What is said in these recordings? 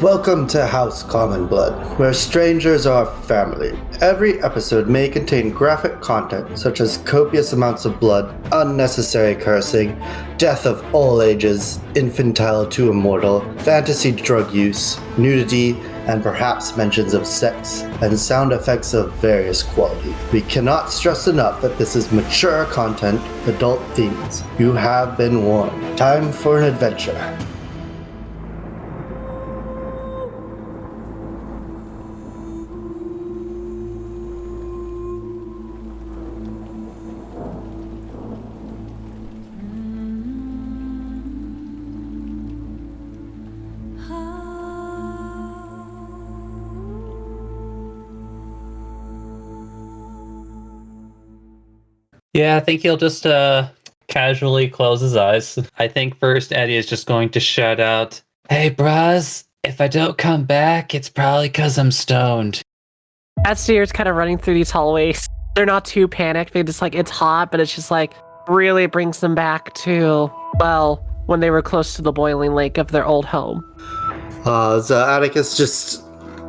Welcome to House Common Blood, where strangers are family. Every episode may contain graphic content such as copious amounts of blood, unnecessary cursing, death of all ages, infantile to immortal, fantasy drug use, nudity, and perhaps mentions of sex, and sound effects of various quality. We cannot stress enough that this is mature content, adult themes. You have been warned. Time for an adventure. Yeah, I think he'll just casually close his eyes. I think first Eddie is just going to shout out, "Hey, bros, if I don't come back, it's probably because I'm stoned." As Seer's kind of running through these hallways, they're not too panicked. They just it's hot, but it's just really brings them back to, well, when they were close to the boiling lake of their old home. So Atticus just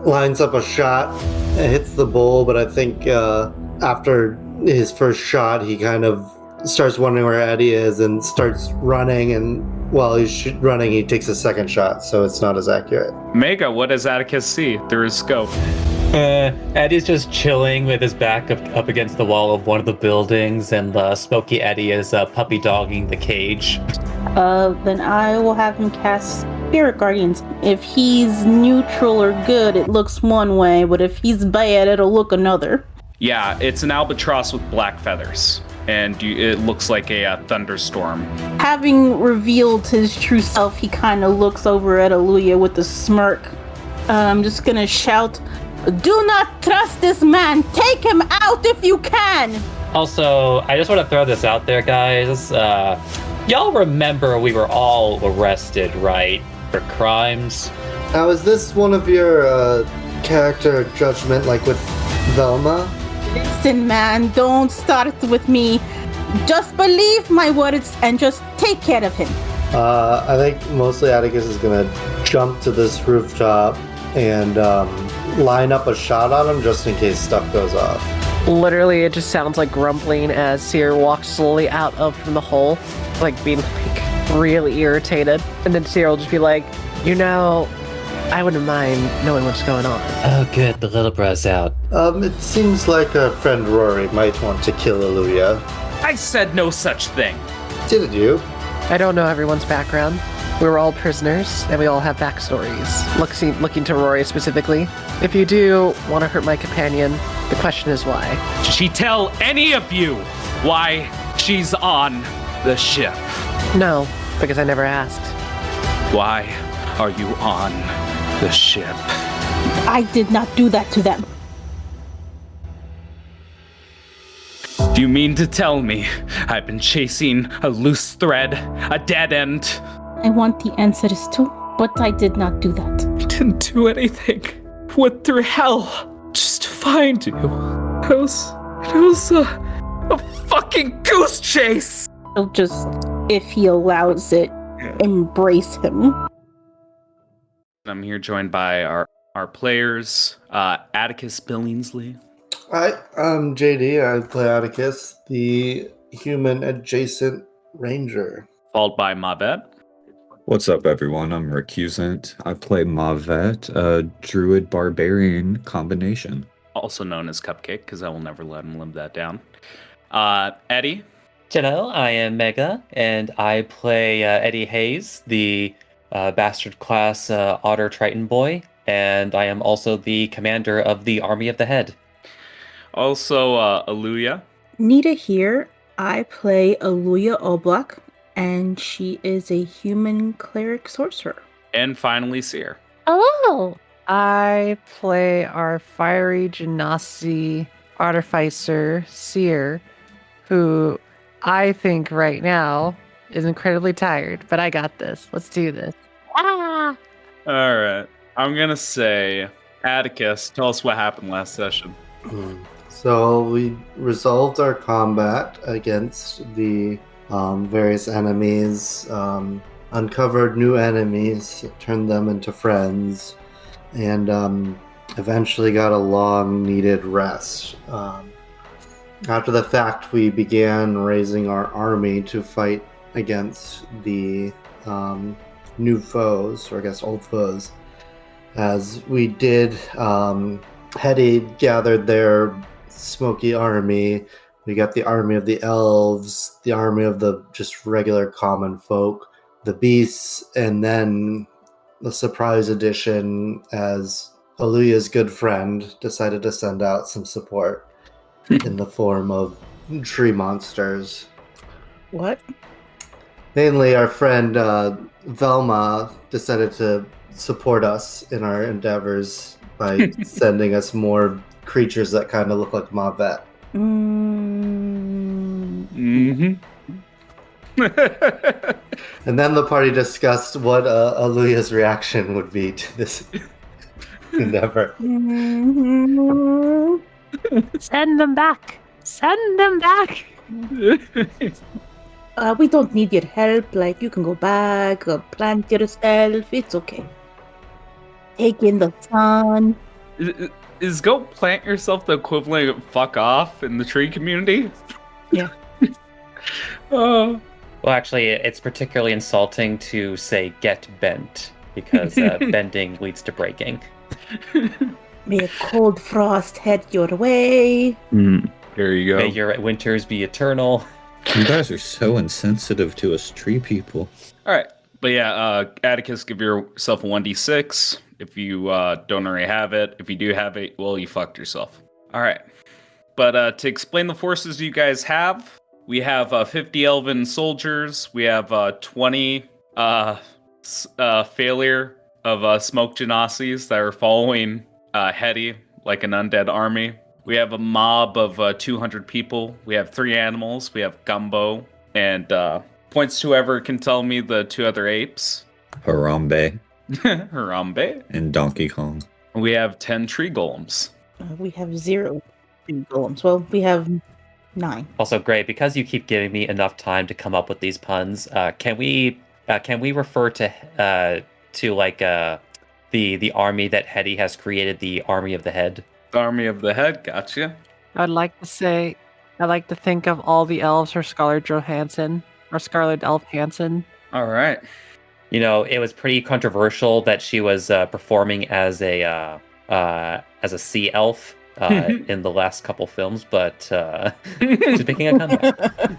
lines up a shot, hits the bull, but I think after his first shot, he kind of starts wondering where Eddie is and starts running, and while he's running, he takes a second shot, so it's not as accurate. Mega, what does Atticus see through his scope? Eddie's just chilling with his back up against the wall of one of the buildings, and Smokey Eddie is puppy dogging the cage. Then I will have him cast Spirit Guardians. If he's neutral or good, it looks one way, but if he's bad, it'll look another. Yeah, it's an albatross with black feathers, and it looks like a thunderstorm. Having revealed his true self, he kind of looks over at Aluya with a smirk. I'm just gonna shout, "Do not trust this man! Take him out if you can!" Also, I just want to throw this out there, guys. Y'all remember we were all arrested, right? For crimes? Now, is this one of your character judgment, like with Velma? Listen, man, don't start with me. Just believe my words and just take care of him. I think mostly Atticus is gonna jump to this rooftop and line up a shot on him just in case stuff goes off. Literally, it just sounds like grumbling as Seer walks slowly out from the hole, being really irritated. And then Seer will just be like, I wouldn't mind knowing what's going on. Oh, good, the little bro's out. It seems like our friend Rory might want to kill Aluya. I said no such thing. Didn't you? I don't know everyone's background. We were all prisoners, and we all have backstories. Looking to Rory specifically. If you do want to hurt my companion, the question is why. Did she tell any of you why she's on the ship? No, because I never asked. Why are you on the ship? I did not do that to them. Do you mean to tell me I've been chasing a loose thread, a dead end? I want the answers too, but I did not do that. I didn't do anything. Went through hell just to find you. It was a fucking goose chase. I'll just, if he allows it, embrace him. I'm here joined by our players, Atticus Billingsley. Hi, I'm JD. I play Atticus, the human adjacent ranger. Followed by Mavet. What's up, everyone? I'm Recusant. I play Mavet, a druid barbarian combination. Also known as Cupcake, because I will never let him live that down. Eddie. Hello, I am Mega, and I play Eddie Hayes, the bastard class Otter Triton boy, and I am also the commander of the Army of the Head. Also, Aluya. Nita here. I play Aluya Oblak, and she is a human cleric sorcerer. And finally, Seer. Oh! I play our fiery genasi artificer, Seer, who I think right now is incredibly tired, but I got this. Let's do this. Ah! All right. I'm going to say, Atticus, tell us what happened last session. So we resolved our combat against the various enemies, uncovered new enemies, turned them into friends, and eventually got a long-needed rest. After the fact, we began raising our army to fight against the new foes, or I guess old foes. As we did, Hetty gathered their smoky army. We got the army of the elves, the army of the just regular common folk, the beasts, and then the surprise addition as Aluya's good friend decided to send out some support in the form of tree monsters. What? Mainly, our friend Velma decided to support us in our endeavors by sending us more creatures that kind of look like Mavet. Mm-hmm. And then the party discussed what Aluya's reaction would be to this endeavor. Send them back. Send them back. We don't need your help. Like, you can go back or plant yourself. It's okay. Take in the sun. Is go plant yourself the equivalent of fuck off in the tree community? Yeah. Well, actually, it's particularly insulting to say get bent, because bending leads to breaking. May a cold frost head your way. There you go. May your winters be eternal. You guys are so insensitive to us tree people. All right. But yeah, Atticus, give yourself a 1d6 if you don't already have it. If you do have it, well, you fucked yourself. All right. But to explain the forces you guys have, we have 50 elven soldiers. We have 20 failure of smoke genasies that are following Hetty like an undead army. We have a mob of 200 people. We have 3 animals. We have Gumbo. And points to whoever can tell me the 2 other apes. Harambe Harambe. and Donkey Kong. We have 10 tree golems. We have 0 golems. Well, we have 9. Also, great, because you keep giving me enough time to come up with these puns. Can we refer to like the army that Hetty has created, the Army of the Head? Army of the Head, gotcha. I'd like to think of all the elves or Scarlett Johansson or Scarlet Elf Hansen. All right. You know, it was pretty controversial that she was performing as a sea elf in the last couple films, but she's making a comeback.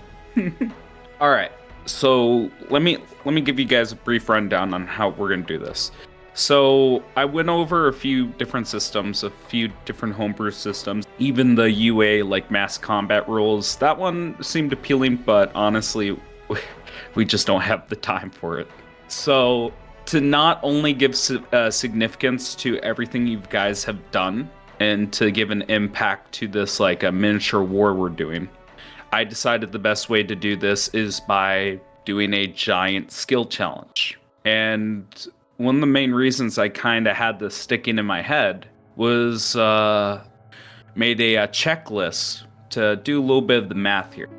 All right. So let me give you guys a brief rundown on how we're gonna do this. So I went over a few different systems, a few different homebrew systems, even the UA like mass combat rules. That one seemed appealing, but honestly, we just don't have the time for it. So to not only give significance to everything you guys have done and to give an impact to this like a miniature war we're doing, I decided the best way to do this is by doing a giant skill challenge. And one of the main reasons I kind of had this sticking in my head was made a checklist to do a little bit of the math here.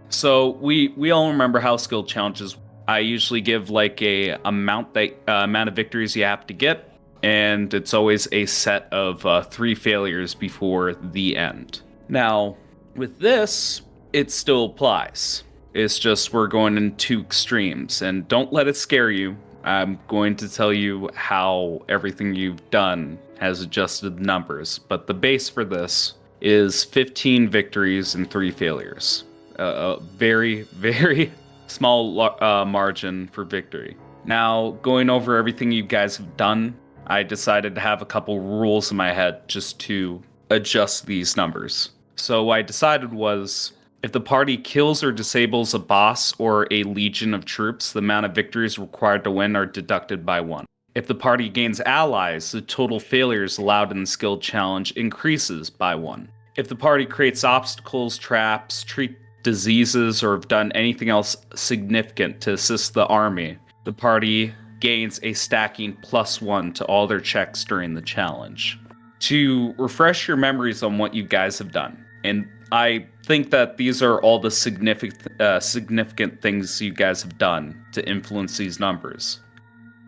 So we all remember how skill challenges. I usually give like a amount of victories you have to get, and it's always a set of 3 failures before the end. Now with this, it still applies. It's just we're going in 2 extremes, and don't let it scare you. I'm going to tell you how everything you've done has adjusted the numbers, but the base for this is 15 victories and 3 failures. A very, very small margin for victory. Now, going over everything you guys have done, I decided to have a couple rules in my head just to adjust these numbers. So what I decided was, if the party kills or disables a boss or a legion of troops, the amount of victories required to win are deducted by 1. If the party gains allies, the total failures allowed in the skill challenge increases by 1. If the party creates obstacles, traps, treat diseases, or have done anything else significant to assist the army, the party gains a stacking +1 to all their checks during the challenge. To refresh your memories on what you guys have done, and I think that these are all the significant things you guys have done to influence these numbers.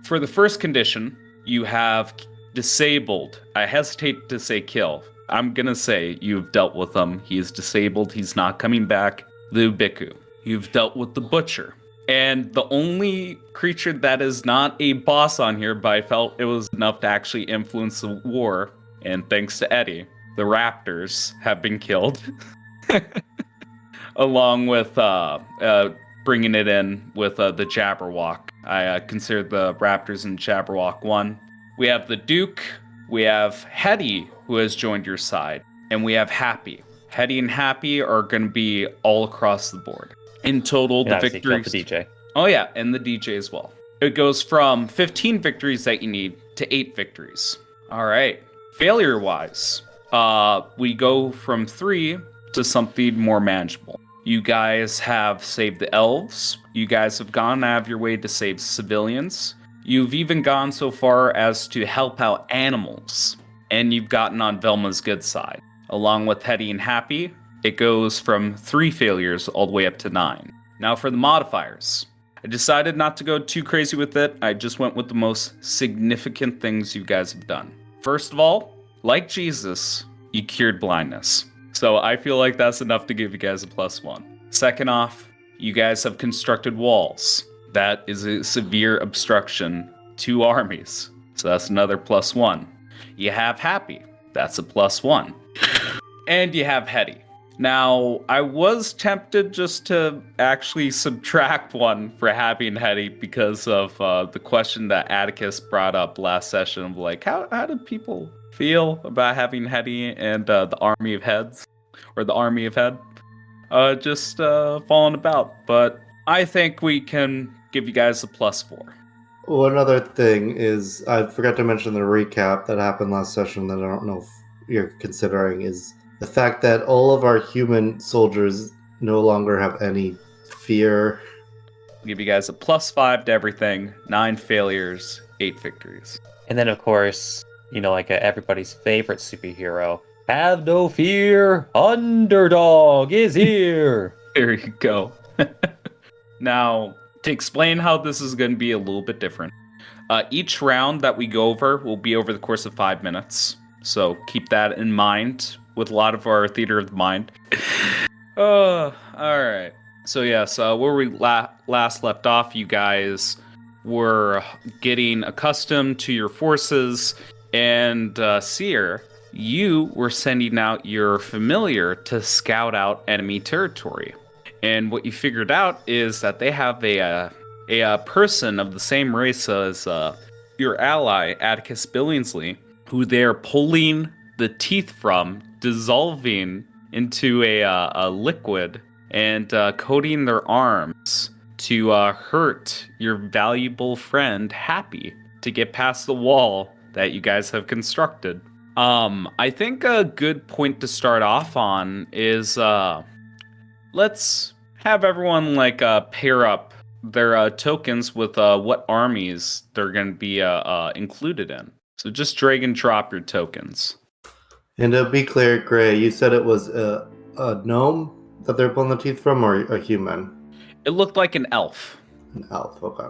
For the first condition, you have disabled. I hesitate to say kill. I'm gonna say you've dealt with him. He is disabled. He's not coming back. The Ubiku. You've dealt with the Butcher. And the only creature that is not a boss on here, but I felt it was enough to actually influence the war, and thanks to Eddie, the Raptors have been killed. Along with bringing it in with the Jabberwock. I consider the Raptors and Jabberwock one. We have the Duke, we have Hetty, who has joined your side, and we have Happy. Hetty and Happy are going to be all across the board. In total, the victories... The DJ. Oh yeah, and the DJ as well. It goes from 15 victories that you need to 8 victories. All right. Failure-wise, we go from 3 to something more manageable. You guys have saved the elves. You guys have gone out of your way to save civilians. You've even gone so far as to help out animals. And you've gotten on Velma's good side. Along with Hetty and Happy, it goes from 3 failures all the way up to 9. Now for the modifiers. I decided not to go too crazy with it. I just went with the most significant things you guys have done. First of all, like Jesus, you cured blindness. So I feel like that's enough to give you guys a +1. Second off, you guys have constructed walls. That is a severe obstruction to armies. So that's another +1. You have Happy. That's a +1. And you have Hetty. Now, I was tempted just to actually subtract 1 for Happy and Hetty because of the question that Atticus brought up last session of like, how do people feel about having Hetty and the Army of Heads, or the Army of Head, just falling about. But I think we can give you guys a +4. One other thing is, I forgot to mention the recap that happened last session that I don't know if you're considering, is the fact that all of our human soldiers no longer have any fear. Give you guys a +5 to everything, 9 failures, 8 victories. And then, of course, like everybody's favorite superhero, have no fear, underdog is here. There you go. Now, to explain how this is going to be a little bit different, each round that we go over will be over the course of 5 minutes. So keep that in mind with a lot of our theater of the mind. Oh, all right. So yes, where we last left off, you guys were getting accustomed to your forces, and Seer, you were sending out your familiar to scout out enemy territory. And what you figured out is that they have a person of the same race as your ally, Atticus Billingsley, who they're pulling the teeth from, dissolving into a liquid, and coating their arms to hurt your valuable friend Happy to get past the wall that you guys have constructed. I think a good point to start off on is let's have everyone pair up their tokens with what armies they're going to be included in. So just drag and drop your tokens. And to be clear, Gray, you said it was a gnome that they're pulling the teeth from, or a human? It looked like an elf. An elf, okay.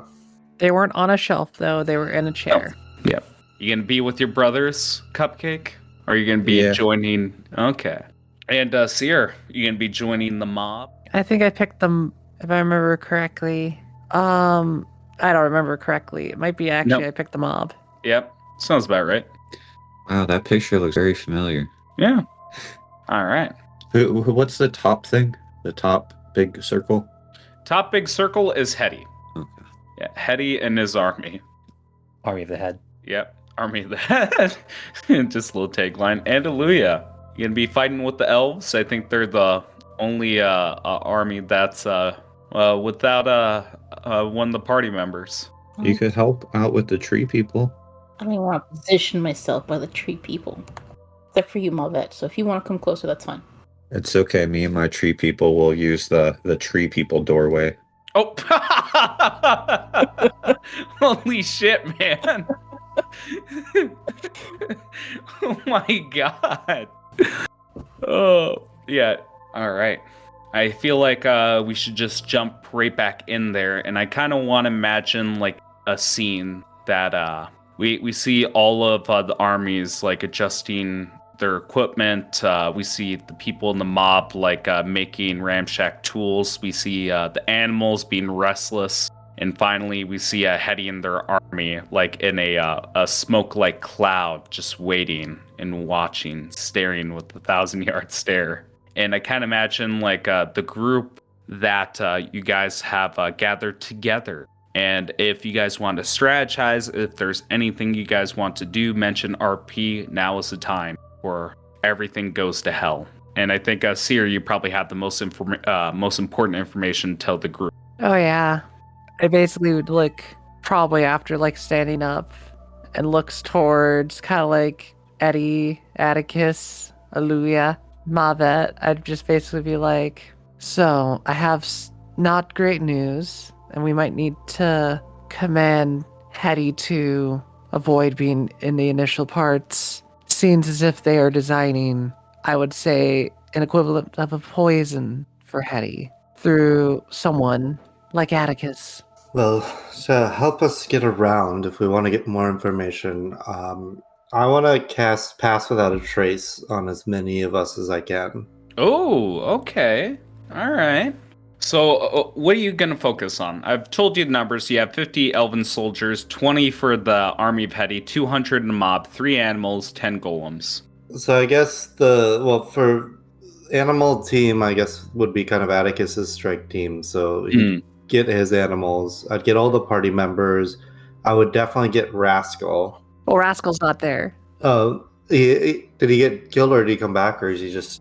They weren't on a shelf, though. They were in a chair. Yep. You gonna be with your brothers, Cupcake? Or are you gonna be joining? Okay. And Seer, you gonna be joining the mob? I think I picked them, if I remember correctly. I don't remember correctly. It might be actually I picked the mob. Yep. Sounds about right. Wow, that picture looks very familiar. Yeah. All right. What's the top thing? The top big circle? Top big circle is Hetty. Okay. Yeah, Hetty and his army. Army of the Head. Yep, Army of the Head. Just a little tagline. And Hallelujah. You gonna be fighting with the elves? I think they're the only army that's without one of the party members. You could help out with the tree people. I don't even want to position myself by the tree people. Except for you, Malvet. So if you want to come closer, that's fine. It's okay. Me and my tree people will use the tree people doorway. Oh! Holy shit, man! Oh my god! Oh, yeah. All right. I feel like we should just jump right back in there, and I kind of want to imagine like a scene that We see all of the armies like adjusting their equipment. We see the people in the mob like making ramshack tools. We see the animals being restless. And finally, we see Hetty and their army, like in a smoke-like cloud, just waiting and watching, staring with a 1,000-yard stare. And I kind of imagine like the group that you guys have gathered together. And if you guys want to strategize, if there's anything you guys want to do, mention RP. Now is the time, or everything goes to hell. And I think Seer, you probably have the most important information to tell the group. Oh yeah. I basically would look probably after like standing up and looks towards kind of like Eddie, Atticus, Aluya, Mavet. I'd just basically be like, so I have not great news, and we might need to command Hetty to avoid being in the initial parts. Seems as if they are designing, I would say, an equivalent of a poison for Hetty through someone like Atticus. Well, to help us get around, if we want to get more information, I want to cast Pass Without a Trace on as many of us as I can. Oh, okay. All right. So what are you going to focus on? I've told you the numbers. You have 50 elven soldiers, 20 for the army of Hetty, 200 in the mob, 3 animals, 10 golems. So I guess for animal team, I guess would be kind of Atticus's strike team. So he'd get his animals. I'd get all the party members. I would definitely get Rascal. Well, Rascal's not there. Oh, did he get killed or did he come back, or is he just?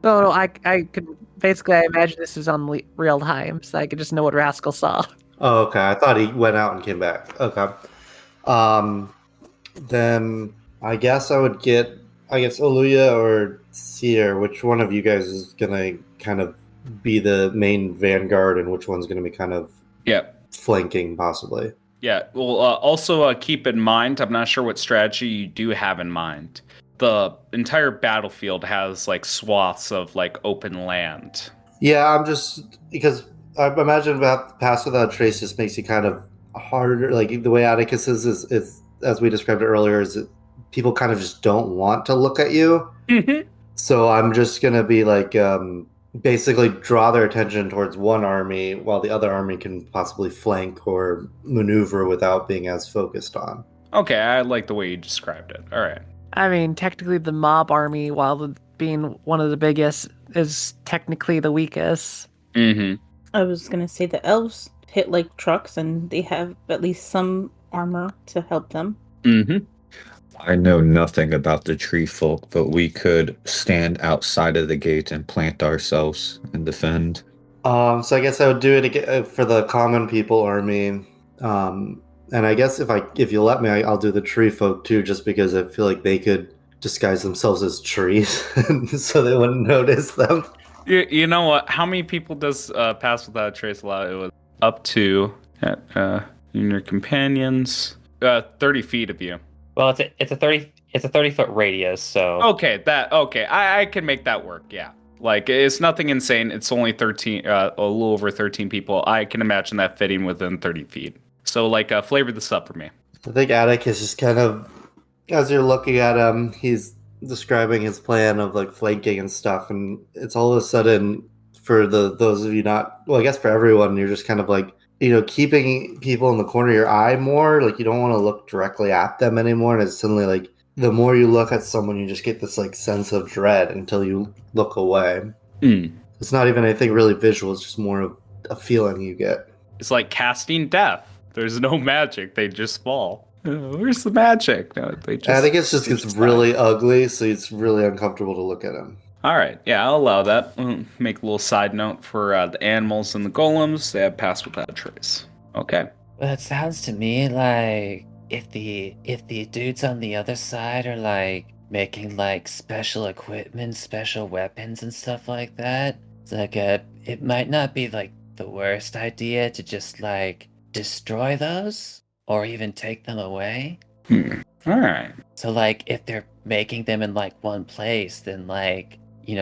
No, I could basically. I imagine this is on real time, so I could just know what Rascal saw. Oh, okay. I thought he went out and came back. Okay. Then I guess I would get, Oluya or Seer. Which one of you guys is gonna kind of be the main vanguard, and which one's gonna be kind of flanking, possibly? Yeah. Well, also keep in mind, I'm not sure what strategy you do have in mind. The entire battlefield has like swaths of like open land. Yeah, I'm just because I imagine about Pass Without Trace just makes you kind of harder. Like the way Atticus is as we described it earlier, is that people kind of just don't want to look at you. Mm-hmm. So I'm just gonna be like basically draw their attention towards one army while the other army can possibly flank or maneuver without being as focused on. Okay, I like the way you described it. All right. I mean, technically, the mob army, while being one of the biggest, is technically the weakest. Mm-hmm. I was gonna say the elves hit like trucks, and they have at least some armor to help them. Mm-hmm. I know nothing about the tree folk, but we could stand outside of the gate and plant ourselves and defend. So I guess I would do it again for the common people army. And I guess if you let me, I'll do the tree folk too, just because I feel like they could disguise themselves as trees, so they wouldn't notice them. You know what? How many people does Pass Without a Trace allow? It was up to your companions, 30 feet of you. Well, it's a 30-foot radius, so Okay, I can make that work. Yeah, like it's nothing insane. It's only 13, a little over 13 people. I can imagine that fitting within 30 feet. So, like, flavor this up for me. I think Atticus is kind of, as you're looking at him, he's describing his plan of like flanking and stuff, and it's all of a sudden for those of you not, well, I guess for everyone, you're just kind of like, keeping people in the corner of your eye more. Like you don't want to look directly at them anymore, and it's suddenly like the more you look at someone, you just get this like sense of dread until you look away. It's not even anything really visual; it's just more of a feeling you get. It's like casting death. There's no magic; they just fall. Where's the magic? No, they just. I think it just gets really ugly, so it's really uncomfortable to look at him. All right, yeah, I'll allow that. Make a little side note for the animals and the golems. They have Pass Without a Trace. Okay. Well, it sounds to me like if the dudes on the other side are like making like special equipment, special weapons and stuff like that, it's like it might not be like the worst idea to just like destroy those or even take them away. All right. So like if they're making them in like one place, then like,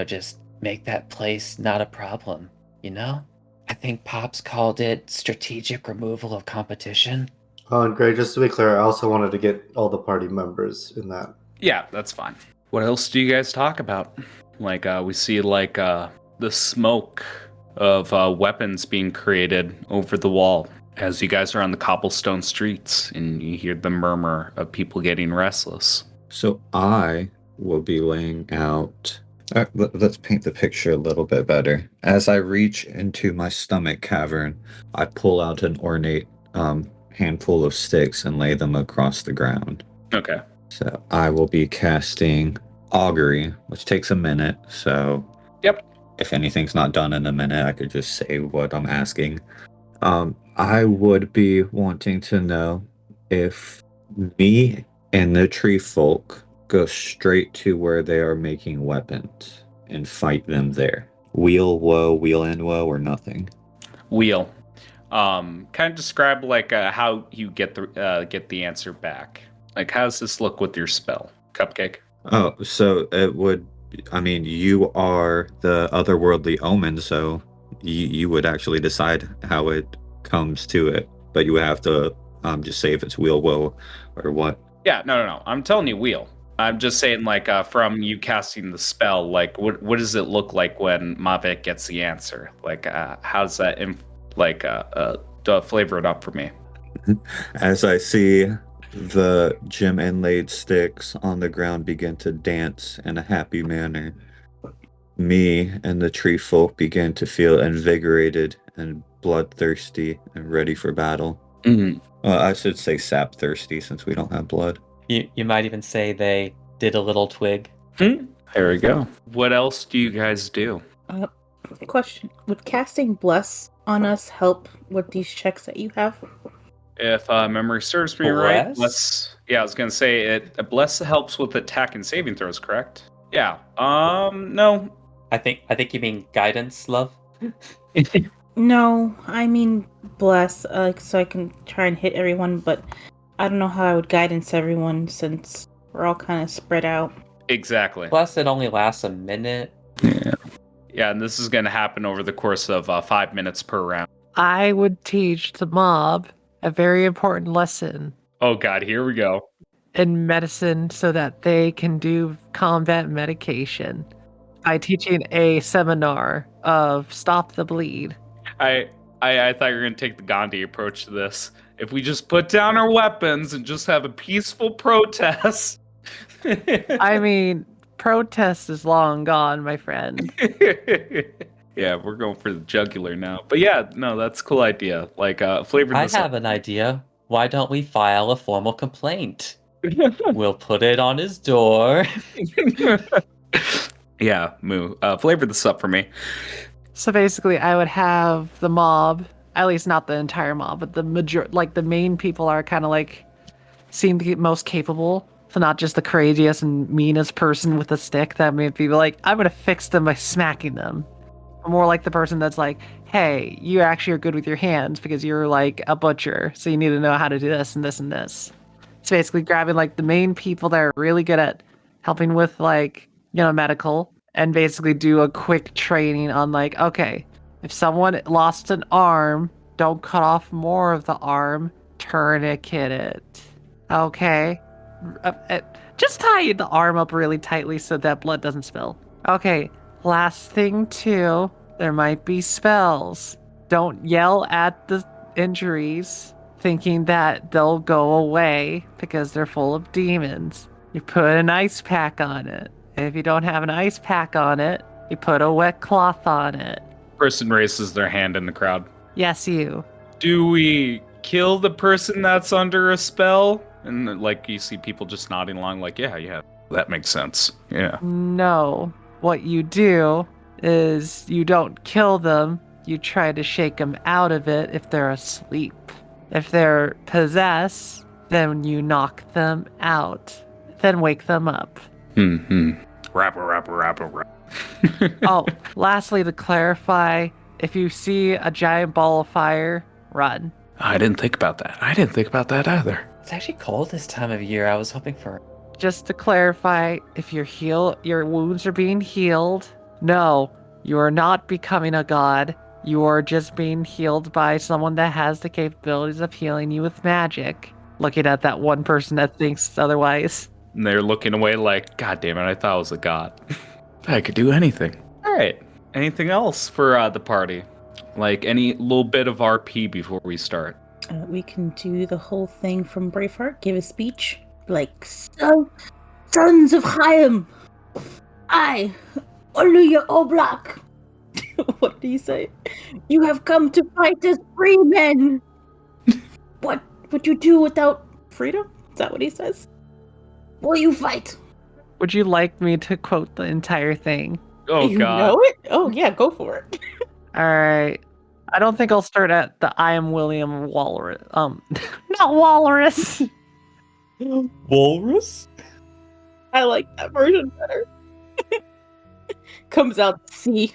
just make that place not a problem, I think Pops called it strategic removal of competition. Oh, and Gray, just to be clear, I also wanted to get all the party members in that. Yeah, that's fine. What else do you guys talk about? Like, we see, like, the smoke of weapons being created over the wall as you guys are on the cobblestone streets and you hear the murmur of people getting restless. So I will be laying out. Let's paint the picture a little bit better. As I reach into my stomach cavern, I pull out an ornate handful of sticks and lay them across the ground. Okay. So I will be casting augury, which takes a minute. So Yep. if anything's not done in a minute, I could just say what I'm asking. I would be wanting to know if me and the tree folk go straight to where they are making weapons and fight them there. Wheel and woe, or nothing. Wheel. Kind of describe like how you get the answer back. Like, how does this look with your spell, Cupcake? Oh, so it would. I mean, you are the otherworldly omen, so you would actually decide how it comes to it, but you would have to just say if it's wheel, woe, or what. Yeah, no. I'm telling you, wheel. I'm just saying, like, from you casting the spell, like, what does it look like when Mavic gets the answer? Like, how does that, flavor it up for me? As I see the gem inlaid sticks on the ground begin to dance in a happy manner, me and the tree folk begin to feel invigorated and bloodthirsty and ready for battle. Mm-hmm. Well, I should say sap thirsty since we don't have blood. You might even say they did a little twig. There we go. What else do you guys do? Question. Would casting Bless on us help with these checks that you have? If memory serves me right, I was gonna say it. Bless helps with attack and saving throws, correct? Yeah. No. I think you mean guidance, love. No, I mean Bless, so I can try and hit everyone, but I don't know how I would guidance everyone since we're all kind of spread out. Exactly. Plus, it only lasts a minute. Yeah, and this is going to happen over the course of 5 minutes per round. I would teach the mob a very important lesson Oh God, here we go. in medicine so that they can do combat medication by teaching a seminar of stop the bleed. I thought you were going to take the Gandhi approach to this. If we just put down our weapons and just have a peaceful protest. I mean, protest is long gone, my friend. Yeah, we're going for the jugular now. But yeah, no, that's a cool idea. Like, flavor I this have up. an idea. Why don't we file a formal complaint? We'll put it on his door. Yeah, Moo. Flavor this up for me. So basically, I would have the mob, at least not the entire mob, but the main people are kind of like seem the most capable. So not just the craziest and meanest person with a stick that may be like, I'm gonna fix them by smacking them. More like the person that's like, hey, you actually are good with your hands because you're like a butcher, so you need to know how to do this and this and this. So basically grabbing like the main people that are really good at helping with like, medical, and basically do a quick training on like, okay, if someone lost an arm, don't cut off more of the arm, tourniquet it. Okay. Just tie the arm up really tightly so that blood doesn't spill. Okay, last thing too, there might be spells. Don't yell at the injuries thinking that they'll go away because they're full of demons. You put an ice pack on it. If you don't have an ice pack on it, you put a wet cloth on it. Person raises their hand in the crowd. Yes, you. Do we kill the person that's under a spell? And like you see people just nodding along like, yeah, that makes sense. Yeah. No. What you do is you don't kill them. You try to shake them out of it if they're asleep. If they're possessed, then you knock them out. Then wake them up. Rapper. Oh, lastly, to clarify, if you see a giant ball of fire, run. I didn't think about that. I didn't think about that either. It's actually cold this time of year. I was hoping for... Just to clarify, if your wounds are being healed, no, you are not becoming a god. You are just being healed by someone that has the capabilities of healing you with magic. Looking at that one person that thinks otherwise. And they're looking away like, God damn it, I thought I was a god. I could do anything. All right. Anything else for the party? Like any little bit of RP before we start? We can do the whole thing from Braveheart, give a speech. Like, sons of Chaim, I, Oluya Oblak. What do you say? You have come to fight as free men. What would you do without freedom? Is that what he says? Will you fight? Would you like me to quote the entire thing? Oh, you God. know it? Oh, yeah, go for it. All right. I don't think I'll start at the I am William Walrus. Not Walrus. Walrus? I like that version better. Comes out to sea.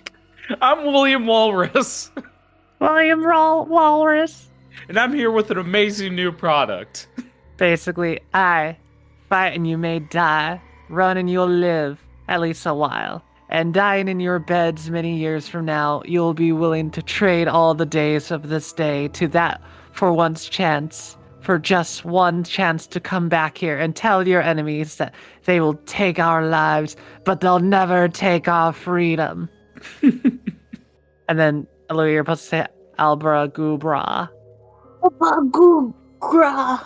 I'm William Walrus, William Walrus. and I'm here with an amazing new product. Basically, I fight and you may die, run and you'll live, at least a while. And dying in your beds many years from now, you'll be willing to trade all the days of this day to that for just one chance to come back here and tell your enemies that they will take our lives, but they'll never take our freedom. And then, Louis, you're supposed to say Albra Gubra. Bagugra.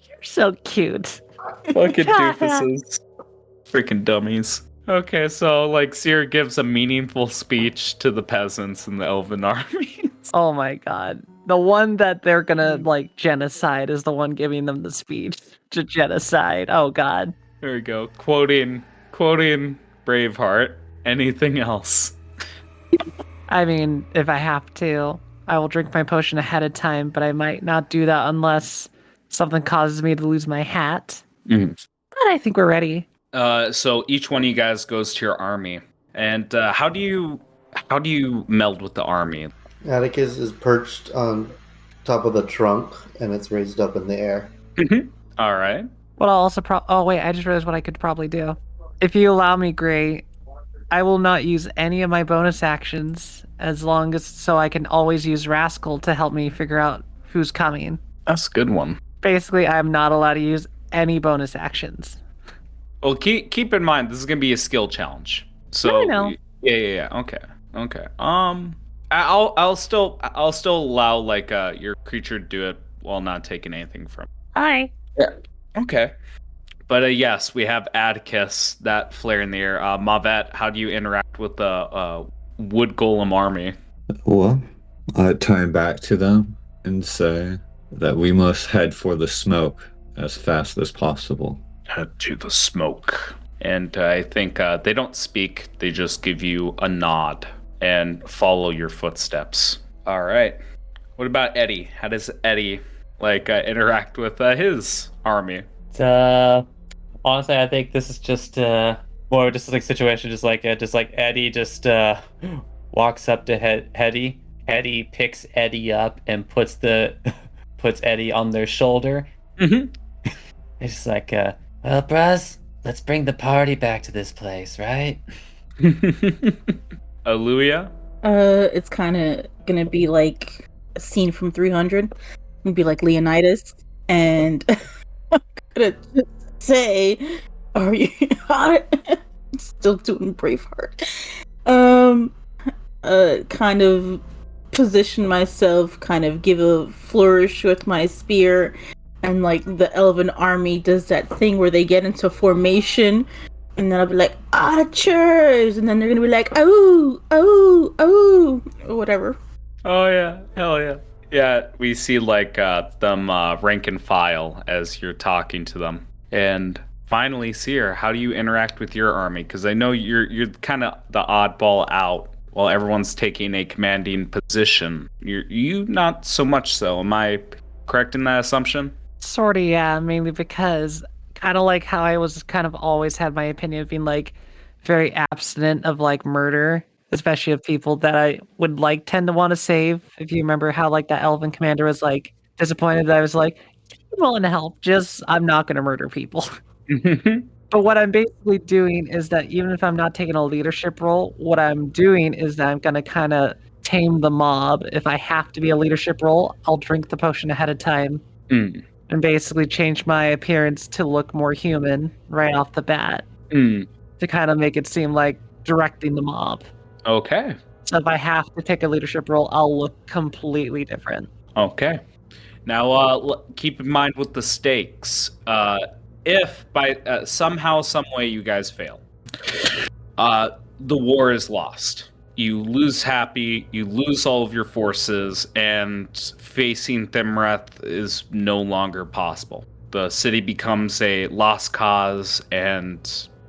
You're so cute. Fucking doofuses. Freaking dummies. Okay, so like Seer gives a meaningful speech to the peasants in the elven armies. Oh my god. The one that they're gonna like genocide is the one giving them the speech to genocide. Oh god. There we go. Quoting Braveheart. Anything else? I mean, if I have to, I will drink my potion ahead of time, but I might not do that unless something causes me to lose my hat. Mhm. But I think we're ready. So each one of you guys goes to your army, and how do you meld with the army? Atticus is perched on top of the trunk, and it's raised up in the air. All right. What I'll also oh wait, I just realized what I could probably do. If you allow me, Gray, I will not use any of my bonus actions as long as so I can always use Rascal to help me figure out who's coming. That's a good one. Basically, I'm not allowed to use any bonus actions. Well, keep in mind this is gonna be a skill challenge. So I know. Yeah. Okay. I'll still allow like your creature to do it while not taking anything from. Hi. Yeah. Okay. But yes, we have Atticus, that flare in the air. Mavet, how do you interact with the wood golem army? Well, I turn back to them and say that we must head for the smoke as fast as possible. Head to the smoke. And I think they don't speak, they just give you a nod and follow your footsteps. All right. What about Eddie? How does Eddie interact with his army? Honestly, I think this is just more just like situation, just like Eddie just walks up to Hetty. Hetty picks Eddie up and puts Eddie on their shoulder. Mm-hmm. It's just like, well, bros, let's bring the party back to this place, right? Aluia? It's kind of gonna be like a scene from 300. It'd be like Leonidas, and I'm gonna just say, "Are you still doing Braveheart?" Kind of position myself, kind of give a flourish with my spear, and like the elven army does that thing where they get into formation. And then I'll be like, archers! And then they're gonna be like, oh, or whatever. Oh yeah, hell yeah. Yeah, we see like them rank and file as you're talking to them. And finally, Seer, how do you interact with your army? Because I know you're kind of the oddball out while everyone's taking a commanding position. You not so much so. Am I correct in that assumption? Sorta, yeah, mainly because kind of like how I was kind of always had my opinion of being like very abstinent of like murder, especially of people that I would like tend to want to save. If you remember how like that elven commander was like disappointed that I was like, I'm willing to help, just I'm not going to murder people. But what I'm basically doing is that even if I'm not taking a leadership role, what I'm doing is that I'm going to kind of tame the mob. If I have to be a leadership role, I'll drink the potion ahead of time Mm. and basically change my appearance to look more human right off the bat Mm. to kind of make it seem like directing the mob. Okay. So if I have to take a leadership role, I'll look completely different. Okay. Now, keep in mind with the stakes. If by somehow, some way, you guys fail, the war is lost. You lose Happy, you lose all of your forces, and facing Thimrath is no longer possible. The city becomes a lost cause, and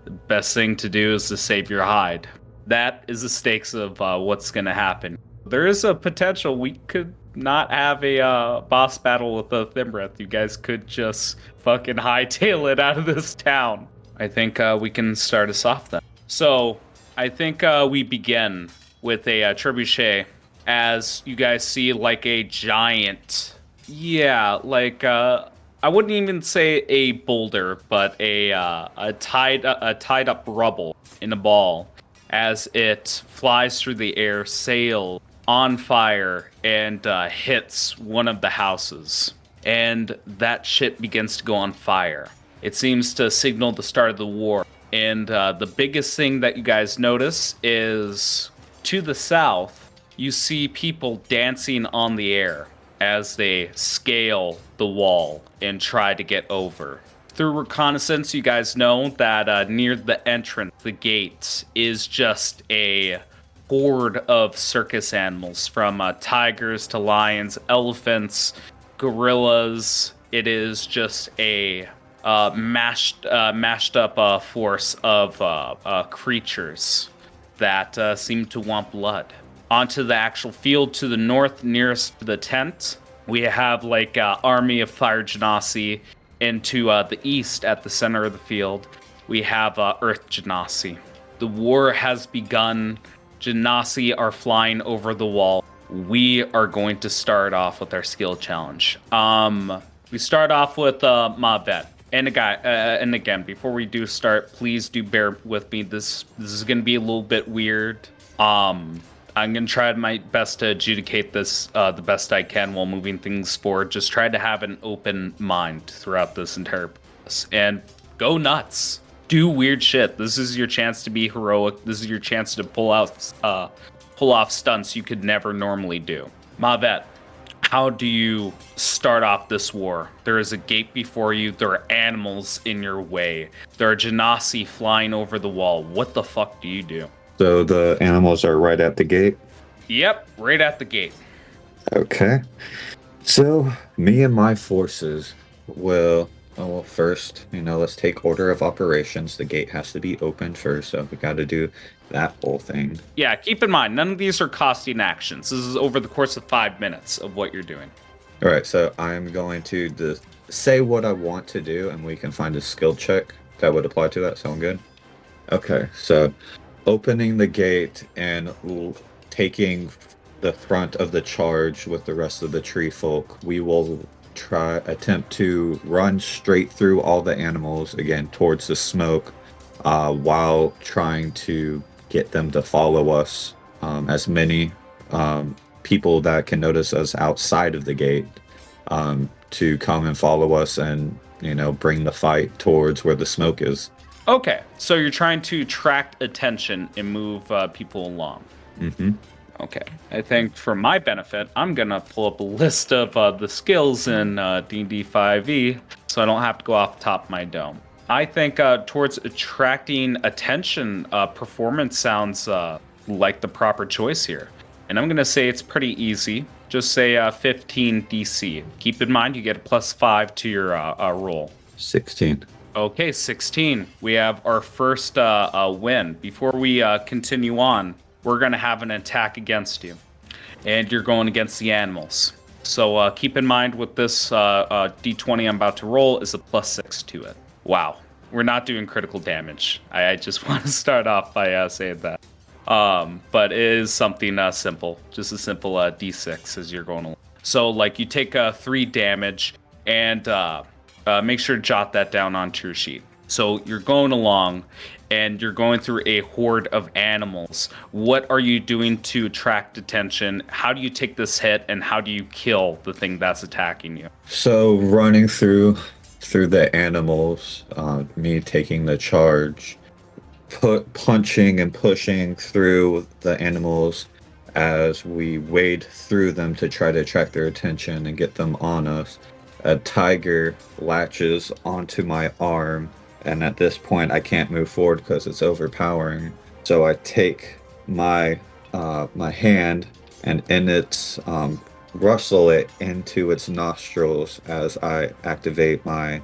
the best thing to do is to save your hide. That is the stakes of what's going to happen. There is a potential we could not have a boss battle with the Thimrath. You guys could just fucking hightail it out of this town. I think we can start us off then. So I think we begin with a trebuchet, as you guys see like a giant, like I wouldn't even say a boulder, but a tied up rubble in a ball, as it flies through the air, sail on fire, and hits one of the houses. And that shit begins to go on fire. It seems to signal the start of the war. And the biggest thing that you guys notice is to the south, you see people dancing on the air as they scale the wall and try to get over. Through reconnaissance, you guys know that near the entrance, the gate, is just a horde of circus animals, from tigers to lions, elephants, gorillas. It is just a mashed up force of creatures that seem to want blood. Onto the actual field to the north, nearest to the tent, we have like army of fire genasi. And to the east, at the center of the field, we have earth genasi. The war has begun. Genasi are flying over the wall. We are going to start off with our skill challenge. We start off with Mavet. And again, before we do start, please do bear with me. This is going to be a little bit weird. I'm going to try my best to adjudicate this the best I can while moving things forward. Just try to have an open mind throughout this entire process. And go nuts. Do weird shit. This is your chance to be heroic. This is your chance to pull off stunts you could never normally do. Mavet, how do you start off this war? There is a gate before you. There are animals in your way. There are genasi flying over the wall. What the fuck do you do? So the animals are right at the gate? Yep, right at the gate. Okay. So me and my forces will... well, first, let's take order of operations. The gate has to be opened first, so we got to do that whole thing. Yeah, keep in mind, none of these are costing actions. This is over the course of 5 minutes of what you're doing. All right, so I'm going to say what I want to do, and we can find a skill check that would apply to that. Sound good? Okay, so opening the gate and taking the front of the charge with the rest of the tree folk, we will attempt to run straight through all the animals again towards the smoke, while trying to get them to follow us, as many people that can notice us outside of the gate, to come and follow us and bring the fight towards where the smoke is. Okay, so you're trying to attract attention and move people along. Mm-hmm. Okay, I think for my benefit, I'm gonna pull up a list of the skills in D&D 5e, so I don't have to go off the top of my dome. I think towards attracting attention, performance sounds like the proper choice here. And I'm gonna say it's pretty easy. Just say 15 DC. Keep in mind, you get a +5 to your roll. 16. Okay, 16. We have our first win. Before we continue on, we're going to have an attack against you. And you're going against the animals. So keep in mind with this D20 I'm about to roll is a +6 to it. Wow. We're not doing critical damage. I just want to start off by saying that. But it is something simple. Just a simple D6 as you're going along. So like you take 3 damage and make sure to jot that down onto your sheet. So you're going along, and you're going through a horde of animals. What are you doing to attract attention? How do you take this hit, and how do you kill the thing that's attacking you? So running through the animals, me taking the charge, punching and pushing through the animals as we wade through them to try to attract their attention and get them on us. A tiger latches onto my arm, and at this point I can't move forward because it's overpowering. So I take my my hand and in its rustle it into its nostrils as I activate my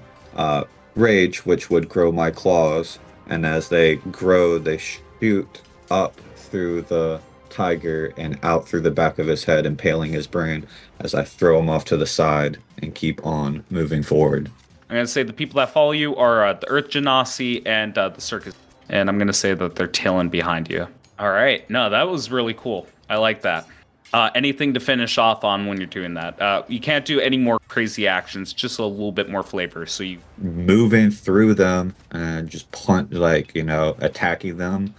rage, which would grow my claws. And as they grow, they shoot up through the tiger and out through the back of his head, impaling his brain as I throw him off to the side and keep on moving forward. I'm going to say the people that follow you are the Earth Genasi and the Circus. And I'm going to say that they're tailing behind you. All right. No, that was really cool. I like that. Anything to finish off on when you're doing that? You can't do any more crazy actions, just a little bit more flavor. So you moving through them and just attacking them,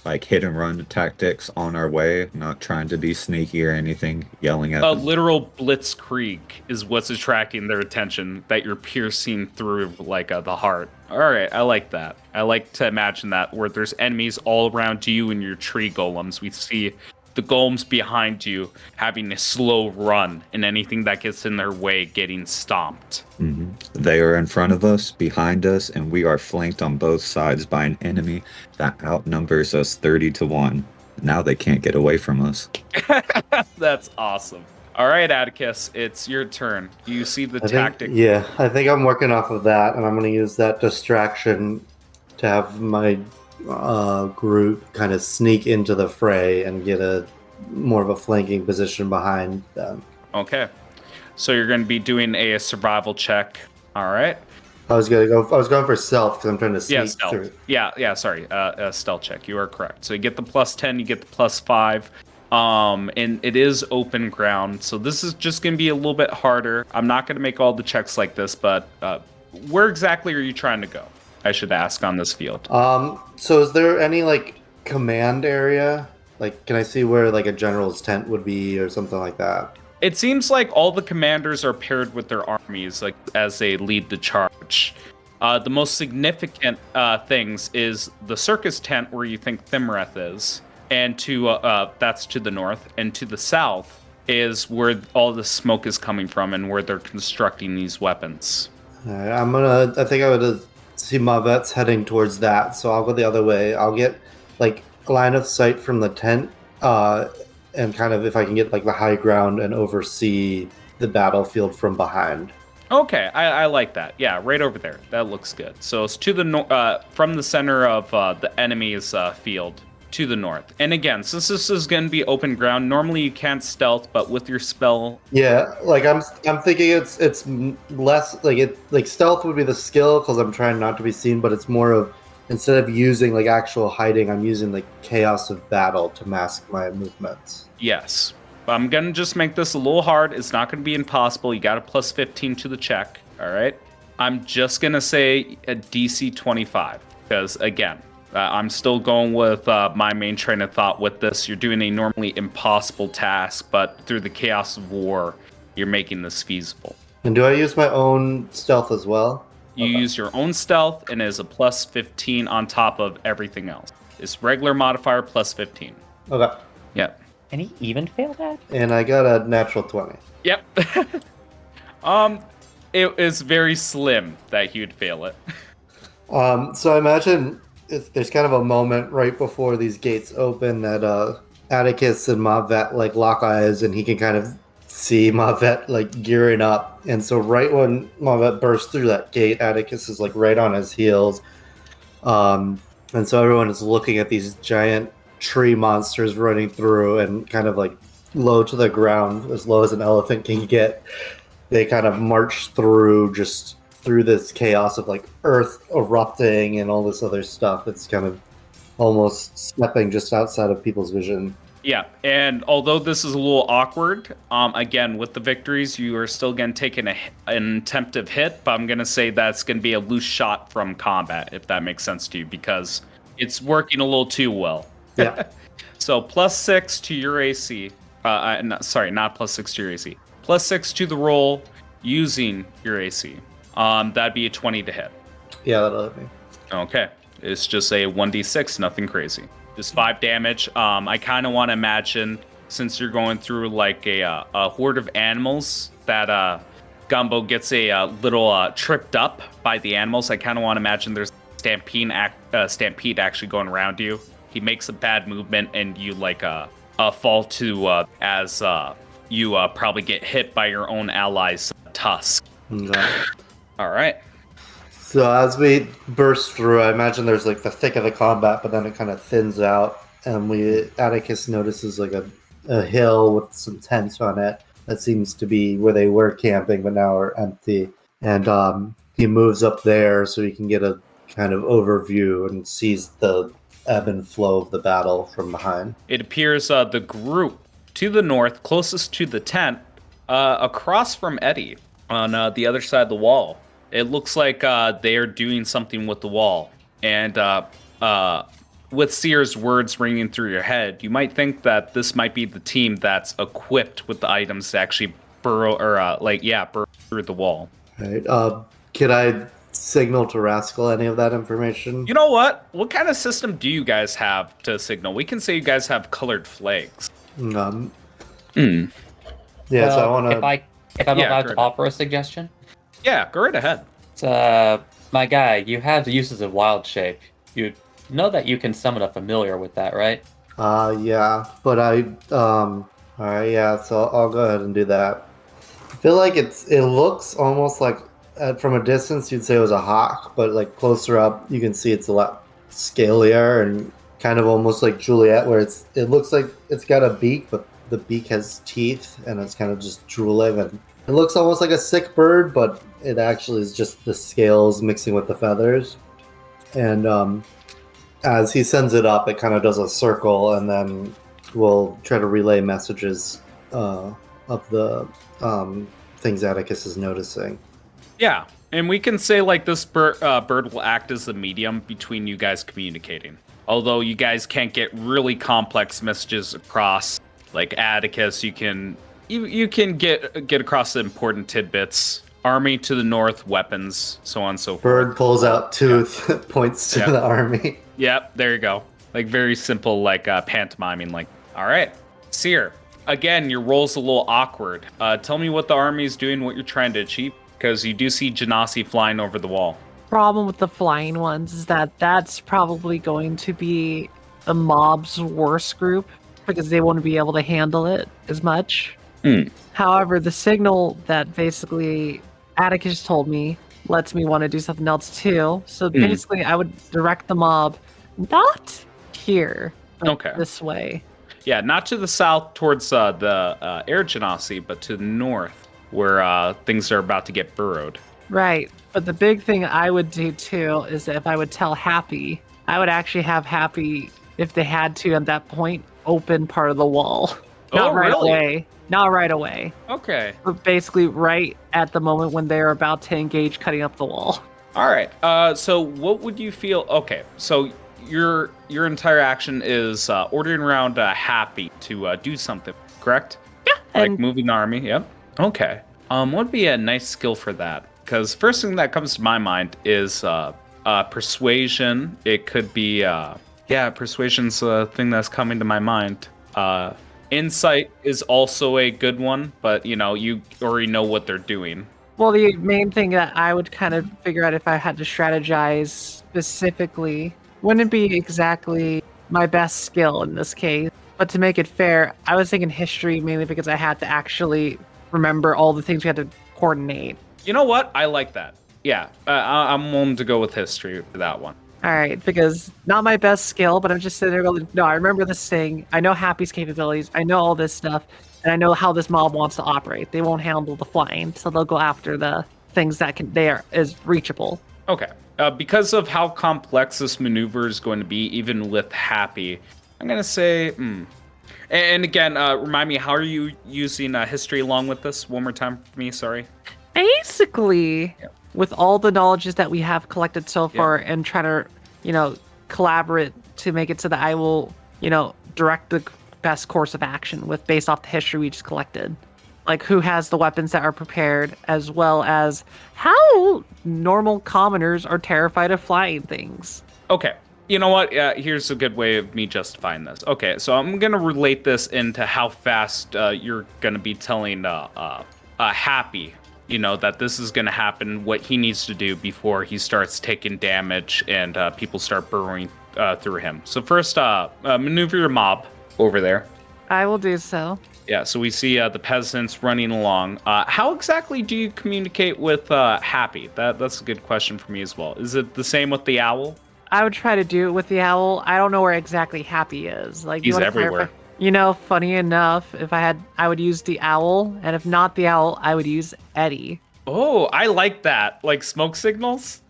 like hit and run tactics on our way, not trying to be sneaky or anything, yelling at them. Literal blitzkrieg is what's attracting their attention, that you're piercing through like the heart. All right, I like that. I like to imagine that where there's enemies all around you and your tree golems. We see the golems behind you having a slow run, and anything that gets in their way getting stomped. Mm-hmm. They are in front of us, behind us, and we are flanked on both sides by an enemy that outnumbers us 30-1. Now they can't get away from us. That's awesome. All right, Atticus, it's your turn. You see the tactic. I think I'm working off of that, and I'm going to use that distraction to have my group kind of sneak into the fray and get a more of a flanking position behind them. Okay, so you're going to be doing a survival check. All right. I was going for stealth because I'm trying to sneak stealth. through. Sorry. Stealth check. You are correct. So you get the +10, you get the +5. And it is open ground, so this is just going to be a little bit harder. I'm not going to make all the checks like this, but where exactly are you trying to go? I should ask on this field. So is there any like command area? Like, can I see where like a general's tent would be or something like that? It seems like all the commanders are paired with their armies, like as they lead the charge. The most significant things is the circus tent where you think Thimreth is, and that's to the north, and to the south is where all the smoke is coming from and where they're constructing these weapons. All right, I think I would see Mavet's heading towards that, so I'll go the other way. I'll get like line of sight from the tent, and kind of if I can get like the high ground and oversee the battlefield from behind. Okay, I like that. Yeah, right over there. That looks good. So it's to the from the center of the enemy's field to the north. And again, since this is going to be open ground, normally you can't stealth, but with your spell, yeah, like I'm thinking it's less like stealth would be the skill because I'm trying not to be seen, but it's more of instead of using like actual hiding, I'm using like chaos of battle to mask my movements. Yes. I'm going to just make this a little hard. It's not going to be impossible. You got a +15 to the check. All right. I'm just going to say a DC 25 because, again, I'm still going with my main train of thought with this. You're doing a normally impossible task, but through the chaos of war, you're making this feasible. And do I use my own stealth as well? You use your own stealth, and it is a +15 on top of everything else. It's regular modifier +15. Okay. Yep. And he even failed that? And I got a natural 20. Yep. It is very slim that he would fail it. So I imagine there's kind of a moment right before these gates open that Atticus and Mavet like lock eyes, and he can kind of see Mavet like gearing up. And so right when Mavet bursts through that gate, Atticus is like right on his heels. And so everyone is looking at these giant tree monsters running through and kind of like low to the ground, as low as an elephant can get. They kind of march through this chaos of like earth erupting and all this other stuff. It's kind of almost stepping just outside of people's vision. Yeah, and although this is a little awkward, again, with the victories, you are still going to take an attemptive hit, but I'm going to say that's going to be a loose shot from combat, if that makes sense to you, because it's working a little too well. Yeah. So +6 to your AC. Not +6 to your AC. +6 to the roll using your AC. That'd be a 20 to hit. Yeah, that'll hit me. Okay. It's just a 1d6, nothing crazy. Just 5 damage. I kind of want to imagine, since you're going through like a horde of animals, that Gumbo gets a little tripped up by the animals. I kind of want to imagine there's stampede actually going around you. He makes a bad movement, and you like fall to as you probably get hit by your own ally's tusk. Okay. All right. So as we burst through, I imagine there's like the thick of the combat, but then it kind of thins out, and Atticus notices like a hill with some tents on it that seems to be where they were camping, but now are empty. And he moves up there so he can get a kind of overview and sees the ebb and flow of the battle from behind. It appears the group to the north, closest to the tent, across from Eddie on the other side of the wall. It looks like they are doing something with the wall. And with Seer's words ringing through your head, you might think that this might be the team that's equipped with the items to actually burrow through the wall. Right. Could I signal to Rascal any of that information? You know what? What kind of system do you guys have to signal? We can say you guys have colored flags. Yeah, Well, so I want to... If I'm Yeah, allowed go to ahead. offer a suggestion, Yeah, go right ahead. my guy, you have the uses of wild shape. You know that you can summon a familiar with that, right? Yeah, but alright, yeah, so I'll go ahead and do that. I feel like it looks almost like, from a distance, you'd say it was a hawk, but like closer up, you can see it's a lot scalier and kind of almost like Juliet, where it looks like it's got a beak, but the beak has teeth, and it's kind of just drooling, and it looks almost like a sick bird, but it actually is just the scales mixing with the feathers. And as he sends it up, it kind of does a circle, and then we'll try to relay messages of the things Atticus is noticing. Yeah, and we can say like this bird will act as the medium between you guys communicating. Although you guys can't get really complex messages across, like Atticus, you can get across the important tidbits. Army to the north, weapons, so on and so forth. Bird pulls out tooth, points to the army. Yep, there you go. Like very simple, like pantomiming. Like, all right, Seer. Again, your roll's a little awkward. Tell me what the army's doing, what you're trying to achieve, because you do see Genasi flying over the wall. Problem with the flying ones is that that's probably going to be the mob's worst group because they won't be able to handle it as much. However, the signal that basically Atticus told me lets me want to do something else too. So basically, I would direct the mob not here, but Okay. this way. Yeah, not to the south towards the air Genasi, but to the north where things are about to get burrowed. Right. But the big thing I would do too is that if I would tell Happy, I would actually have Happy, if they had to at that point, open part of the wall. Not right really? away. Not right away. Okay. But basically right at the moment when they're about to engage cutting up the wall. All right. So what would you feel? Okay. So your entire action is ordering around Happy to do something, correct? Yeah. Like And moving the army. Yep. Okay. What would be a nice skill for that? Because first thing that comes to my mind is persuasion. It could be persuasion's a thing that's coming to my mind. Insight is also a good one, but you already know what they're doing. well, the main thing that I would kind of figure out if I had to strategize specifically wouldn't be exactly my best skill in this case. But to make it fair, I was thinking history mainly because I had to actually remember all the things we had to coordinate. You know what? I like that. Yeah, I'm willing to go with history for that one. All right, because not my best skill, but I'm just sitting there going, no, I remember this thing. I know Happy's capabilities. I know all this stuff. And I know how this mob wants to operate. They won't handle the flying, so they'll go after the things that is reachable. Okay. Because of how complex this maneuver is going to be, even with Happy, I'm going to say, And again, remind me, how are you using history along with this? One more time for me, sorry. Basically, Yeah. with all the knowledges that we have collected so Yeah. far and try to, collaborate to make it so that I will, direct the best course of action with based off the history we just collected. Like who has the weapons that are prepared, as well as how normal commoners are terrified of flying things. Okay. You know what? Here's a good way of me justifying this. Okay, so I'm gonna relate this into how fast you're gonna be telling Happy, that this is gonna happen. What he needs to do before he starts taking damage and people start burrowing through him. So first, maneuver your mob over there. I will do so. Yeah, so we see the peasants running along. How exactly do you communicate with Happy? That's a good question for me as well. Is it the same with the owl? I would try to do it with the owl. I don't know where exactly Happy is. Like, He's you wanna everywhere. clarify? Funny enough, I would use the owl, and if not the owl, I would use Eddie. Oh, I like that. Like smoke signals?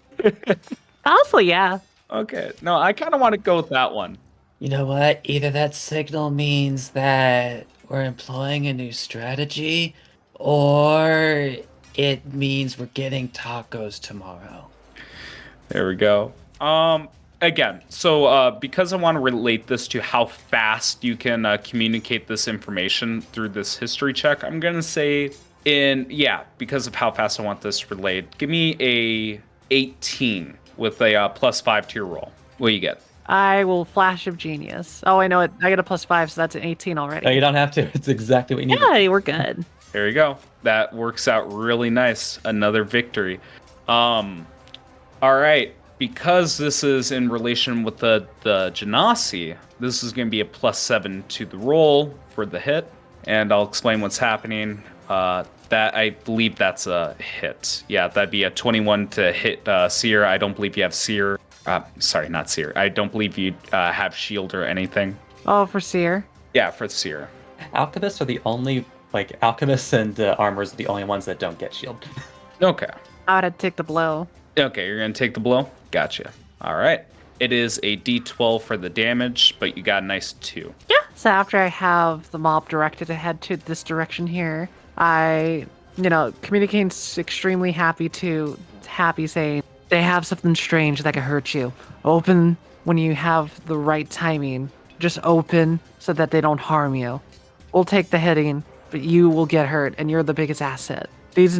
Honestly, yeah. Okay. No, I kind of want to go with that one. You know what? Either that signal means that we're employing a new strategy, or it means we're getting tacos tomorrow. There we go. Again, so because I want to relate this to how fast you can communicate this information through this history check, I'm gonna say because of how fast I want this relayed, give me a 18 with a +5 to your roll. What do you get? I will flash of genius. Oh, I know it. I get a +5, so that's an 18 already. No, you don't have to. It's exactly what you need. Yeah, we're good. There you go. That works out really nice. Another victory. All right. Because this is in relation with the Genasi, this is going to be a +7 to the roll for the hit, and I'll explain what's happening. That I believe that's a hit. Yeah, that'd be a 21 to hit Seer. I don't believe you have Seer. Sorry, not Seer. I don't believe you have Shield or anything. Oh, for Seer. Yeah, for Seer. Alchemists are the only, alchemists and armors are the only ones that don't get shield. Okay. I would have to take the blow. Okay, you're going to take the blow? Gotcha. All right. It is a d12 for the damage, but you got a nice 2. Yeah. So after I have the mob directed to head to this direction here, I, communicating extremely happy to Happy, saying, they have something strange that could hurt you. Open when you have the right timing. Just open so that they don't harm you. We'll take the hitting, but you will get hurt, and you're the biggest asset. These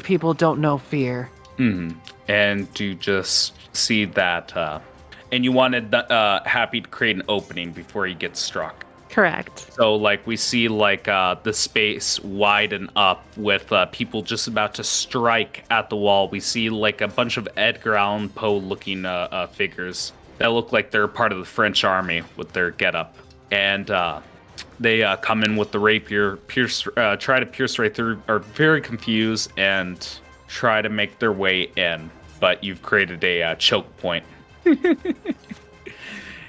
people don't know fear. Mm-hmm. And you just see that, and you wanted Happy to create an opening before he gets struck. Correct. So, we see, the space widen up with people just about to strike at the wall. We see, a bunch of Edgar Allan Poe-looking figures that look like they're part of the French army with their getup. And they come in with the rapier, try to pierce right through, are very confused, and try to make their way in. But you've created a choke point.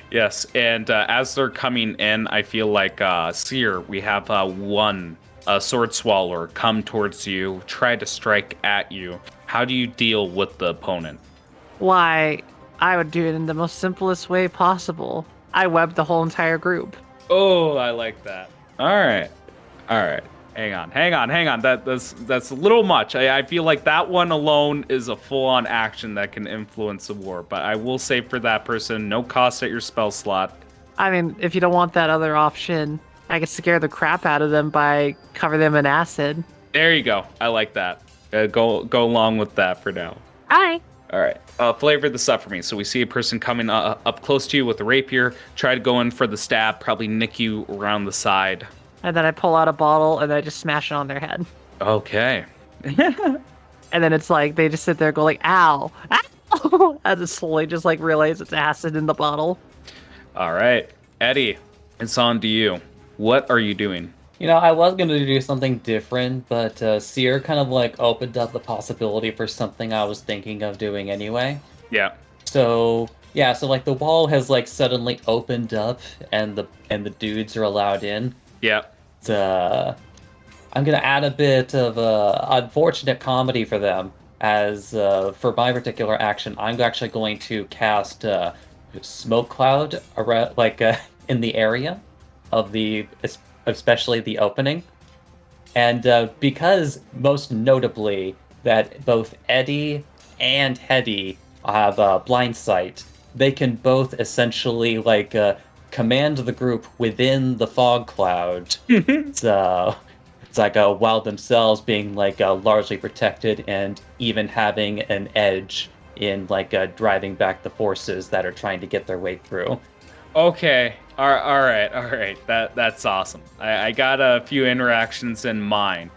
Yes, and as they're coming in, I feel like, Seer, we have one sword swallower come towards you, try to strike at you. How do you deal with the opponent? Why, I would do it in the most simplest way possible. I webbed the whole entire group. Oh, I like that. All right. Hang on. That's a little much. I feel like that one alone is a full-on action that can influence the war. But I will say for that person, no cost at your spell slot. I mean, if you don't want that other option, I could scare the crap out of them by cover them in acid. There you go. I like that. Go along with that for now. Aye. All right. Flavor this up for me. So we see a person coming up close to you with a rapier. Try to go in for the stab. Probably nick you around the side. And then I pull out a bottle and I just smash it on their head. Okay. And then it's like they just sit there and go like, ow, ow, as it slowly just realize it's acid in the bottle. All right. Eddie, it's on to you. What are you doing? I was going to do something different, but Seer kind of opened up the possibility for something I was thinking of doing anyway. Yeah. So the wall has suddenly opened up and the dudes are allowed in. Yeah. I'm gonna add a bit of unfortunate comedy for them. As for my particular action, I'm actually going to cast smoke cloud around, in the area. of especially the opening. And because most notably that both Eddie and Hetty have blind sight, they can both essentially command the group within the fog cloud. It's like while themselves being largely protected and even having an edge in driving back the forces that are trying to get their way through. Okay. All right. That's awesome. I got a few interactions in mind.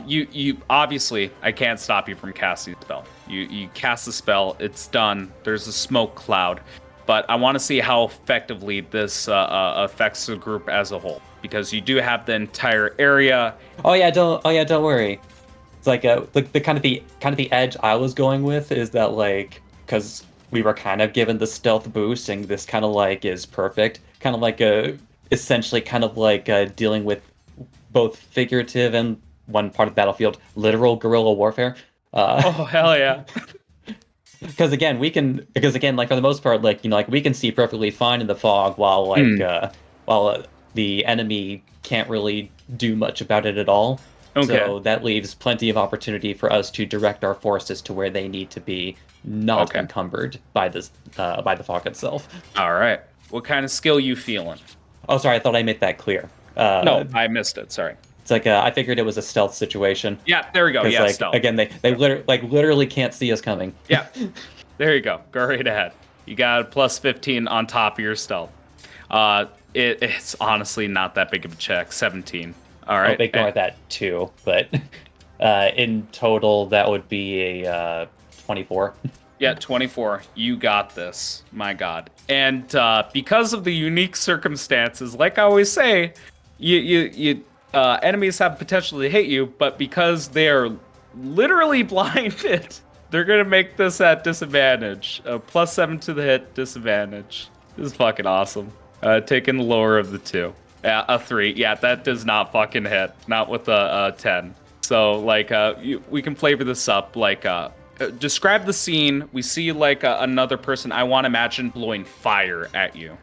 You obviously I can't stop you from casting the spell. You cast the spell. It's done. There's a smoke cloud, but I want to see how effectively this affects the group as a whole, because you do have the entire area. Oh yeah, don't worry. It's the kind of the edge I was going with is that because we were kind of given the stealth boost, and this kind of is perfect. Kind of essentially kind of dealing with both figurative and one part of the battlefield, literal guerrilla warfare. Oh hell yeah! Because again, for the most part, we can see perfectly fine in the fog, while the enemy can't really do much about it at all. Okay. So that leaves plenty of opportunity for us to direct our forces to where they need to be, not encumbered by the fog itself. All right. What kind of skill you feeling? Oh, sorry, I thought I made that clear. No, I missed it. Sorry. It's I figured it was a stealth situation. Yeah, there we go. Yeah, stealth. Again, they literally can't see us coming. Yeah, there you go. Go right ahead. You got a plus 15 on top of your stealth. It's honestly not that big of a check. 17. All right. I'll ignore that too, but in total that would be a 24. Yeah, 24. You got this. My God. And because of the unique circumstances, like I always say, you enemies have potential to hit you, but because they are literally blinded, they're gonna make this at disadvantage. Plus 7 to the hit, disadvantage. This is fucking awesome. Taking the lower of the two. Yeah, a 3. Yeah, that does not fucking hit. Not with a 10. So we can flavor this up. Describe the scene. We see another person. I want to imagine blowing fire at you.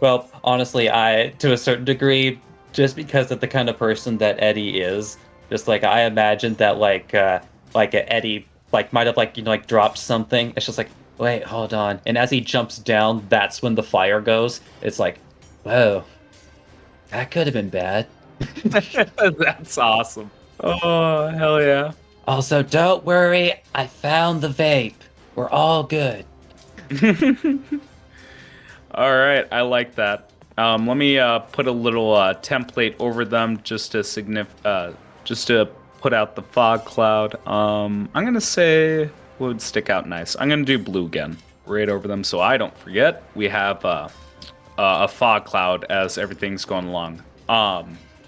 Well, honestly, to a certain degree, just because of the kind of person that Eddie is, just I imagined that Eddie might have dropped something. It's just wait, hold on. And as he jumps down, that's when the fire goes. It's whoa, that could have been bad. That's awesome. Oh, hell yeah. Also, don't worry, I found the vape. We're all good. All right, I like that. Let me put a little template over them just to put out the fog cloud. I'm gonna say what would stick out nice. I'm gonna do blue again, right over them, so I don't forget. We have a fog cloud as everything's going along.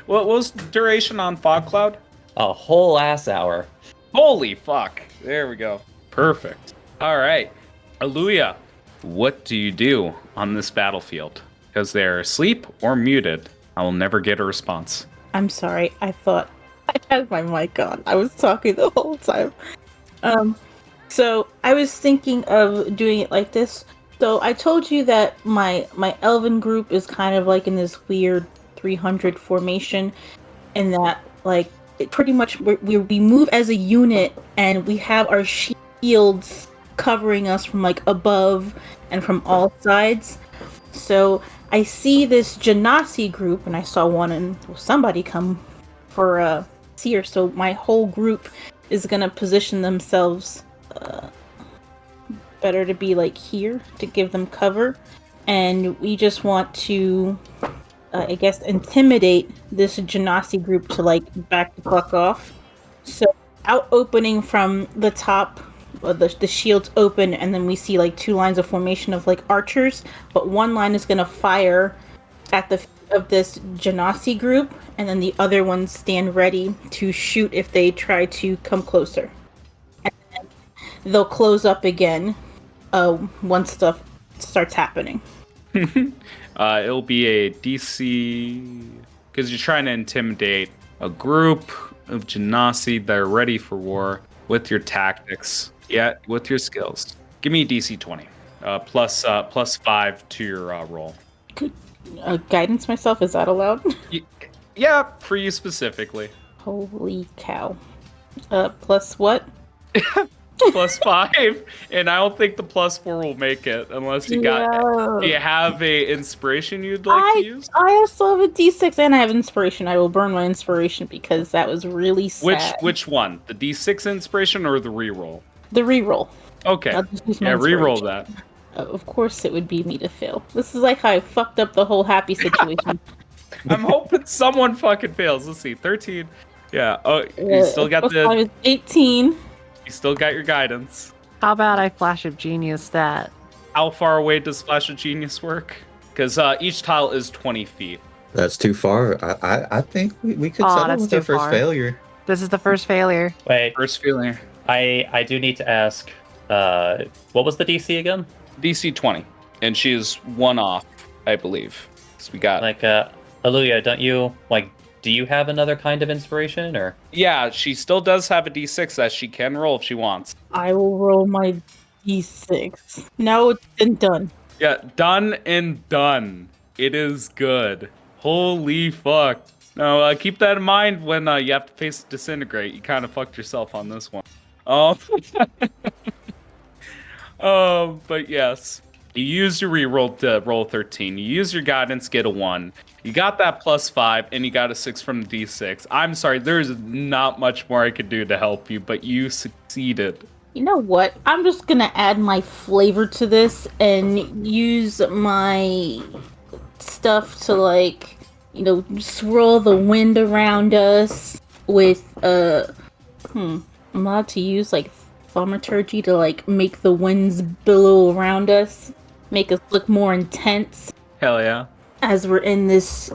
What was the duration on fog cloud? A whole ass hour. Holy fuck! There we go. Perfect. All right, Aluya, what do you do on this battlefield? Because they're asleep or muted, I will never get a response. I'm sorry. I thought I had my mic on. I was talking the whole time. So I was thinking of doing it like this. So I told you that my elven group is kind of in this weird 300 formation, and that it pretty much we move as a unit, and we have our shields covering us from above and from all sides. So I see this Genasi group, and I saw somebody come for Seer. So my whole group is gonna position themselves better to be here to give them cover, and we just want to I guess intimidate this Genasi group to back the fuck off. So out opening from the top, the shields open, and then we see 2 lines of formation of archers, but one line is gonna fire at the feet of this Genasi group, and then the other ones stand ready to shoot if they try to come closer. And then they'll close up again once stuff starts happening. It'll be a DC, because you're trying to intimidate a group of Genasi that are ready for war with your tactics. Yeah, with your skills. Give me a DC 20. Plus 5 to your roll. guidance myself. Is that allowed? Yeah, for you specifically. Holy cow. Plus what? +5, and I don't think the +4 will make it unless you got. Do you have a inspiration you'd like to use? I also have a D6 and I have inspiration. I will burn my inspiration because that was really sad. Which one? The D6 inspiration or the reroll? The reroll. Okay. I'll just use my Reroll inspiration. that. Of course, it would be me to fail. This is like how I fucked up the whole happy situation. I'm hoping someone fucking fails. Let's see, 13. Yeah. Oh, you still got I was 18. You still got your guidance. How about I flash of genius that? How far away does Flash of Genius work? Because each tile is 20 feet. That's too far. I think we could Aw, settle that's with the too first far. failure. This is the first failure. Wait, First feeling. I do need to ask. What was the DC again? DC 20, and she is one off, I believe. So we got. Like, Aluya, don't you do you have another kind of inspiration, or? Yeah, she still does have a D6 that she can roll if she wants. I will roll my D6. Now it's been done. Yeah, done and done. It is good. Holy fuck. No, keep that in mind when you have to face Disintegrate. You kind of fucked yourself on this one. But yes. You use your reroll to roll 13. You use your guidance, get a 1. You got that +5, and you got a 6 from the D6. I'm sorry, there's not much more I could do to help you, but you succeeded. You know what? I'm just gonna add my flavor to this and use my stuff to swirl the wind around us with I'm allowed to use thaumaturgy to make the winds billow around us, make us look more intense Hell yeah. as we're in this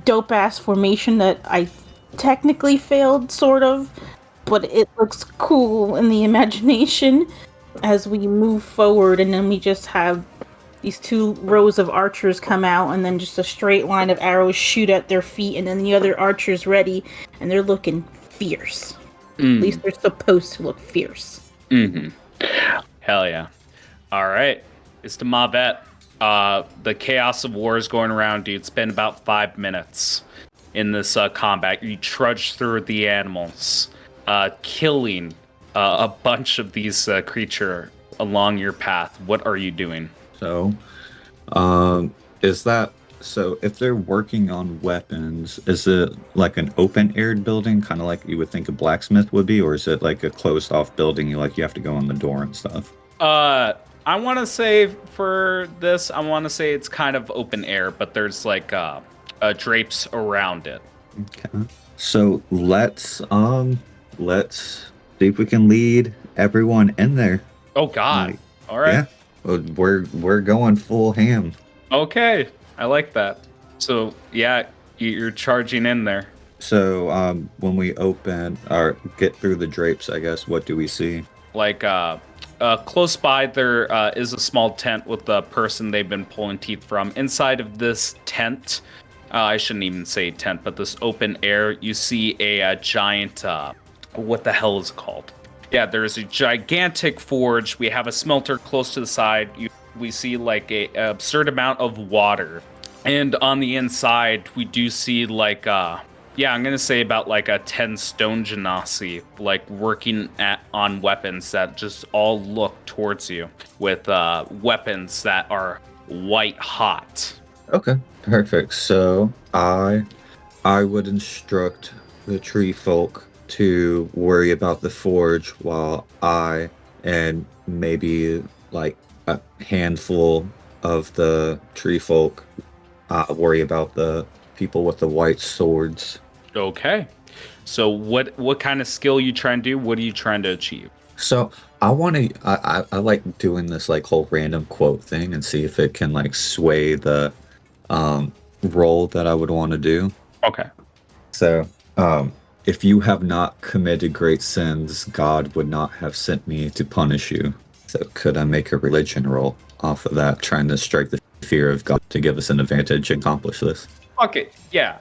dope ass formation that I technically failed, sort of, but it looks cool in the imagination as we move forward. And then we just have these 2 rows of archers come out, and then just a straight line of arrows shoot at their feet, and then the other archers ready, and they're looking fierce. At least they're supposed to look fierce. Mm-hmm. Hell yeah. All right. It's to Mavet. The chaos of war is going around you. It's been about 5 minutes in this combat. You trudge through the animals, killing a bunch of these creatures along your path. What are you doing? So, is that so? If they're working on weapons, is it like an open-aired building, kind of like you would think a blacksmith would be, or is it like a closed-off building? You have to go on the door and stuff. I want to say for this, it's kind of open air, but there's drapes around it. Okay. So let's see if we can lead everyone in there. Oh God! All right. Yeah. Well, we're going full ham. Okay, I like that. So yeah, you're charging in there. So when we open or get through the drapes, I guess, what do we see? Close by there is a small tent with the person they've been pulling teeth from. Inside of this tent, I shouldn't even say tent, but this open air, you see a giant, what the hell is it called? Yeah, there's a gigantic forge. We have a smelter close to the side. We see a absurd amount of water. And on the inside, we do see I'm gonna say about a 10 stone genasi, working on weapons that just all look towards you with weapons that are white hot. Okay, perfect. So I would instruct the tree folk to worry about the forge while I and maybe a handful of the tree folk worry about the people with the white swords. Okay. So what kind of skill you trying to do? What are you trying to achieve? So I like doing this whole random quote thing and see if it can sway the role that I would want to do. Okay. So if you have not committed great sins, God would not have sent me to punish you. So could I make a religion roll off of that, trying to strike the fear of God to give us an advantage and accomplish this? Okay. Yeah.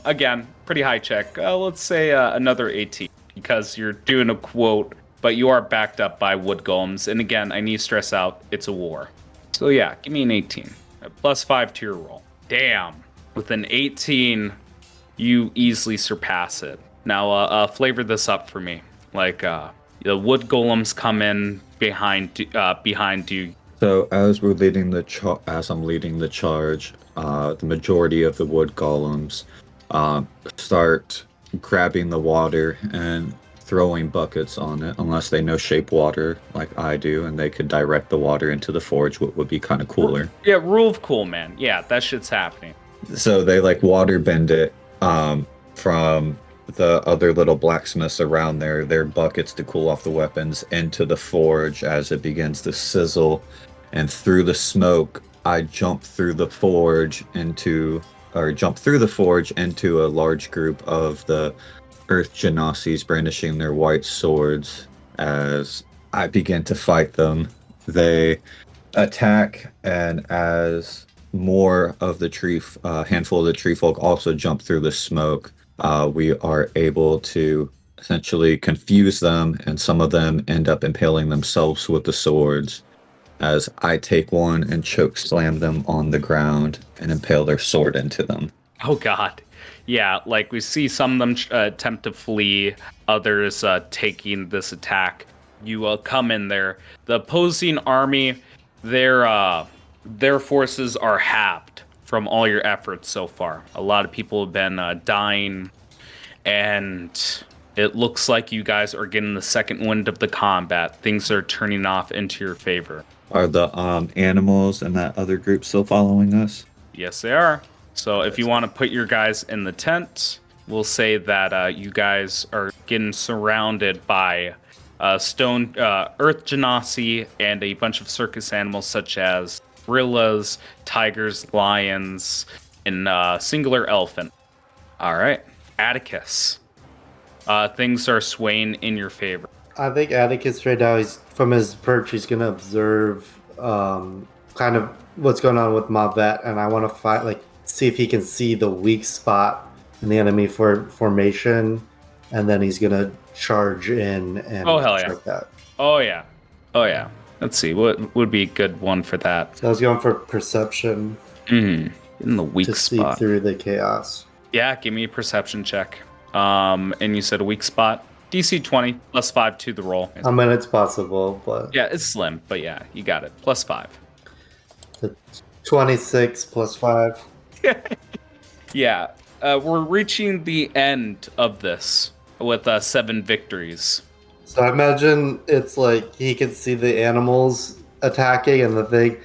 Again, pretty high check. Let's say another 18 because you're doing a quote, but you are backed up by wood golems. And again, I need to stress out it's a war. So yeah, give me an 18. +5 to your roll. Damn. With an 18, you easily surpass it. Now, flavor this up for me. Like, the wood golems come in behind you. So as we're leading as I'm leading the charge, the majority of the wood golems start grabbing the water and throwing buckets on it, unless they know shape water like I do, and they could direct the water into the forge, what would be kind of cooler. Yeah, rule of cool, man. Yeah, that shit's happening. So they like water bend it from the other little blacksmiths around there, their buckets to cool off the weapons, into the forge as it begins to sizzle. And through the smoke, I jump through the forge into a large group of the Earth Genasi's brandishing their white swords. As I begin to fight them, they attack, and as more of the handful of the tree folk also jump through the smoke, we are able to essentially confuse them, and some of them end up impaling themselves with the swords, as I take one and choke slam them on the ground and impale their sword into them. Oh god. Yeah, like we see some of them attempt to flee, others taking this attack. You come in there. The opposing army, their forces are halved from all your efforts so far. A lot of people have been dying, and it looks like you guys are getting the second wind of the combat. Things are turning off into your favor. Are the animals and that other group still following us? Yes, they are. So if you want to put your guys in the tent, we'll say that you guys are getting surrounded by Earth Genasi and a bunch of circus animals such as gorillas, tigers, lions, and singular elephant. All right, Atticus. Things are swaying in your favor. I think Atticus right now, he's from his perch, he's gonna observe kind of what's going on with Mavet, and I want to see if he can see the weak spot in the enemy formation, and then he's gonna charge in and check that. Oh yeah. Let's see, what would be a good one for that? So I was going for perception. In the weak to spot. See through the chaos. Yeah, give me a perception check. And you said a weak spot. DC 20 plus 5 to the roll. I mean, it's possible, but yeah, it's slim, but yeah, you got it. Plus 5. The 26 plus 5. Yeah, we're reaching the end of this with 7 victories. So I imagine it's like he can see the animals attacking and the thing,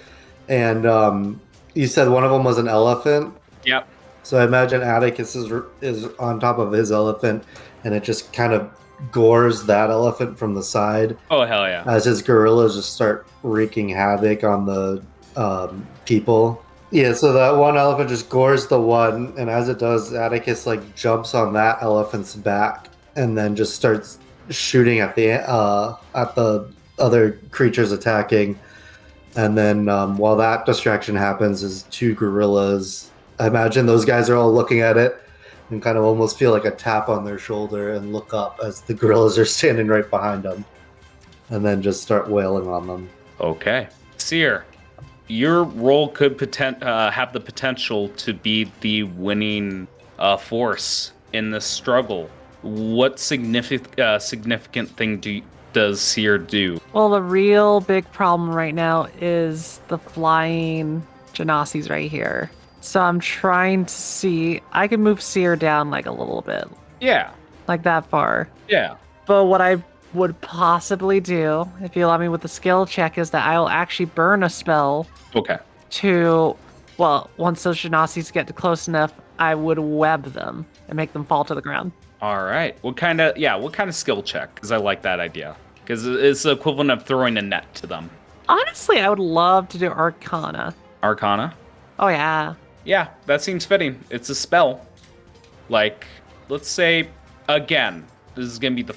and you said one of them was an elephant. Yep. So I imagine Atticus is on top of his elephant, and it just kind of gores that elephant from the side. Oh hell yeah! As his gorillas just start wreaking havoc on the people. Yeah, so that one elephant just gores the one, and as it does, Atticus like jumps on that elephant's back, and then just starts shooting at the other creatures attacking. And then while that distraction happens, is 2 gorillas. I imagine those guys are all looking at it and kind of almost feel like a tap on their shoulder and look up as the gorillas are standing right behind them, and then just start wailing on them. Okay. Seer, your role could have the potential to be the winning force in this struggle. What significant thing does Seer do? Well, the real big problem right now is the flying Genasis right here. So I'm trying to see. I can move Seer down like a little bit. Yeah. Like that far. Yeah. But what I would possibly do, if you allow me with the skill check, is that I will actually burn a spell. Okay. Once those Genasis get close enough, I would web them and make them fall to the ground. All right. What kind of skill check? Because I like that idea. Because it's the equivalent of throwing a net to them. Honestly, I would love to do Arcana. Arcana? Oh, yeah. Yeah, that seems fitting. It's a spell. Like, let's say, again, this is going to be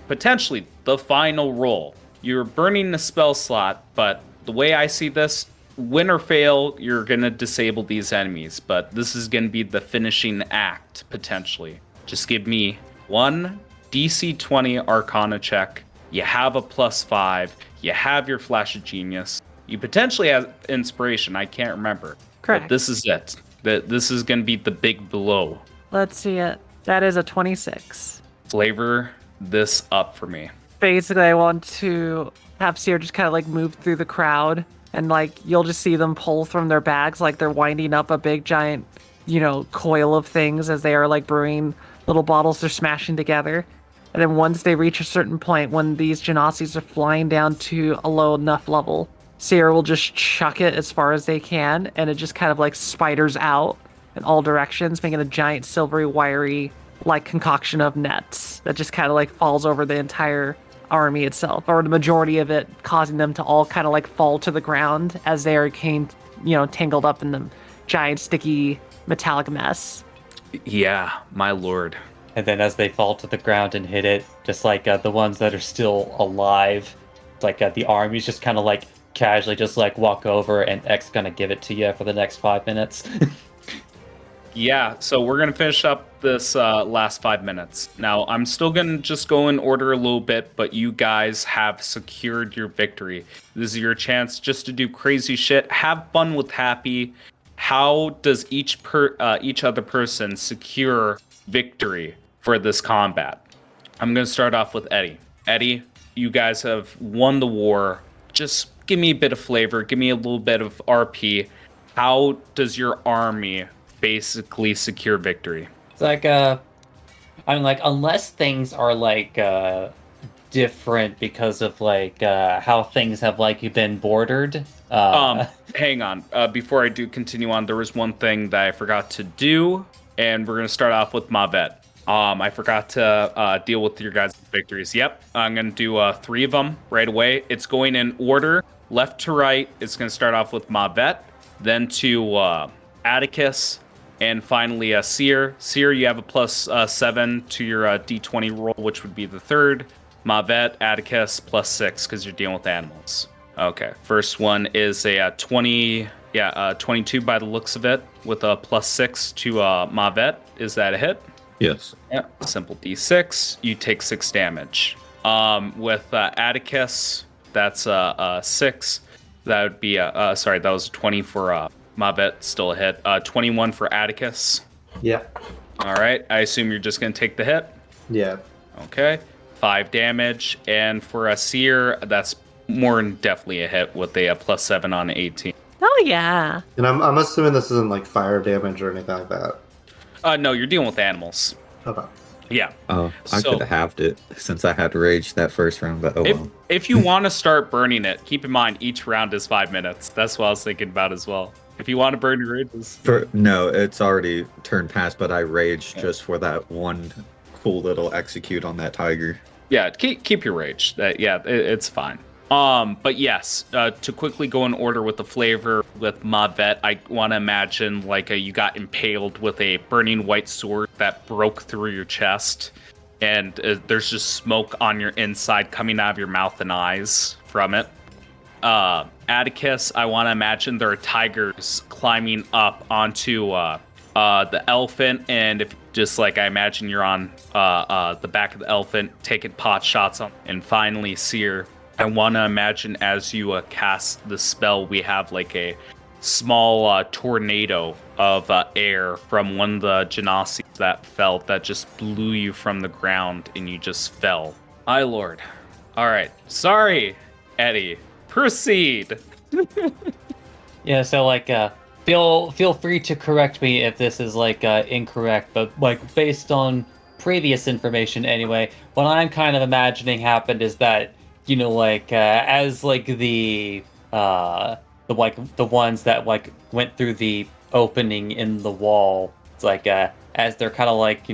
potentially the final roll. You're burning the spell slot, but the way I see this, win or fail, you're going to disable these enemies. But this is going to be the finishing act, potentially. Just give me one DC 20 Arcana check. You have a plus 5. You have your Flash of Genius. You potentially have Inspiration. I can't remember. Correct. But this is it. That this is going to be the big blow. Let's see it. That is a 26. Flavor this up for me. Basically, I want to have Seer just kind of like move through the crowd, and like you'll just see them pull from their bags like they're winding up a big giant, coil of things as they are like brewing little bottles they're smashing together. And then once they reach a certain point, when these Genasi's are flying down to a low enough level, Seer will just chuck it as far as they can, and it just kind of like spiders out in all directions, making a giant silvery, wiry, like concoction of nets that just kind of like falls over the entire army itself, or the majority of it, causing them to all kind of like fall to the ground as they are tangled up in the giant, sticky, metallic mess. Yeah, my lord. And then as they fall to the ground and hit it, just like the ones that are still alive, like the armies just kind of like casually just like walk over, and X gonna give it to you for the next 5 minutes. Yeah, so we're going to finish up this last 5 minutes. Now, I'm still going to just go in order a little bit, but you guys have secured your victory. This is your chance just to do crazy shit. Have fun with Happy. How does each other person secure victory for this combat? I'm going to start off with Eddie. Eddie, you guys have won the war. Just give me a bit of flavor. Give me a little bit of RP. How does your army basically secure victory? It's like unless things are like different because of like how things have like been bordered. Hang on. Before I do continue on, there was one thing that I forgot to do, and we're gonna start off with Mavet. I forgot to deal with your guys' victories. Yep, I'm gonna do 3 of them right away. It's going in order, left to right. It's gonna start off with Mavet, then to Atticus, and finally, Seer. Seer, you have a +7 to your D20 roll, which would be the third. Mavet, Atticus, +6, because you're dealing with animals. Okay, first one is a 22 by the looks of it, with a +6 to Mavet. Is that a hit? Yes. Yeah, simple D6. You take 6 damage. With Atticus, that's 6. That would be that was 20 for Mavet, still a hit. 21 for Atticus. Yeah. All right. I assume you're just going to take the hit. Yeah. Okay. 5 damage. And for a Seer, that's more than definitely a hit with a +7 on 18. Oh, yeah. And I'm assuming this isn't like fire damage or anything like that. No, you're dealing with animals. Okay. Yeah. Oh, I could have halved it since I had rage that first round, but well. If you want to start burning it, keep in mind each round is 5 minutes. That's what I was thinking about as well. If you want to burn your rages. No, it's already turned past, but I raged just for that one cool little execute on that tiger. Yeah, keep your rage. It's fine. But yes, to quickly go in order with the flavor with Mavet, I want to imagine like you got impaled with a burning white sword that broke through your chest, and there's just smoke on your inside coming out of your mouth and eyes from it. Atticus, I want to imagine there are tigers climbing up onto the elephant, and if just like I imagine you're on the back of the elephant taking pot shots on. And finally, Seer, I want to imagine as you cast the spell, we have like a small tornado of air from one of the Genasi that fell that just blew you from the ground and you just fell. My lord. All right. Sorry, Eddie. Proceed. Yeah, so like feel free to correct me if this is like incorrect, but like based on previous information anyway, what I'm kind of imagining happened is that as like the ones that like went through the opening in the wall, it's like as they're kind of like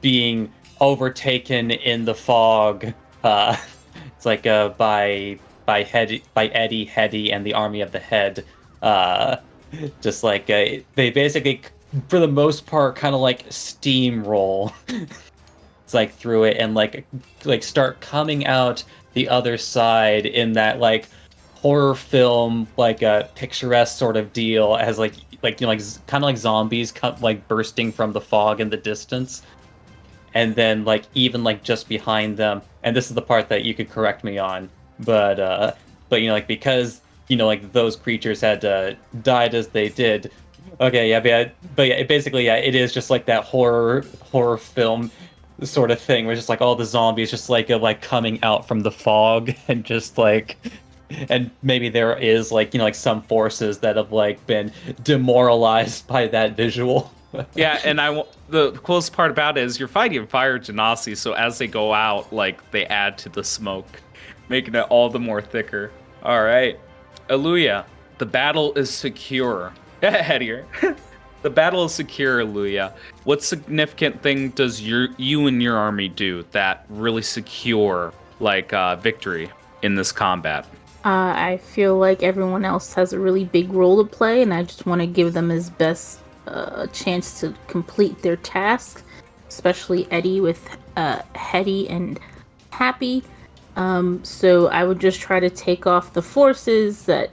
being overtaken in the fog, it's like by Eddie, Hetty, and the Army of the Head, just like they basically for the most part kind of like steamroll it's like through it and like start coming out the other side in that like horror film like a picturesque sort of deal as like kind of like zombies like bursting from the fog in the distance, and then like even like just behind them, and this is the part that you could correct me on, but like because like those creatures had died as they did, Okay, but basically, it is just like that horror film sort of thing, where it's just like all the zombies just like coming out from the fog and just like, and maybe there is like like some forces that have like been demoralized by that visual. Yeah, and the coolest part about it is you're fighting fire genasi, so as they go out, like they add to the smoke, making it all the more thicker. All right, Aluya, the battle is secure. Head here. The battle is secure, Aluya. What significant thing does you and your army do that really secure victory in this combat? I feel like everyone else has a really big role to play, and I just want to give them his best chance to complete their task, especially Eddie with Hetty and Happy. So I would just try to take off the forces that,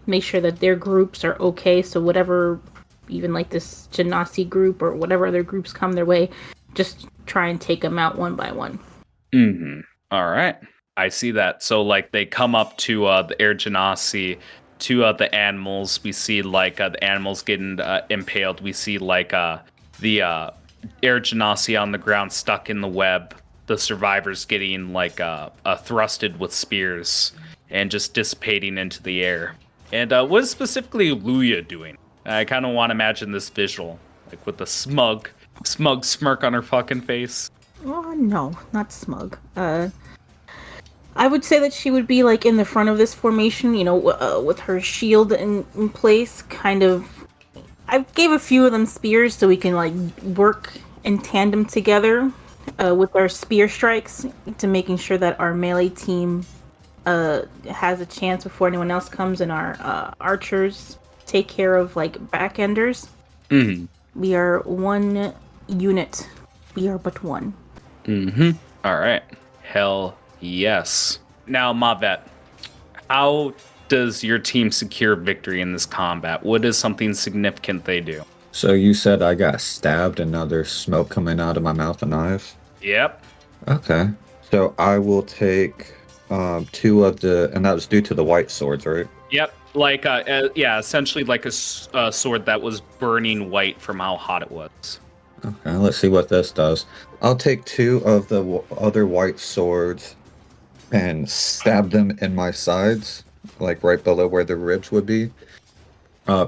make sure that their groups are okay. So whatever, even like this Genasi group or whatever other groups come their way, just try and take them out one by one. Mm-hmm. All right. I see that. So like they come up to the Air Genasi, to the animals. We see the animals getting impaled. We see the Air Genasi on the ground stuck in the web. The survivors getting thrusted with spears and just dissipating into the air. And what is specifically Luya doing? I kind of want to imagine this visual, like with the smug smirk on her fucking face. Oh, no, not smug. I would say that she would be like in the front of this formation, with her shield in place, kind of. I gave a few of them spears so we can like work in tandem together with our spear strikes to making sure that our melee team has a chance before anyone else comes, and our archers take care of like backenders. Mm-hmm. We are one unit. We are but one. Mm-hmm. All right. Hell yes. Now, Mavet, how does your team secure victory in this combat? What is something significant they do? So you said I got stabbed and now there's smoke coming out of my mouth and eyes? Yep. Okay. So I will take two of the, and that was due to the white swords, right? Yep. Essentially like a sword that was burning white from how hot it was. Okay, let's see what this does. I'll take two of the other white swords and stab them in my sides, like right below where the ribs would be,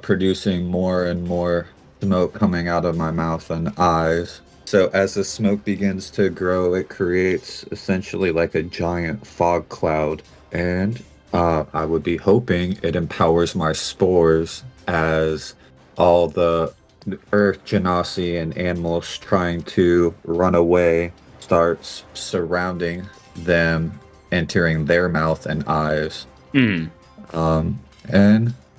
producing more and more smoke coming out of my mouth and eyes. So as the smoke begins to grow, it creates essentially like a giant fog cloud, and I would be hoping it empowers my spores as all the Earth Genasi and animals trying to run away starts surrounding them, entering their mouth and eyes. And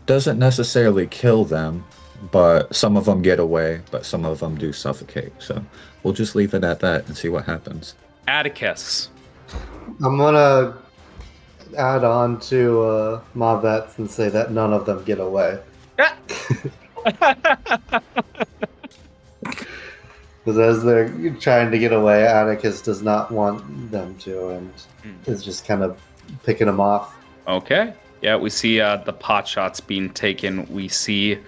doesn't necessarily kill them, but some of them get away, but some of them do suffocate. So we'll just leave it at that and see what happens. Atticus. I'm gonna add on to Mavet's and say that none of them get away. Because as they're trying to get away, Atticus does not want them to, and is just kind of picking them off. Okay. Yeah, we see the pot shots being taken. We see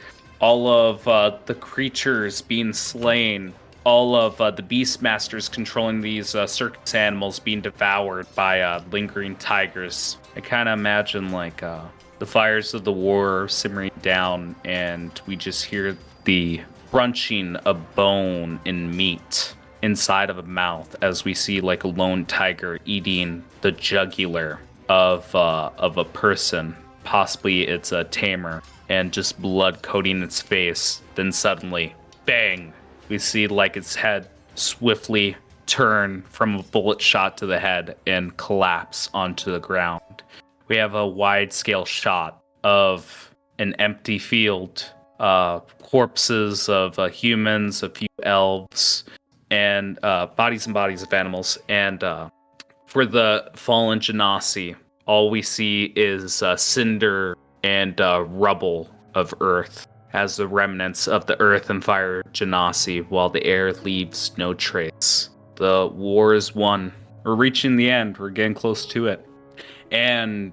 all of the creatures being slain. All of the Beastmasters controlling these circus animals being devoured by lingering tigers. I kind of imagine the fires of the war simmering down, and we just hear the crunching of bone and meat inside of a mouth as we see like a lone tiger eating the jugular of a person. Possibly it's a tamer, and just blood coating its face. Then suddenly, bang! We see like its head swiftly turn from a bullet shot to the head and collapse onto the ground. We have a wide-scale shot of an empty field, corpses of humans, a few elves, and bodies and bodies of animals. And for the fallen Genasi, all we see is cinder and rubble of earth as the remnants of the earth and fire Genasi, while the air leaves no trace. The war is won. We're reaching the end. We're getting close to it. And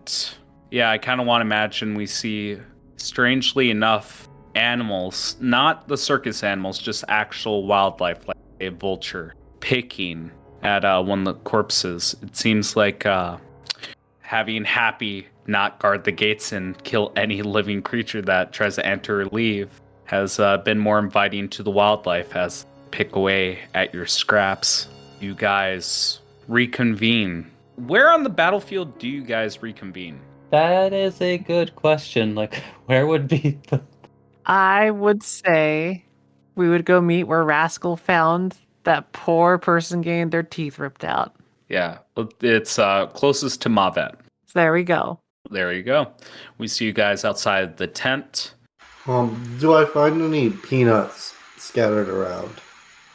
yeah, I kind of want to imagine we see, strangely enough, animals, not the circus animals, just actual wildlife, like a vulture, picking at one of the corpses. It seems like having Happy not guard the gates and kill any living creature that tries to enter or leave has been more inviting to the wildlife as pick away at your scraps. You guys reconvene. Where on the battlefield do you guys reconvene? That is a good question. Like, where would be the... I would say we would go meet where Rascal found that poor person getting their teeth ripped out. Yeah, it's closest to Mavet. So there we go. There you go. We see you guys outside the tent. Do I find any peanuts scattered around?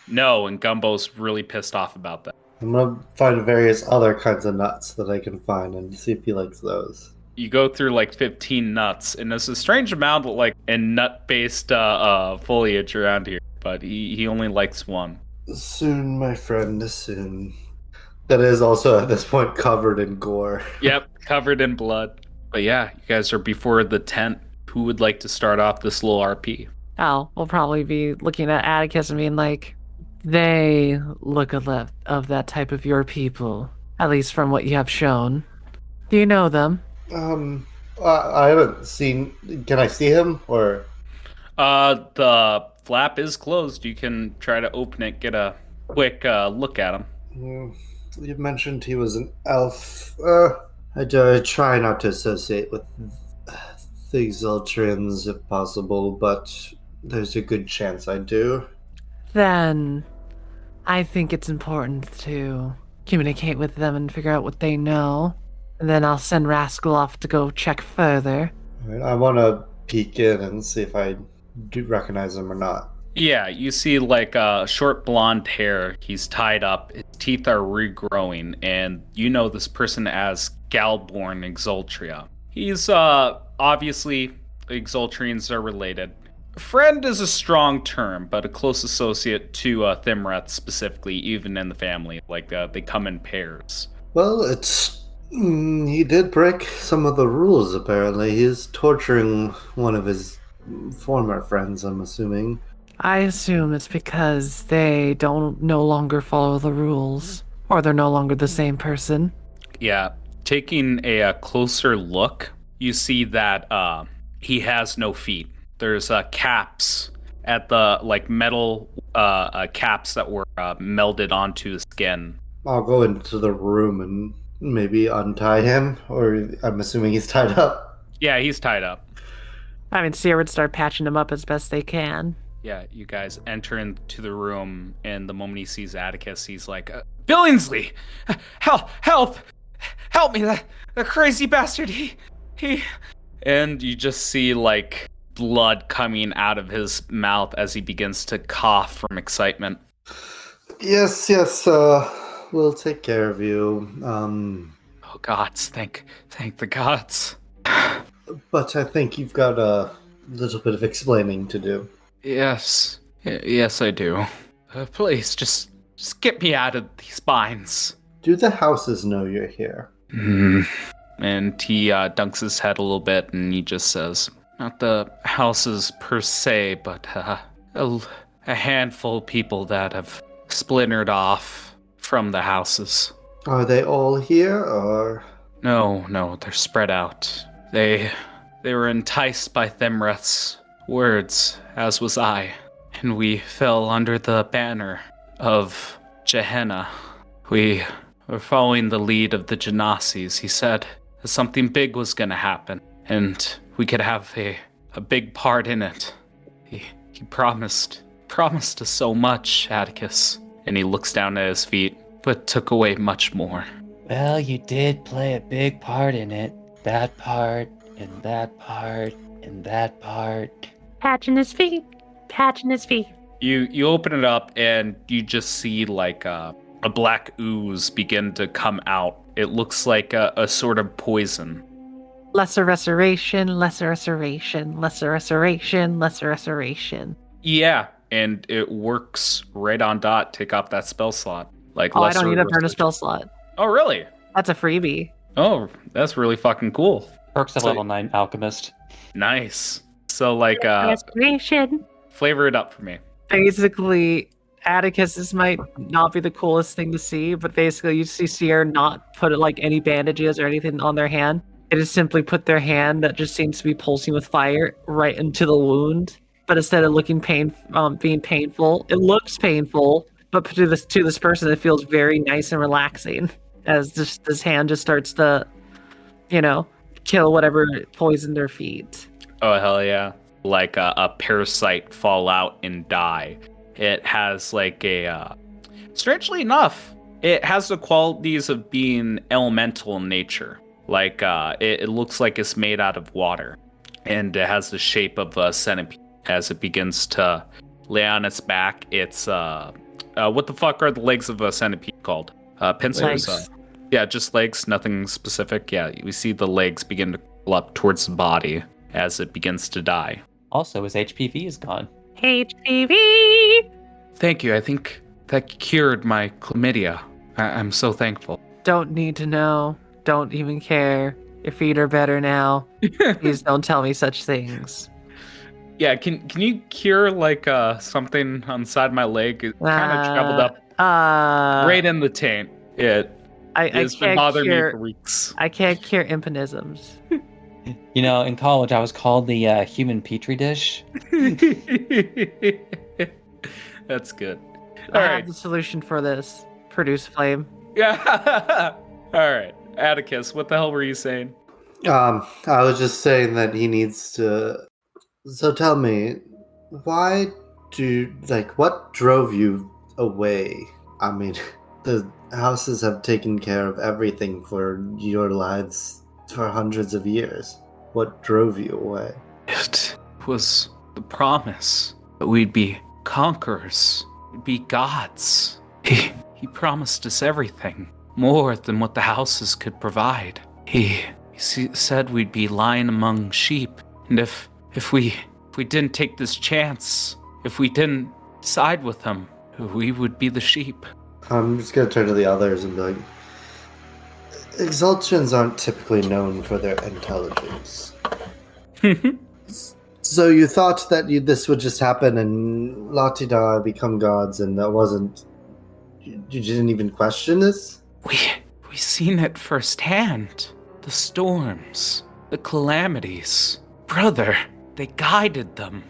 No, and Gumbo's really pissed off about that. I'm gonna find various other kinds of nuts that I can find and see if he likes those. You go through like 15 nuts, and there's a strange amount of like in nut-based foliage around here, but he only likes one. Soon, my friend, soon. That is also at this point covered in gore. Yep, covered in blood. But yeah, you guys are before the tent. Who would like to start off this little RP? Oh, we'll probably be looking at Atticus and being like, they look of that type of your people, at least from what you have shown. Do you know them? I haven't seen. Can I see him or? The flap is closed. You can try to open it, get a quick look at him. You mentioned he was an elf. I try not to associate with the Exultrians if possible, but there's a good chance I do. Then I think it's important to communicate with them and figure out what they know. And then I'll send Rascal off to go check further. All right, I want to peek in and see if I do recognize him or not. Yeah, you see like short blonde hair. He's tied up. His teeth are regrowing, and you know this person as Galborn Exultria. He's obviously Exultrians are related. Friend is a strong term, but a close associate to Thimrath specifically, even in the family. Like they come in pairs. Well, he did break some of the rules, apparently. He's torturing one of his former friends, I'm assuming. I assume it's because they don't no longer follow the rules, or they're no longer the same person. Yeah, taking a closer look, you see that he has no feet. There's caps at the like metal caps that were melded onto his skin. I'll go into the room and maybe untie him, or I'm assuming he's tied up. Yeah, he's tied up. I mean, Sierra would start patching him up as best they can. Yeah, you guys enter into the room, and the moment he sees Atticus, he's like, Billingsley! Help me, that crazy bastard, he... And you just see, like, blood coming out of his mouth as he begins to cough from excitement. Yes, we'll take care of you. Oh, gods, thank the gods. But I think you've got a little bit of explaining to do. Yes, I do. Please, just get me out of these binds. Do the houses know you're here? And he dunks his head a little bit, and he just says, not the houses per se, but a handful of people that have splintered off from the houses. Are they all here, or...? No, they're spread out. They were enticed by Thimrath's words, as was I, and we fell under the banner of Gehenna. We were following the lead of the Genassis. He said that something big was going to happen, and we could have a big part in it. He promised us so much, Atticus, and he looks down at his feet, but took away much more. Well, you did play a big part in it. That part, and that part, and that part. Patching his feet. You open it up, and you just see like a black ooze begin to come out. It looks like a sort of poison. Lesser restoration, lesser restoration, lesser restoration, lesser restoration. Yeah, and it works right on dot. Take off that spell slot. Like, I don't need to burn a spell slot. Oh, really? That's a freebie. Oh, that's really fucking cool. Perks of So- level 9 alchemist. Nice. So like Restoration. flavor it up for me. Basically, Atticus, this might not be the coolest thing to see, but basically you see Sierra not put like any bandages or anything on their hand. It is simply put their hand that just seems to be pulsing with fire right into the wound. But instead of looking being painful, it looks painful. But to this person, it feels very nice and relaxing as this hand just starts to, kill whatever poisoned their feet. Oh hell yeah! Like a parasite fall out and die. It has like strangely enough, it has the qualities of being elemental in nature. Like it looks like it's made out of water, and it has the shape of a centipede. As it begins to lay on its back, it's what the fuck are the legs of a centipede called? Pincers. Legs. Yeah, just legs, nothing specific. Yeah, we see the legs begin to pull up towards the body as it begins to die. Also, his HPV is gone. HPV! Thank you. I think that cured my chlamydia. I'm so thankful. Don't need to know. Don't even care. Your feet are better now. Please don't tell me such things. Yeah, can you cure like something on the side of my leg? It kind of traveled up right in the taint. It's been bothering me for weeks. I can't cure imponisms. In college, I was called the human petri dish. That's good. I All have right. the solution for this. Produce flame. Yeah. All right. Atticus, what the hell were you saying? I was just saying that he needs to. So tell me, what drove you away? I mean, the houses have taken care of everything for your lives for hundreds of years. What drove you away? It was the promise that we'd be conquerors, we'd be gods. He promised us everything, more than what the houses could provide. He said we'd be lying among sheep, and if we didn't take this chance, if we didn't side with him, we would be the sheep. I'm just gonna turn to the others and be like, Exaltians aren't typically known for their intelligence. So you thought that this would just happen and Latida become gods, and that wasn't... You didn't even question this? We seen it firsthand. The storms, the calamities. Brother, they guided them.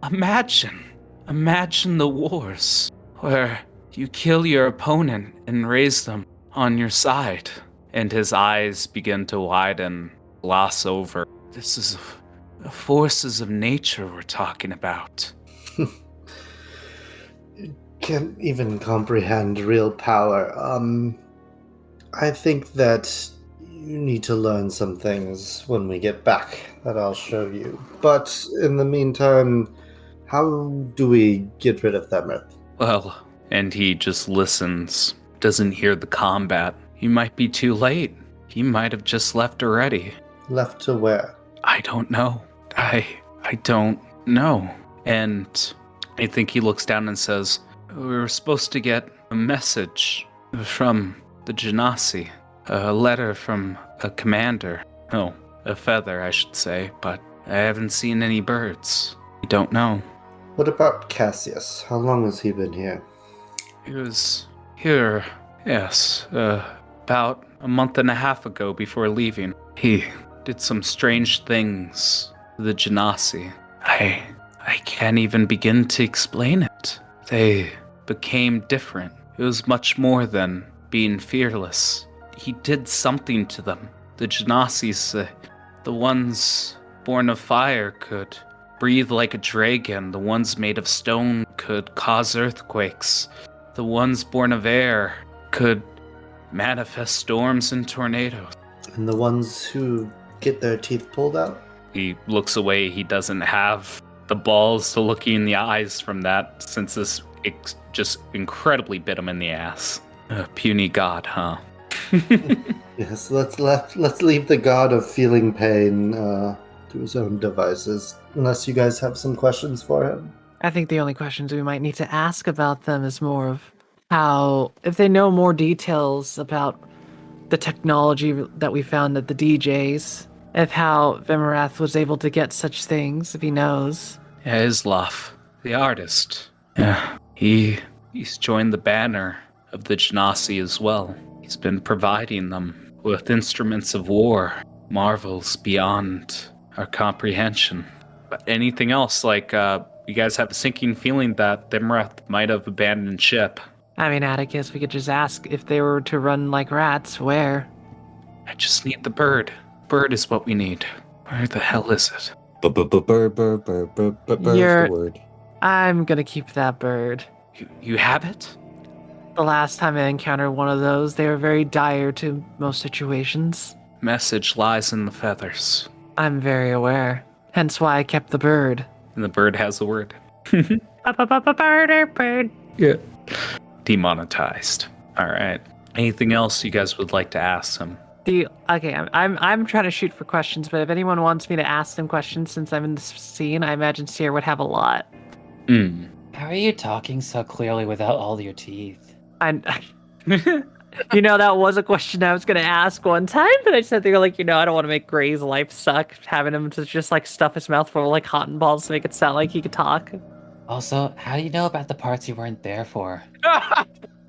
Imagine the wars where you kill your opponent and raise them on your side. And his eyes begin to widen, gloss over. This is the forces of nature we're talking about. Can't even comprehend real power. I think that you need to learn some things when we get back that I'll show you. But in the meantime, how do we get rid of Themrith? Well, and he just listens, doesn't hear the combat. He might be too late. He might have just left already. Left to where? I don't know. I don't know. And I think he looks down and says, we were supposed to get a message from the Genasi. A letter from a commander. No, a feather, I should say, but I haven't seen any birds. I don't know. What about Cassius? How long has he been here? He was here, yes, about a month and a half ago before leaving. He did some strange things to the Genasi. I can't even begin to explain it. They became different. It was much more than being fearless. He did something to them. The Genasis, the ones born of fire could breathe like a dragon. The ones made of stone could cause earthquakes. The ones born of air could manifest storms and tornadoes. And the ones who get their teeth pulled out? He looks away. He doesn't have the balls to look you in the eyes from that, since this just incredibly bit him in the ass. A puny god, huh? Yes, let's leave the god of feeling pain to his own devices. Unless you guys have some questions for him. I think the only questions we might need to ask about them is more of how, if they know more details about the technology that we found at the DJs, of how Vimarath was able to get such things, if he knows. Yeah, Islaf, the artist. Yeah, he's joined the banner of the Genasi as well. He's been providing them with instruments of war, marvels beyond our comprehension. But anything else, like, you guys have a sinking feeling that Thimrath might have abandoned ship. I mean, Atticus, we could just ask if they were to run like rats, where? I just need the bird. Bird is what we need. Where the hell is it? Bird's You're- the word. I'm gonna keep that bird. You have it? The last time I encountered one of those, they were very dire to most situations. Message lies in the feathers. I'm very aware. Hence why I kept the bird. And the bird has the word. Bird. Yeah. Demonetized. All right. Anything else you guys would like to ask him? I'm trying to shoot for questions, but if anyone wants me to ask them questions since I'm in this scene, I imagine Seer would have a lot. How are you talking so clearly without all your teeth? You know, that was a question I was going to ask one time, but I said they were like, I don't want to make Gray's life suck, having him to just like stuff his mouth full of like cotton balls to make it sound like he could talk. Also, how do you know about the parts you weren't there for?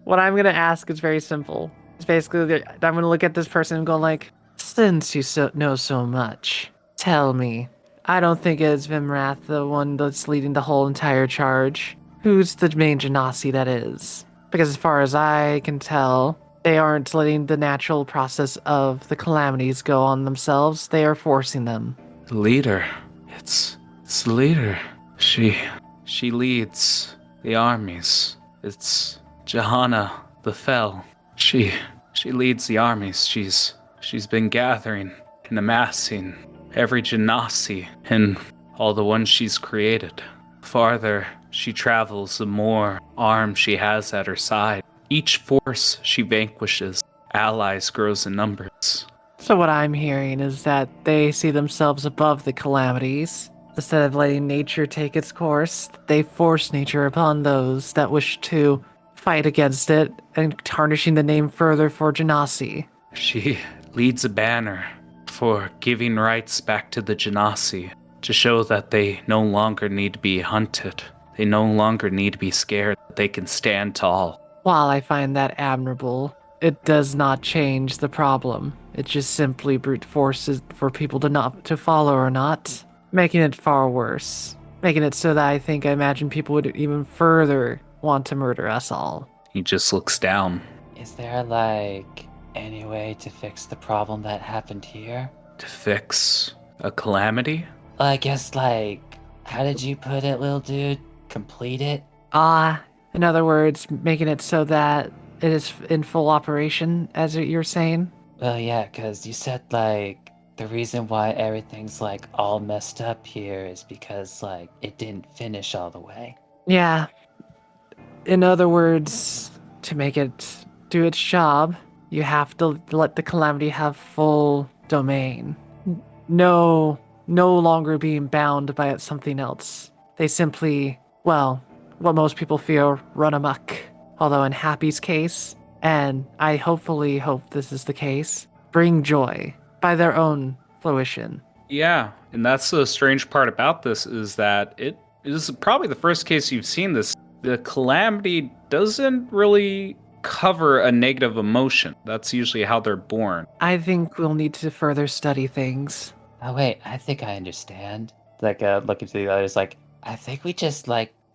What I'm going to ask is very simple. It's basically, I'm going to look at this person and go like, since you know so much, tell me. I don't think it's Vimrath, the one that's leading the whole entire charge. Who's the main Genasi that is? Because as far as I can tell, they aren't letting the natural process of the calamities go on themselves. They are forcing them. The leader. It's the leader. She leads the armies. It's Johanna the Fell. She leads the armies. She's been gathering and amassing every Genasi and all the ones she's created. The farther she travels, the more arms she has at her side. Each force she vanquishes, allies grows in numbers. So what I'm hearing is that they see themselves above the calamities. Instead of letting nature take its course, they force nature upon those that wish to fight against it and tarnishing the name further for Genasi. She leads a banner for giving rights back to the Genasi to show that they no longer need to be hunted. They no longer need to be scared. They can stand tall. While I find that admirable, it does not change the problem. It just simply brute forces for people to follow or not, making it far worse. Making it so that I imagine people would even further want to murder us all. He just looks down. Is there, any way to fix the problem that happened here? To fix a calamity? Well, I guess, how did you put it, little dude? Complete it? In other words, making it so that it is in full operation, as you're saying? Well, yeah, because you said, the reason why everything's, all messed up here is because, it didn't finish all the way. Yeah. In other words, to make it do its job, you have to let the calamity have full domain. No longer being bound by something else. They simply, what most people fear, run amok. Although in Happy's case, and I hopefully hope this is the case, bring joy by their own fruition. Yeah, and that's the strange part about this is that it is probably the first case you've seen this. The calamity doesn't really cover a negative emotion. That's usually how they're born. I think we'll need to further study things. Oh, wait, I think I understand. Looking to the others, I think we just,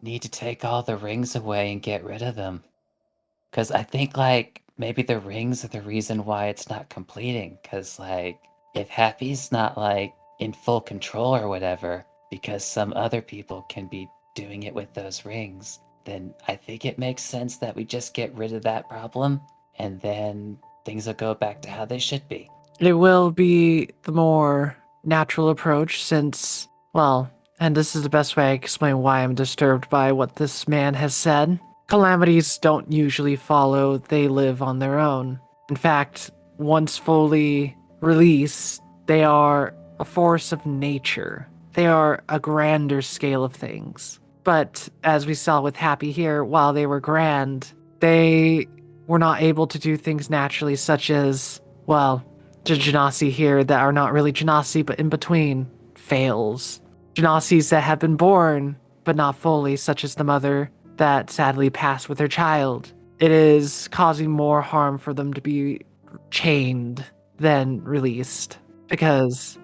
need to take all the rings away and get rid of them. Because I think, maybe the rings are the reason why it's not completing. Because, if Happy's not, in full control or whatever, because some other people can be doing it with those rings, then I think it makes sense that we just get rid of that problem, and then things will go back to how they should be. It will be the more natural approach since, and this is the best way I explain why I'm disturbed by what this man has said. Calamities don't usually follow, they live on their own. In fact, once fully released, they are a force of nature. They are a grander scale of things. But as we saw with Happy here, while they were grand, they were not able to do things naturally, such as, Genasi here that are not really Genasi, but in between, fails. Genasis that have been born, but not fully, such as the mother that sadly passed with her child. It is causing more harm for them to be chained than released. Because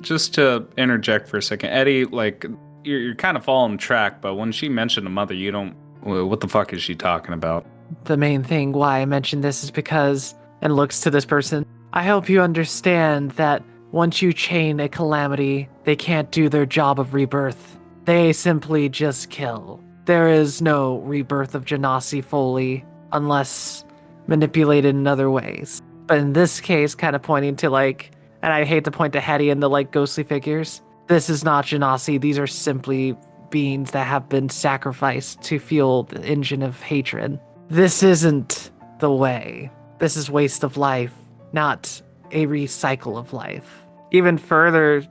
Just to interject for a second, Eddie, like, you're kind of following track, but when she mentioned a mother, you don't. What the fuck is she talking about? the main thing why I mentioned this is because, and looks to this person, I hope you understand that once you chain a calamity, they can't do their job of rebirth. They simply just kill. There is no rebirth of Genasi fully, unless manipulated in other ways. But in this case, kind of pointing to like, and I hate to point to Hetty and the like ghostly figures, this is not Genasi. These are simply beings that have been sacrificed to fuel the engine of hatred. This isn't the way. This is waste of life, not a recycle of life. Even further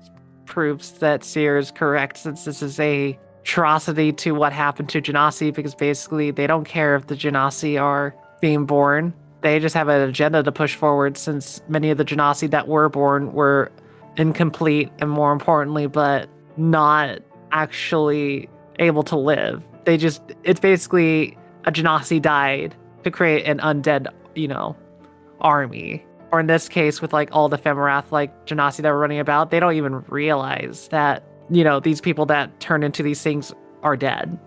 proves that Seer is correct, since this is a atrocity to what happened to Genasi, because basically they don't care if the Genasi are being born. They just have an agenda to push forward, since many of the Genasi that were born were incomplete and, more importantly, but not actually able to live. It's basically a Genasi died to create an undead, army. Or in this case, with like all the Femirath, like Genasi that were running about, they don't even realize that, these people that turn into these things are dead,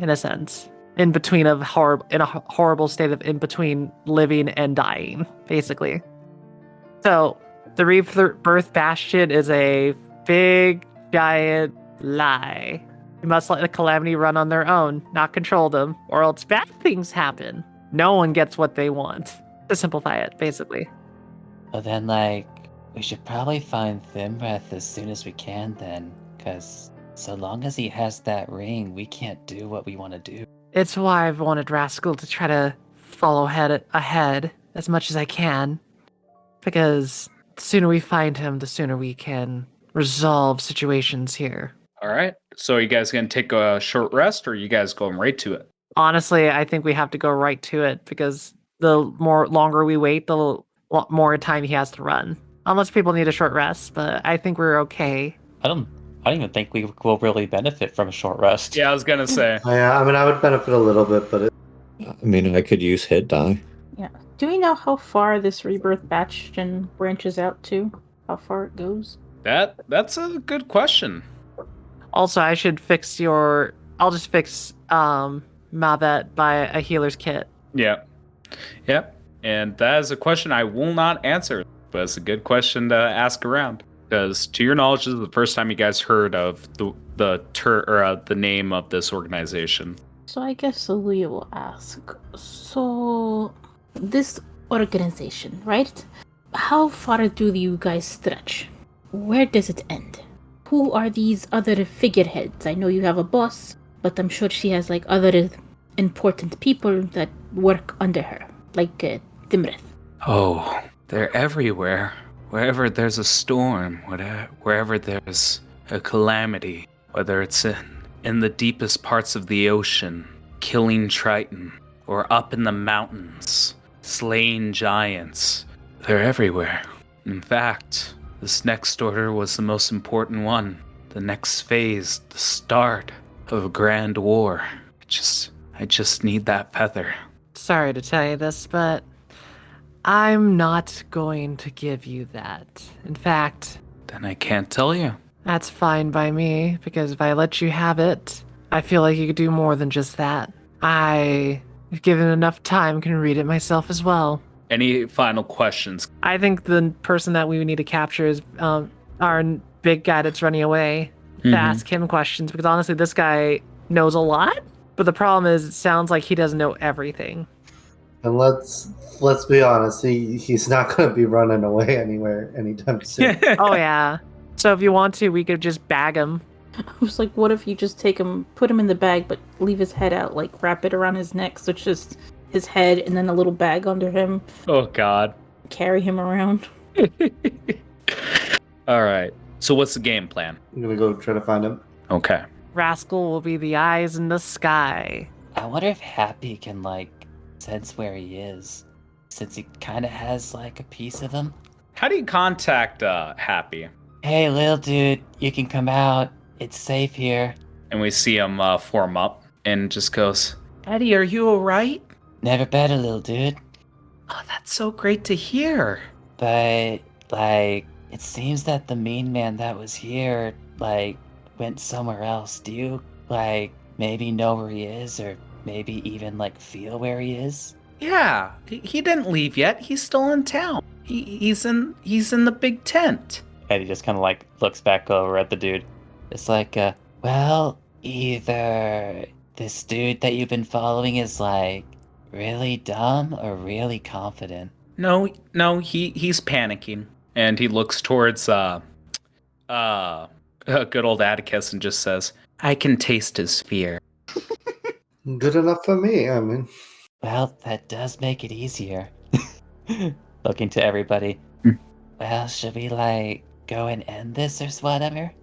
in a sense. In between in a horrible state of in between living and dying, basically. So the Rebirth Bastion is a big, giant lie. You must let the calamity run on their own, not control them, or else bad things happen. No one gets what they want. To simplify it, basically. Well, then, we should probably find Thimreth as soon as we can then, because so long as he has that ring, we can't do what we want to do. It's why I've wanted Rascal to try to follow ahead as much as I can, because the sooner we find him, the sooner we can resolve situations here. All right. So are you guys going to take a short rest, or are you guys going right to it? Honestly, I think we have to go right to it, because the longer we wait, the more time he has to run. Unless people need a short rest, but I think we're okay. I don't even think we will really benefit from a short rest. Yeah, I was going to say. Yeah, I would benefit a little bit, but I could use hit die. Yeah. Do we know how far this Rebirth Bastion branches out to? How far it goes? That's a good question. Also, I should fix I'll just fix Mavet by a healer's kit. Yeah. Yep. And that is a question I will not answer, but it's a good question to ask around. Because to your knowledge, this is the first time you guys heard of the name of this organization. So I guess Aaliyah will ask. So this organization, right? How far do you guys stretch? Where does it end? Who are these other figureheads? I know you have a boss, but I'm sure she has other important people that work under her, like Thimreth. Oh, they're everywhere. Wherever there's a storm, wherever there's a calamity, whether it's in the deepest parts of the ocean, killing Triton, or up in the mountains, slaying giants, they're everywhere. In fact, this next order was the most important one. The next phase, the start of a grand war. I just need that feather. Sorry to tell you this, but I'm not going to give you that. In fact, Then I can't tell you. that's fine by me, because if I let you have it, I feel like you could do more than just that. I, if given enough time, can read it myself as well. Any final questions? I think the person that we would need to capture is our big guy that's running away, to ask him questions, because honestly, this guy knows a lot, but the problem is it sounds like he doesn't know everything. and let's be honest, he's not going to be running away anywhere anytime soon. Oh yeah. So if you want to, we could just bag him. I was like, what if you just take him, put him in the bag, but leave his head out, wrap it around his neck, so it's just his head and then a little bag under him. Oh, God. Carry him around. All right. So what's the game plan? I'm going to go try to find him. Okay. Rascal will be the eyes in the sky. I wonder if Happy can sense where he is, since he kind of has a piece of him. How do you contact Happy? Hey, little dude, you can come out. It's safe here. And we see him form up and just goes, Eddie, are you all right? Never better, little dude. Oh, that's so great to hear. But, like, it seems that the mean man that was here, like, went somewhere else. Do you, like, maybe know where he is, or maybe even, like, feel where he is? Yeah, he didn't leave yet. He's still in town. He's in the big tent. Eddie just kind of, like, looks back over at the dude. It's like, well, either this dude that you've been following is, like, really dumb or really confident. No, he's panicking, and he looks towards good old Atticus and just says, "I can taste his fear." Good enough for me, I mean. Well, that does make it easier. Looking to everybody. Well, should we, like, go and end this or whatever?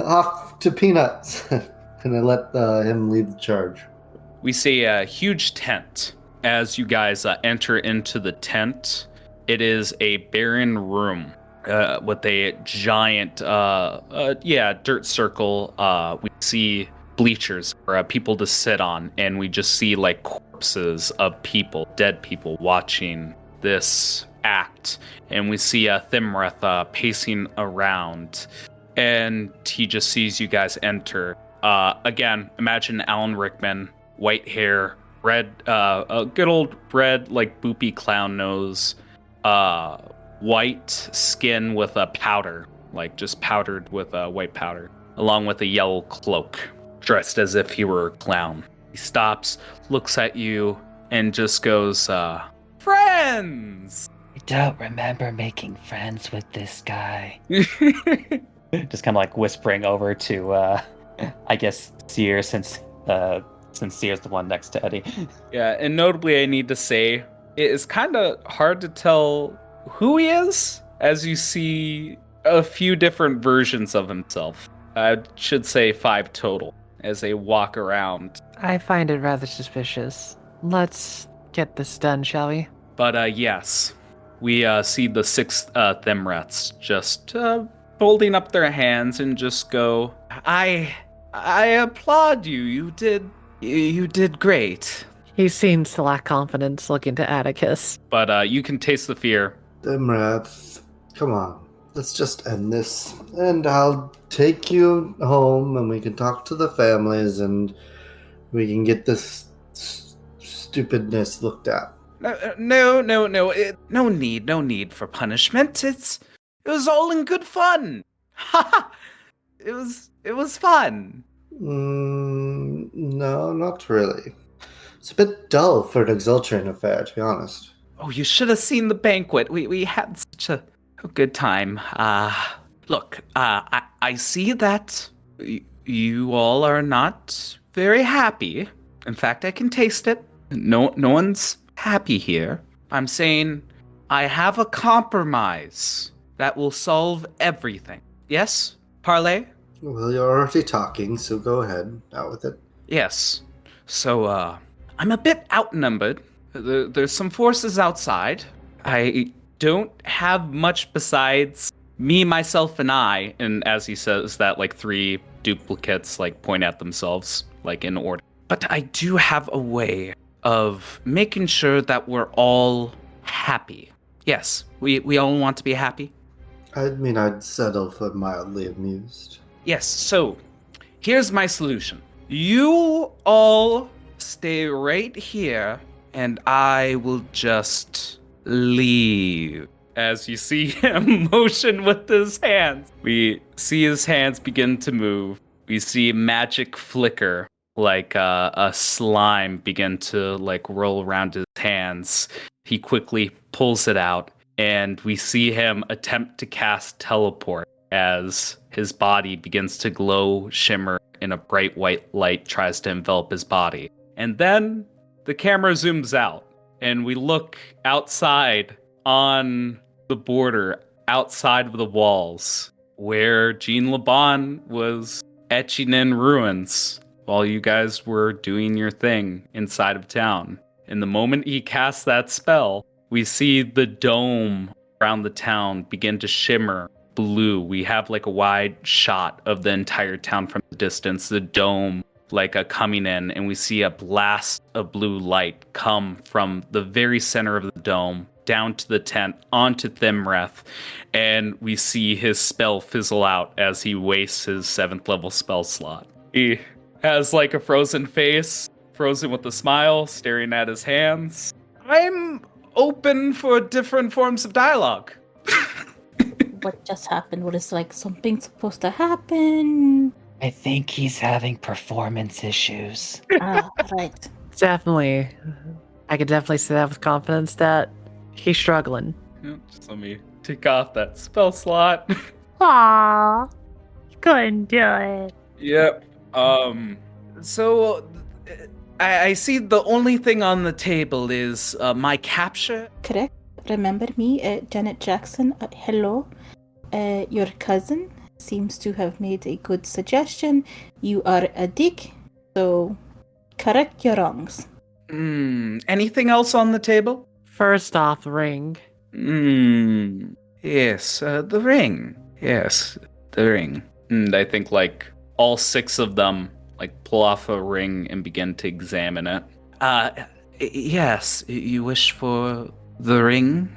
Off to Peanuts. And I let him lead the charge. We see a huge tent. As you guys enter into the tent, it is a barren room with a giant, dirt circle. We see bleachers for people to sit on, and we just see like corpses of people, dead people, watching this act. And we see Thimreth pacing around, and he just sees you guys enter. Again, imagine Alan Rickman, white hair, red, a good old red, like boopy clown nose, white skin with a powder, like just powdered with white powder, along with a yellow cloak, dressed as if he were a clown. He stops, looks at you, and just goes, friends! I don't remember making friends with this guy. Just kind of like whispering over to, I guess, Seer, since Seer's the one next to Eddie. Yeah, and notably I need to say, it is kind of hard to tell who he is, as you see a few different versions of himself. I should say 5 total, as they walk around. I find it rather suspicious. Let's get this done, shall we? But yes, we see the 6 Thimreths just holding up their hands and just go, I applaud you. You did great. He seems to lack confidence, looking to Atticus. But you can taste the fear. Thimreth, come on. Let's just end this. And I'll take you home and we can talk to the families and we can get this stupidness looked at. No. No need for punishment. It was all in good fun. Ha! It was fun. No, not really. It's a bit dull for an Exultrian affair, to be honest. Oh, you should have seen the banquet. We had such a good time. Look, I see that you all are not very happy. In fact, I can taste it. No one's happy here. I'm saying I have a compromise that will solve everything. Yes, Parlay? Well, you're already talking, so go ahead. Out with it. Yes. So, I'm a bit outnumbered. There's some forces outside. I don't have much besides me, myself, and I. And as he says that, like 3 duplicates, like, point at themselves, like, in order. But I do have a way of making sure that we're all happy. Yes, we all want to be happy. I mean, I'd settle for mildly amused. Yes, so here's my solution. You all stay right here, and I will just leave. As you see him motion with his hands, we see his hands begin to move. We see magic flicker, like a slime begin to like roll around his hands. He quickly pulls it out, and we see him attempt to cast teleport as his body begins to glow, shimmer, and a bright white light tries to envelop his body. And then the camera zooms out, and we look outside on the border, outside of the walls, where Jean Laban was etching in ruins while you guys were doing your thing inside of town. And the moment he casts that spell, we see the dome around the town begin to shimmer blue. We have like a wide shot of the entire town from the distance, the dome like coming in, and we see a blast of blue light come from the very center of the dome down to the tent onto Thimreth, and we see his spell fizzle out as he wastes his 7th level spell slot. He has like a frozen face, frozen with a smile, staring at his hands. I'm open for different forms of dialogue. What just happened? What is like something supposed to happen? I think he's having performance issues. Right. Definitely. I could definitely say that with confidence that he's struggling. Just let me take off that spell slot. Aww. Couldn't do it. Yep. So I see the only thing on the table is my capture. Correct. Remember me, Janet Jackson. Hello. Your cousin seems to have made a good suggestion. You are a dick, so correct your wrongs. Anything else on the table? First off, ring. Yes, the ring. Yes, the ring. And I think like all 6 of them like pull off a ring and begin to examine it. Yes, you wish for the ring?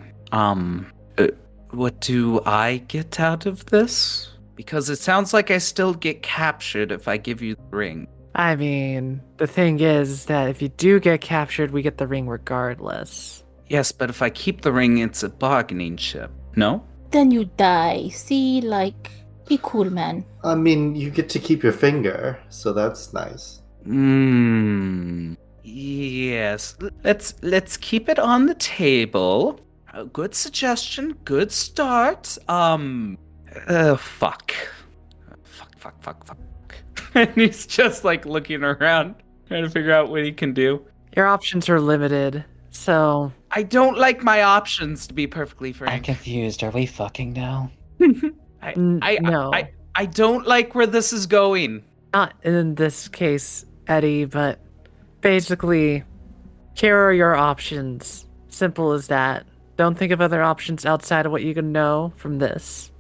What do I get out of this? Because it sounds like I still get captured if I give you the ring. I mean, the thing is that if you do get captured, we get the ring regardless. Yes, but if I keep the ring, it's a bargaining chip. No? Then you die. See, like, be cool, man. I mean, you get to keep your finger, so that's nice. Yes. Let's keep it on the table. A good suggestion. Good start. Fuck. Fuck. And he's just like looking around, trying to figure out what he can do. Your options are limited, so... I don't like my options, to be perfectly I'm frank. confused. Are we fucking now? No. I don't like where this is going. Not in this case, Eddie, but basically, here are your options. Simple as that. Don't think of other options outside of what you can know from this.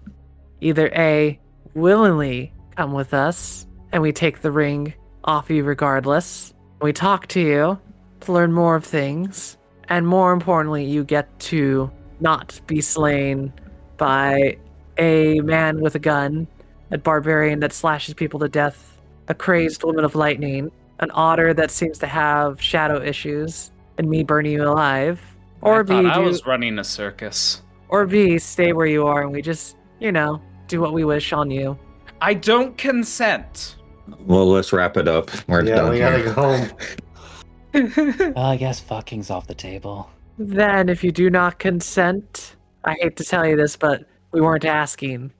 Either A, willingly come with us, and we take the ring off you regardless. We talk to you to learn more of things, and more importantly, you get to not be slain by a man with a gun, a barbarian that slashes people to death, a crazed woman of lightning, an otter that seems to have shadow issues, and me burning you alive. Or I B, thought I was running a circus. or B, stay where you are and we just, do what we wish on you. I don't consent. Well, let's wrap it up. We're done we here. gotta go home. Well, I guess fucking's off the table. Then, if you do not consent, I hate to tell you this, but we weren't asking.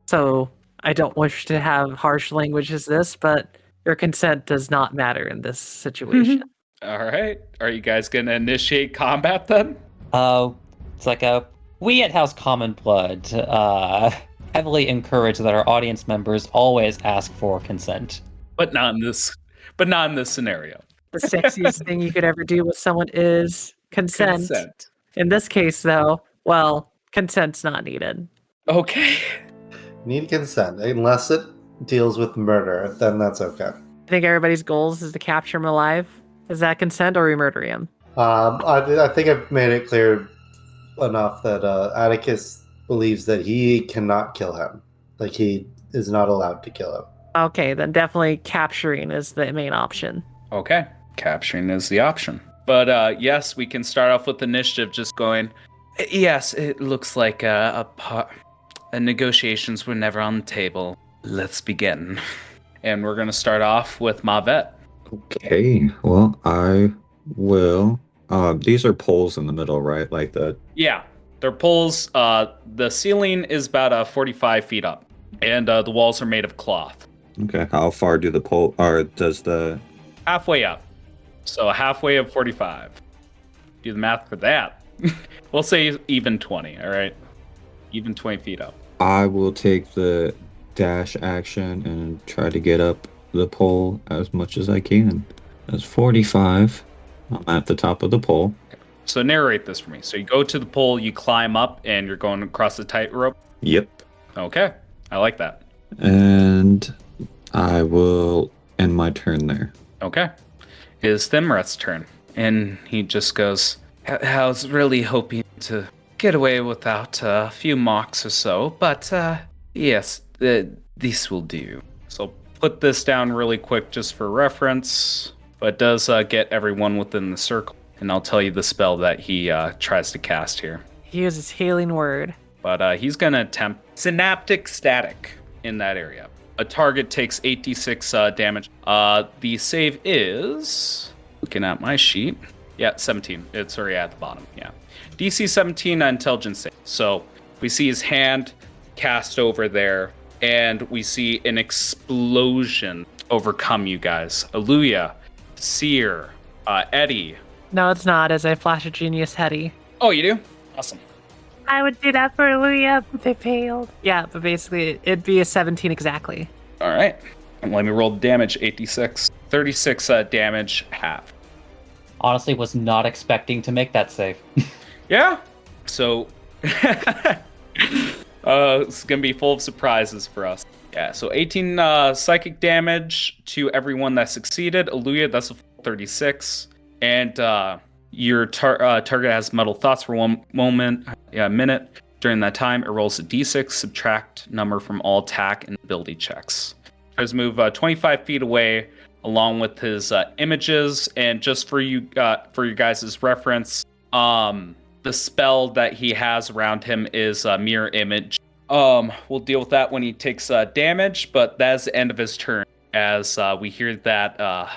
So, I don't wish to have harsh language as this, but your consent does not matter in this situation. All right. Are you guys going to initiate combat then? It's like we at House Common Blood heavily encourage that our audience members always ask for consent. But not in this scenario. The sexiest thing you could ever do with someone is consent. In this case, though, well, consent's not needed. Okay. Need consent. Unless it deals with murder, then that's okay. I think everybody's goals is to capture him alive. Is that consent or we murder him? I think I've made it clear enough that Atticus believes that he cannot kill him. Like, he is not allowed to kill him. Okay, then definitely capturing is the main option. Okay. Capturing is the option. But yes, we can start off with initiative just going, yes, it looks like negotiations were never on the table. Let's begin. And we're going to start off with Mavet. Okay, well, I will. These are poles in the middle, right? Like the. Yeah, they're poles. The ceiling is about 45 feet up, and the walls are made of cloth. Okay, how far do the pole, or does the. Halfway up. So halfway of 45. Do the math for that. We'll say even 20, all right? Even 20 feet up. I will take the dash action and try to get up the pole as much as I can. That's 45. I'm at the top of the pole. So narrate this for me. So you go to the pole, you climb up, and you're going across the tightrope. Yep. Okay, I like that. And I will end my turn there. Okay. It is Thimrath's turn. And he just goes, I was really hoping to get away without a few mocks or so, but yes, this will do. So put this down really quick just for reference, but it does get everyone within the circle. And I'll tell you the spell that he tries to cast here. He uses healing word. But he's going to attempt Synaptic Static in that area. A target takes 8d6 damage. The save is, looking at my sheet, 17. It's already at the bottom, yeah. DC 17 intelligence save. So we see his hand cast over there, and we see an explosion overcome you guys. Aluya, Seer, Eddie. No, it's not, as I flash a genius Hetty. Oh, you do? Awesome. I would do that for Luya, but they failed. Yeah, but basically, it'd be a 17 exactly. All right. And let me roll the damage, 8d6. 36 damage, half. Honestly, was not expecting to make that save. Yeah. So it's gonna be full of surprises for us. Yeah. So 18 psychic damage to everyone that succeeded. Aluya, that's a full 36. And your target has metal thoughts for 1 minute. During that time, it rolls a d6, subtract number from all attack and ability checks. Tries to move 25 feet away, along with his images. And just for you guys' reference, the spell that he has around him is mirror image. We'll deal with that when he takes damage, but that's the end of his turn as we hear that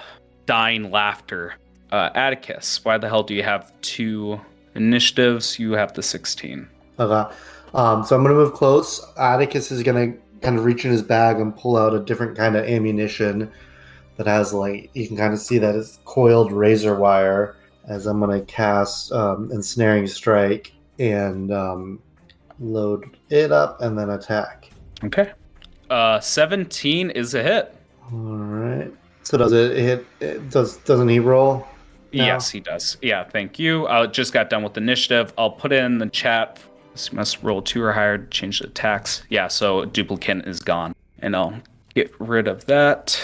dying laughter. Atticus, why the hell do you have 2 initiatives? You have the 16. Okay. So I'm going to move close. Atticus is going to kind of reach in his bag and pull out a different kind of ammunition that has, like, you can kind of see that it's coiled razor wire, as I'm going to cast Ensnaring Strike and load it up and then attack. Okay. 17 is a hit. All right. So does it hit? Doesn't he roll? No. Yes, he does. Yeah, thank you. I just got done with initiative. I'll put it in the chat. So you must roll 2 or higher to change the attacks. Yeah, so duplicate is gone. And I'll get rid of that.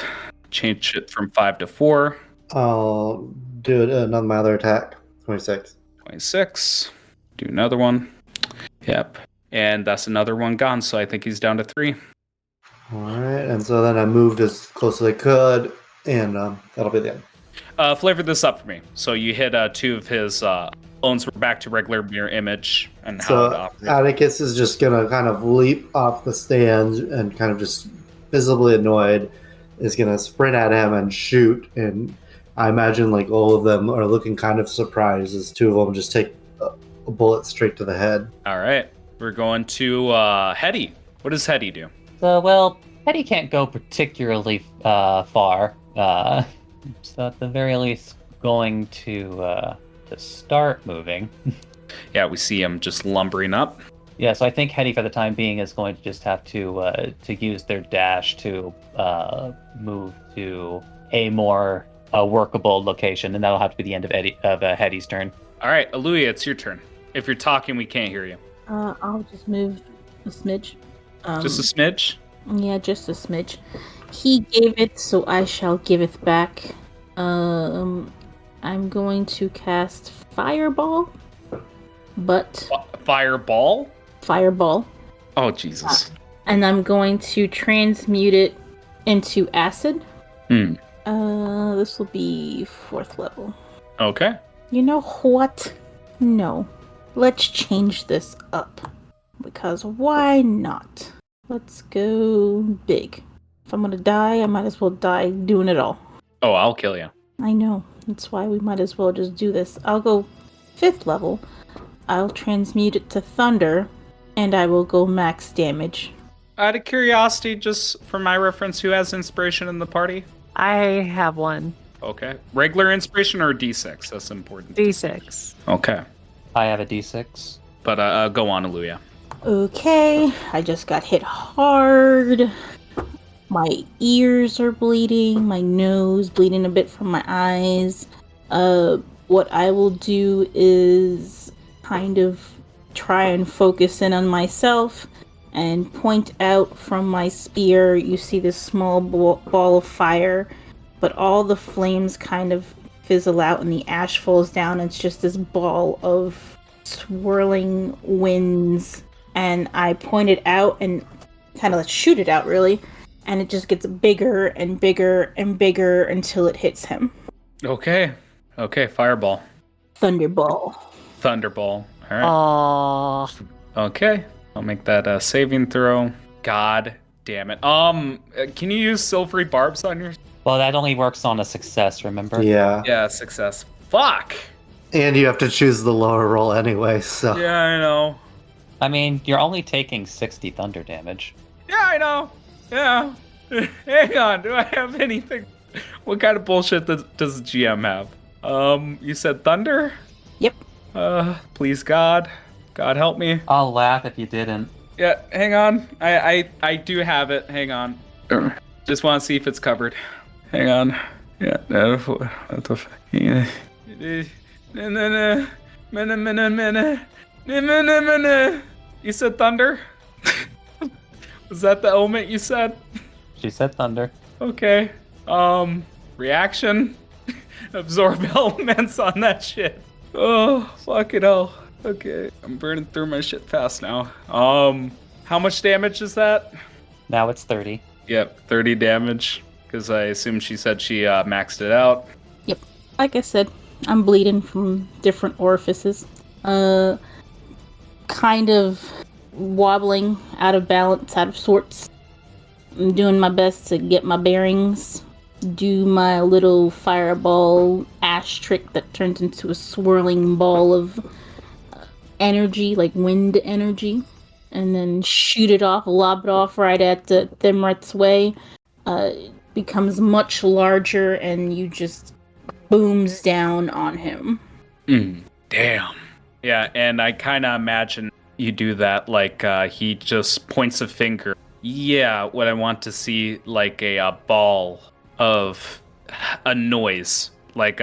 Change it from 5 to 4. I'll do my other attack. 26. 26. Do another one. Yep. And that's another one gone, so I think he's down to 3. All right, and so then I moved as close as I could, and that'll be the end. Flavor this up for me. So you hit 2 of his clones. We're back to regular mirror image and how it operates. Atticus is just gonna kind of leap off the stand and kind of just visibly annoyed is gonna sprint at him and shoot. And I imagine like all of them are looking kind of surprised as 2 of them just take a bullet straight to the head. All right, we're going to Hetty. What does Hetty do? So, well, Hetty can't go particularly far. So at the very least, going to start moving. Yeah, we see him just lumbering up. Yeah, so I think Hetty, for the time being, is going to just have to use their dash to move to a more workable location, and that'll have to be the end of Hetty's turn. All right, Aluya, it's your turn. If you're talking, we can't hear you. I'll just move a smidge. Just a smidge? Yeah, just a smidge. He gave it, so I shall give it back. I'm going to cast Fireball. But... Fireball? Fireball. Oh, Jesus. And I'm going to transmute it into acid. This will be 4th level. Okay. You know what? No. Let's change this up. Because why not? Let's go big. If I'm gonna die, I might as well die doing it all. Oh, I'll kill you. I know. That's why we might as well just do this. I'll go 5th level. I'll transmute it to thunder, and I will go max damage. Out of curiosity, just for my reference, who has inspiration in the party? I have one. Okay. Regular inspiration or D6? That's important. D6. Okay. I have a D6. But go on, Aluya. Okay. I just got hit hard. My ears are bleeding. My nose bleeding a bit from my eyes. what I will do is kind of try and focus in on myself and point out from my spear. You see this small ball of fire, but all the flames kind of fizzle out and the ash falls down. It's just this ball of swirling winds, and I point it out and kind of shoot it out, really, and it just gets bigger and bigger and bigger until it hits him. Okay, fireball. Thunderball. All right. Oh, Okay, I'll make that a saving throw. God damn it. Can you use silvery barbs on your? Well, that only works on a success, remember? Yeah. Yeah, success. Fuck. And you have to choose the lower roll anyway, so. Yeah, I know. I mean, you're only taking 60 thunder damage. Yeah, I know. Yeah. Hang on. Do I have anything? What kind of bullshit does GM have? You said thunder? Yep. Please God help me. I'll laugh if you didn't. Yeah, hang on. I do have it. Hang on. Just want to see if it's covered. Hang on. Yeah. What the fuck? You said thunder? Was that the element you said? She said thunder. Okay. Reaction. Absorb elements on that shit. Oh, fucking hell. Okay. I'm burning through my shit fast now. How much damage is that? Now it's 30. Yep, 30 damage. Because I assume she said she maxed it out. Yep. Like I said, I'm bleeding from different orifices. Kind of wobbling, out of balance, out of sorts. I'm doing my best to get my bearings. Do my little fireball ash trick that turns into a swirling ball of energy, like wind energy. And then shoot it off, lob it off right at the Thimret's way. It becomes much larger and you just booms down on him. Damn. Yeah, and I kind of imagine you do that like he just points a finger. Yeah, what I want to see like a ball of a noise, like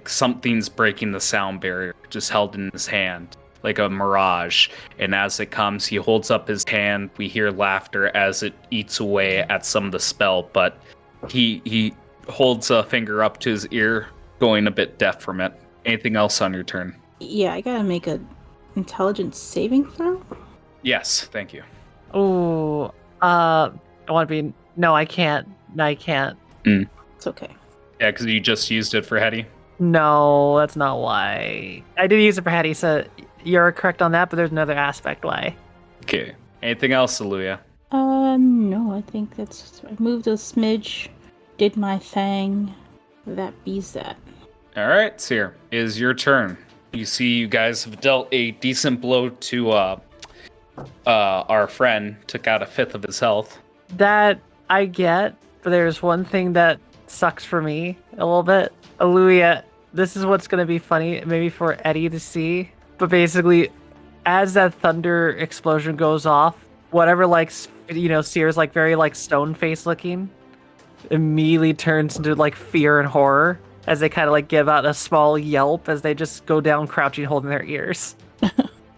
something's breaking the sound barrier, just held in his hand, like a mirage. And as it comes, he holds up his hand. We hear laughter as it eats away at some of the spell, but he holds a finger up to his ear, going a bit deaf from it. Anything else on your turn? Yeah, I gotta make a intelligence saving throw. Yes, thank you. oh. I want to be. No, I can't. I can't. It's okay. Yeah, because you just used it for Hetty. No, that's not why. I did use it for Hattie, so you're correct on that, but there's another aspect why. Okay. Anything else, Aluya? No, I think that's. I moved a smidge, did my thing. That bees that. All right, Seer, is your turn. You see, you guys have dealt a decent blow to our friend. Took out a fifth of his health. That I get, but there's one thing that sucks for me a little bit. Aluya, this is what's going to be funny, maybe for Eddie to see, but basically, as that thunder explosion goes off, whatever, like, Seer's, like, very, like, stone face looking, immediately turns into, like, fear and horror as they kind of, like, give out a small yelp as they just go down crouching, holding their ears.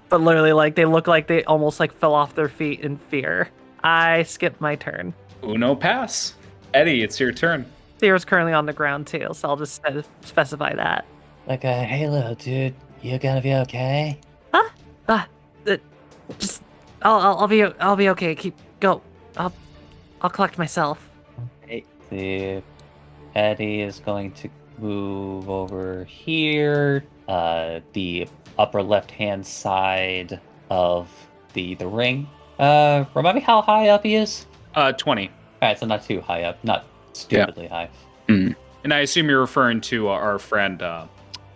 But literally, like, they look like they almost, like, fell off their feet in fear. I skipped my turn. Uno pass. Eddie, it's your turn. Seer's currently on the ground, too, so I'll just specify that. Like, hey, little dude, you gonna be okay? Just, I'll be okay. Go. I'll collect myself. Okay. See, Eddie is going to move over here, the upper left-hand side of the ring. Remind me how high up he is? 20. Alright, so not too high up, not stupidly high. Mm. And I assume you're referring to our friend,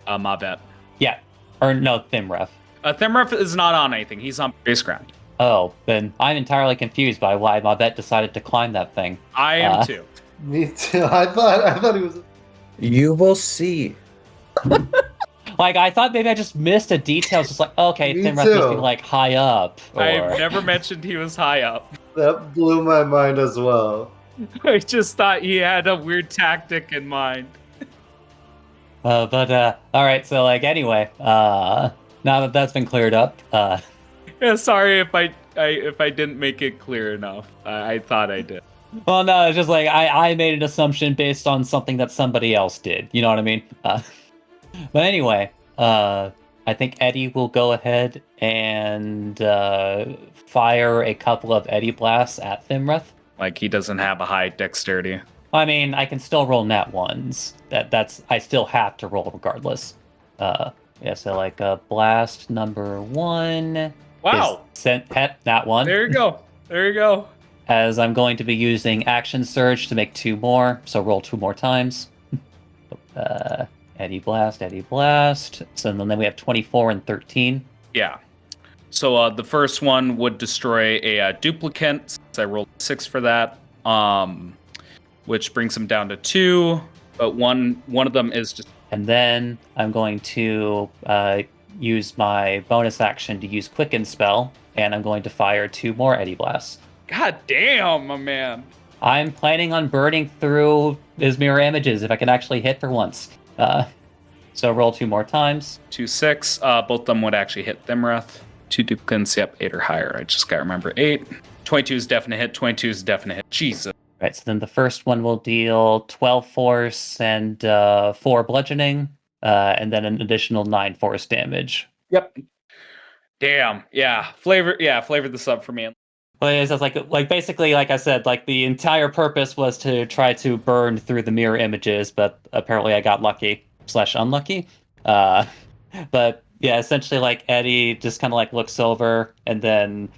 Mavet. Yeah, or no, Thimref. Thimref is not on anything. He's on base ground. Oh, then I'm entirely confused by why Mavet decided to climb that thing. I am too. Me too. I thought he was. You will see. Like, I thought maybe I just missed a detail. It's just like, okay, Me Thimref must too. be, like, high up. Or... I have never mentioned he was high up. That blew my mind as well. I just thought he had a weird tactic in mind. All right. So like, anyway, now that that's been cleared up, Yeah, sorry if I didn't make it clear enough. I thought I did. well, no, it's just like I made an assumption based on something that somebody else did. You know what I mean? But anyway, I think Eddie will go ahead and fire a couple of Eddie blasts at Thimreth. Like he doesn't have a high dexterity. I mean, I can still roll nat ones. That's I still have to roll regardless. Yeah, so like blast number 1. Wow. Sent nat 1. There you go. There you go. As I'm going to be using action surge to make 2 more, so roll 2 more times. Eddie blast, Eddie blast. So then we have 24 and 13. Yeah. So the first one would destroy a duplicate. Since I rolled 6 for that. Which brings them down to 2. But one of them is just. And then I'm going to use my bonus action to use Quicken Spell, and I'm going to fire 2 more Eddie blasts. God damn, my man. I'm planning on burning through his mirror images if I can actually hit for once. So roll 2 more times. 2, 6. Both of them would actually hit Thimreth. 2 duplicates, yep, 8 or higher. I just gotta remember 8. 22 is definite hit. 22 is definite hit. Jesus. Right, so then the first one will deal 12 force and 4 bludgeoning, and then an additional 9 force damage. Yep. Damn. Yeah. Flavor this up for me. Well, it's just like basically, like I said, like the entire purpose was to try to burn through the mirror images, but apparently I got lucky/unlucky. But yeah, essentially, like Eddie just kind of like looks over, and then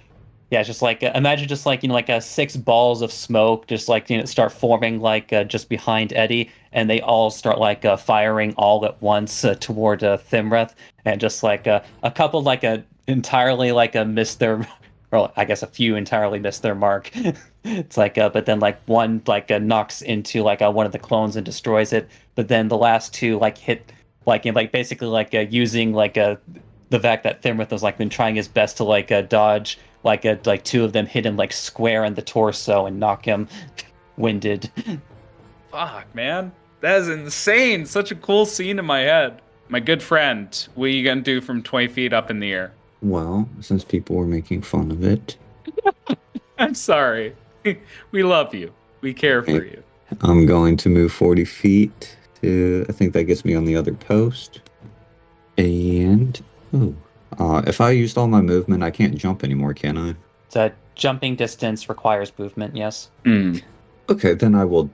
yeah, just like imagine just like like 6 balls of smoke just like start forming like just behind Eddie, and they all start like firing all at once toward Thimreth, and just like a couple like entirely like miss their. Or I guess a few entirely missed their mark. It's like, but then like one like knocks into like one of the clones and destroys it. But then the last 2 like hit like basically like using like the fact that Thimreth was like been trying his best to like dodge like 2 of them hit him like square in the torso and knock him winded. Fuck, man, that is insane. Such a cool scene in my head. My good friend, what are you gonna do from 20 feet up in the air? Well, since people were making fun of it, I'm sorry. We love you. We care for you. I'm going to move 40 feet to, I think that gets me on the other post. And, if I used all my movement, I can't jump anymore, can I? So jumping distance requires movement, yes. Okay, then I will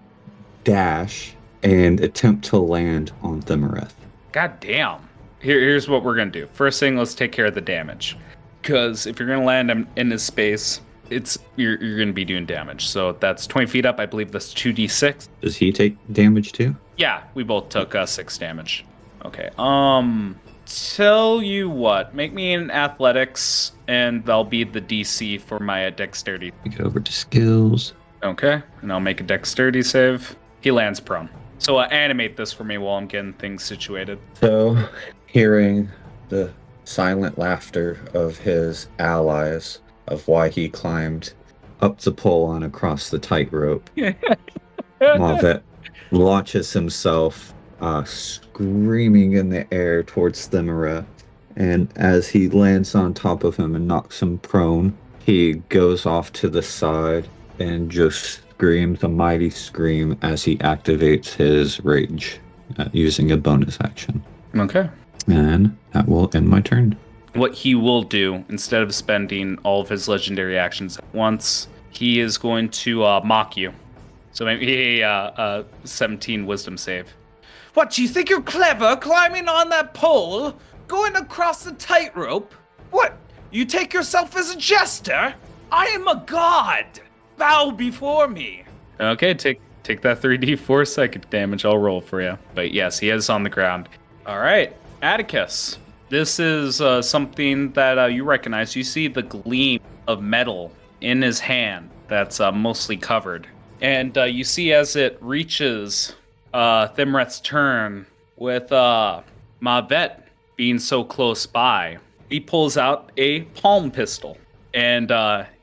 dash and attempt to land on Thimreth. God damn. Here's what we're going to do. First thing, let's take care of the damage. Because if you're going to land him in his space, you're going to be doing damage. So that's 20 feet up. I believe that's 2d6. Does he take damage too? Yeah, we both took 6 damage. Okay. Tell you what. Make me an athletics, and that'll be the DC for my dexterity. Get over to skills. Okay, and I'll make a dexterity save. He lands prone. So animate this for me while I'm getting things situated. So, hearing the silent laughter of his allies of why he climbed up the pole and across the tightrope, Mavet launches himself, screaming in the air towards Thimreth. And as he lands on top of him and knocks him prone, he goes off to the side and just screams a mighty scream as he activates his rage using a bonus action. Okay. And that will end my turn. What he will do, instead of spending all of his legendary actions at once, he is going to mock you. So maybe a 17 wisdom save. What, do you think you're clever climbing on that pole? Going across the tightrope? What, you take yourself as a jester? I am a god! Bow before me. Okay, take that 3d4 psychic damage. I'll roll for you. But yes, he is on the ground. All right, Atticus. This is something that you recognize. You see the gleam of metal in his hand that's mostly covered. And you see as it reaches Thimreth's turn, with Mavet being so close by, he pulls out a palm pistol and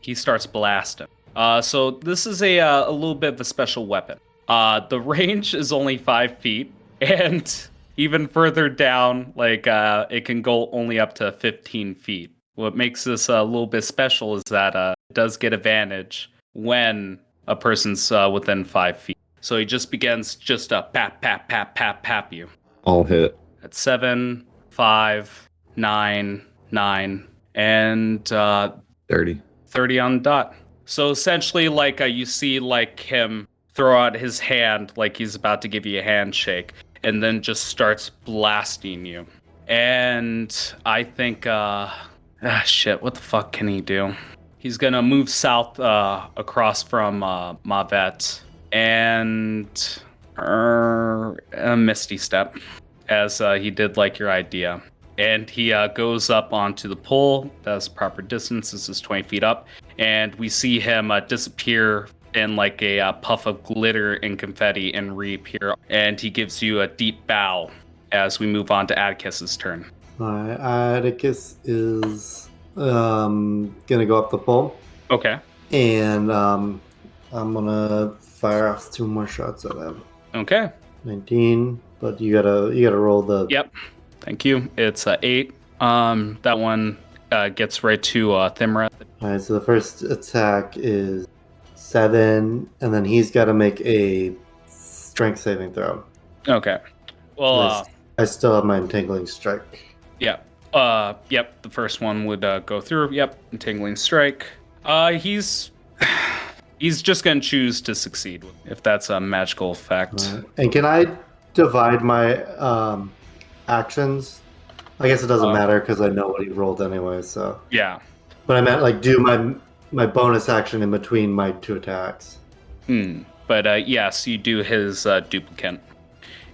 he starts blasting. So this is a little bit of a special weapon. The range is only 5 feet, and even further down, like it can go only up to 15 feet. What makes this a little bit special is that it does get advantage when a person's within 5 feet. So he just begins just a pap you. All hit. At 7, 5, 9, 9, and 30. 30 on the dot. So essentially, like you see, like him throw out his hand, like he's about to give you a handshake, and then just starts blasting you. And I think, shit, what the fuck can he do? He's gonna move south across from Mavet and a Misty Step, as he did like your idea. And he goes up onto the pole. That's proper distance. This is 20 feet up. And we see him disappear in like a puff of glitter and confetti and reappear. And he gives you a deep bow as we move on to Atticus's turn. Alright, Atticus is gonna go up the pole. Okay. And I'm gonna fire off 2 more shots at him. Okay. 19, but you gotta roll the. Yep. Thank you. It's 8. That one gets right to Thimreth. Alright, so the first attack is 7, and then he's got to make a strength saving throw. Okay. Well, I still have my entangling strike. yeah. Yep. The first one would go through. Yep. Entangling strike. He's just gonna choose to succeed if that's a magical effect. Alright. And can I divide my actions? I guess it doesn't matter because I know what he rolled anyway. So Yeah. but I meant like do my bonus action in between my 2 attacks. But yes, you do his duplicate,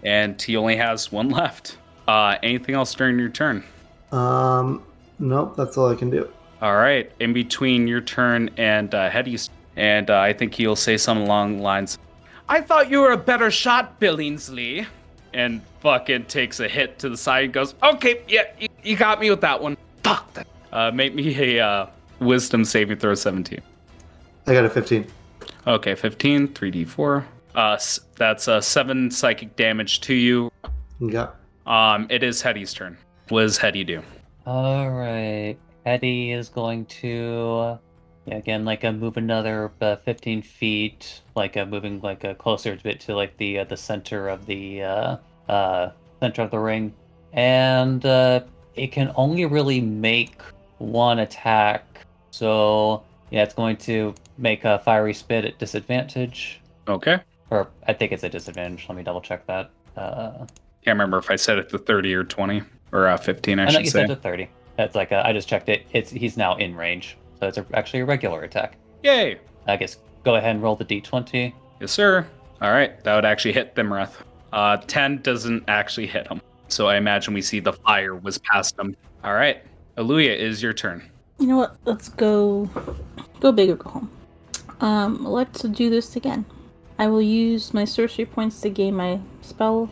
and he only has 1 left. Anything else during your turn? Nope, that's all I can do. All right. In between your turn and Hetty's, and I think he'll say something along the lines, "I thought you were a better shot, Billingsley," and fucking takes a hit to the side and goes, "Okay, yeah, you got me with that one. Fuck that." Make me a wisdom saving throw 17. I got a 15. Okay, 15, 3d4. That's 7 psychic damage to you. Yeah. It is Hetty's turn. What does Hetty do? All right. Eddie is going to, again, like move another 15 feet, moving closer a bit to like the center of the ring, and it can only really make 1 attack. So yeah, it's going to make a fiery spit at disadvantage. Okay. Or I think it's a disadvantage. Let me double check that. Can't remember if I said it to 30 or 20 or 15. I know should you say. said to 30. That's I just checked it. He's now in range, so it's actually a regular attack. Yay! I guess go ahead and roll the d20. Yes, sir. All right, that would actually hit Thimreth. 10 doesn't actually hit him, so I imagine we see the fire was past him. All right, Aluya, it is your turn. You know what? Let's go big or go home. Let's do this again. I will use my sorcery points to gain my spell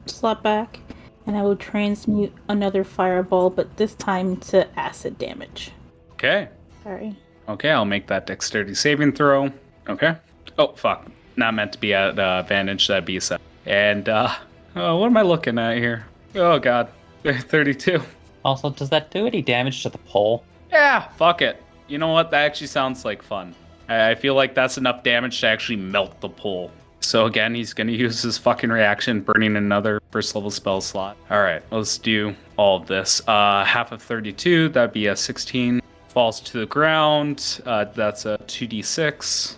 slot back, and I will transmute another fireball, but this time to acid damage. Okay. Sorry. Okay, I'll make that dexterity saving throw. Okay. Oh, fuck. Not meant to be at advantage. That'd be a 7. And, what am I looking at here? Oh, God. 32. Also, does that do any damage to the pole? Yeah, fuck it. You know what? That actually sounds like fun. I feel like that's enough damage to actually melt the pole. So again, he's going to use his fucking reaction, burning another first level spell slot. All right, let's do all of this. Half of 32, that'd be a 16. Falls to the ground. That's a 2d6.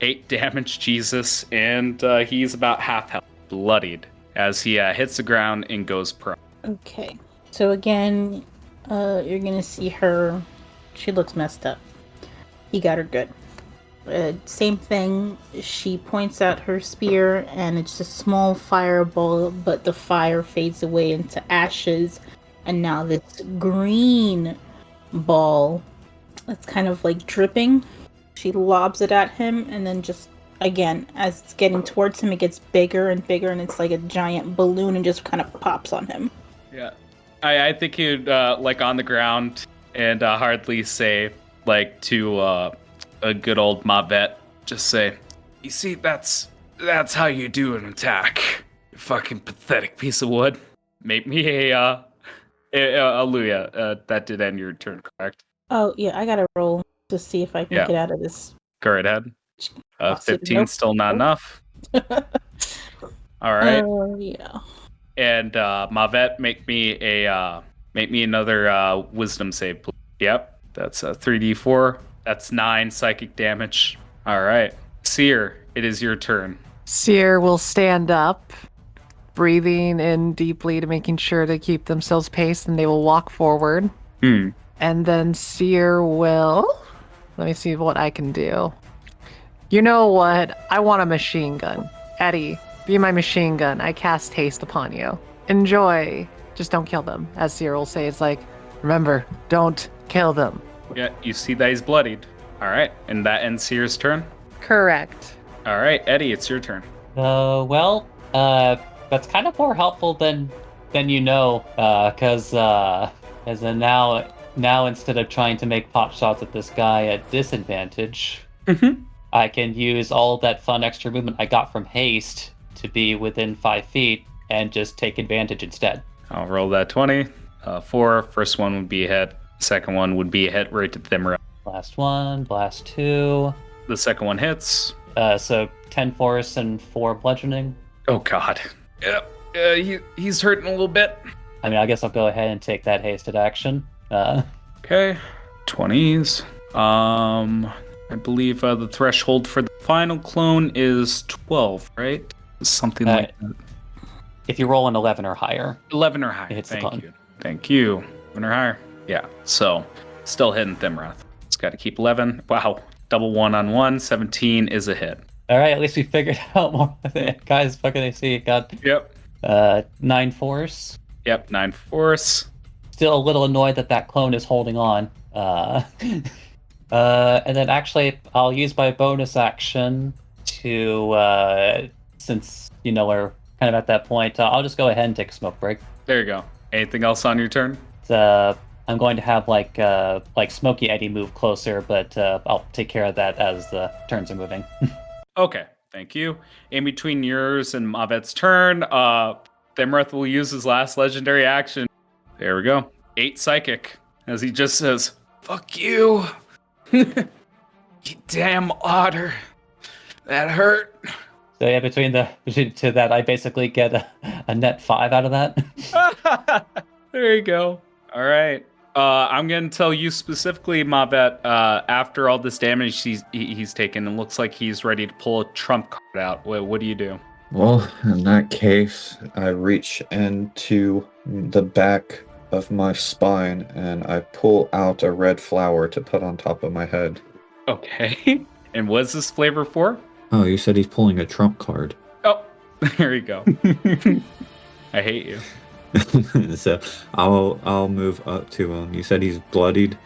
8 damage, Jesus. And he's about half health, bloodied, as he hits the ground and goes prone. Okay. So again, you're going to see her. She looks messed up. He got her good. Same thing, she points out her spear, and it's a small fireball, but the fire fades away into ashes, and now this green ball that's kind of like dripping, she lobs it at him, and then just, again, as it's getting towards him, it gets bigger and bigger, and it's like a giant balloon, and just kind of pops on him. Yeah. I think he'd, like, on the ground, and hardly say, like, to, a good old Mavet, just say, "You see, that's how you do an attack. You fucking pathetic piece of wood." make me a Aluya. That did end your turn, correct? Oh yeah, I gotta roll to see if I can Yeah. get out of this. Go right ahead. 15 Nope. still not Nope. enough. All right. Yeah. And Mavet, make me another wisdom save, please. Yep, that's a 3d4. That's 9 psychic damage. All right, Seer, it is your turn. Seer will stand up, breathing in deeply to making sure to keep themselves paced, and they will walk forward. Hmm. And then Seer will. Let me see what I can do. You know what? I want a machine gun. Eddie, be my machine gun. I cast haste upon you. Enjoy. Just don't kill them. As Seer will say, it's like, remember, don't kill them. Yeah, you see that he's bloodied. All right, and that ends Seer's turn. Correct. All right, Eddie, it's your turn. That's kind of more helpful than you know, because as in now instead of trying to make pot shots at this guy at disadvantage, I can use all that fun extra movement I got from haste to be within 5 feet and just take advantage instead. I'll roll that 20. 4. First one would be a hit. Second one would be a hit right to Thimra. Blast 1, blast 2. The second one hits. So 10 force and 4 bludgeoning. Oh God. Yep. He's hurting a little bit. I mean, I guess I'll go ahead and take that hasted action. Okay. 20s. I believe the threshold for the final clone is 12, right? Something like that. If you roll an 11 or higher. 11 or higher. Hits the Thank clone. you. Thank you. 11 or higher. Yeah. So, still hitting Thimrath. It's got to keep 11. Wow. Double 1-on-1. 17 is a hit. All right, at least we figured out more. Guys, fucking AC got Yep. 9 force. Yep. 9 force. Still a little annoyed that clone is holding on. And then actually, I'll use my bonus action to, since, we're kind of at that point, I'll just go ahead and take a smoke break. There you go. Anything else on your turn? I'm going to have like Smokey Eddie move closer, but I'll take care of that as the turns are moving. Okay. Thank you. In between yours and Mavet's turn, Thimrath will use his last legendary action. There we go. 8 psychic. As he just says, "Fuck you. You damn otter. That hurt." So yeah, between that, I basically get a net 5 out of that. There you go. All right. I'm going to tell you specifically, Mavet, after all this damage he's taken, it looks like he's ready to pull a trump card out. What do you do? Well, in that case, I reach into the back of my spine and I pull out a red flower to put on top of my head. Okay. And what's this flavor for? Oh, you said he's pulling a trump card. Oh, there you go. I hate you. So I'll move up to him. You said he's bloodied?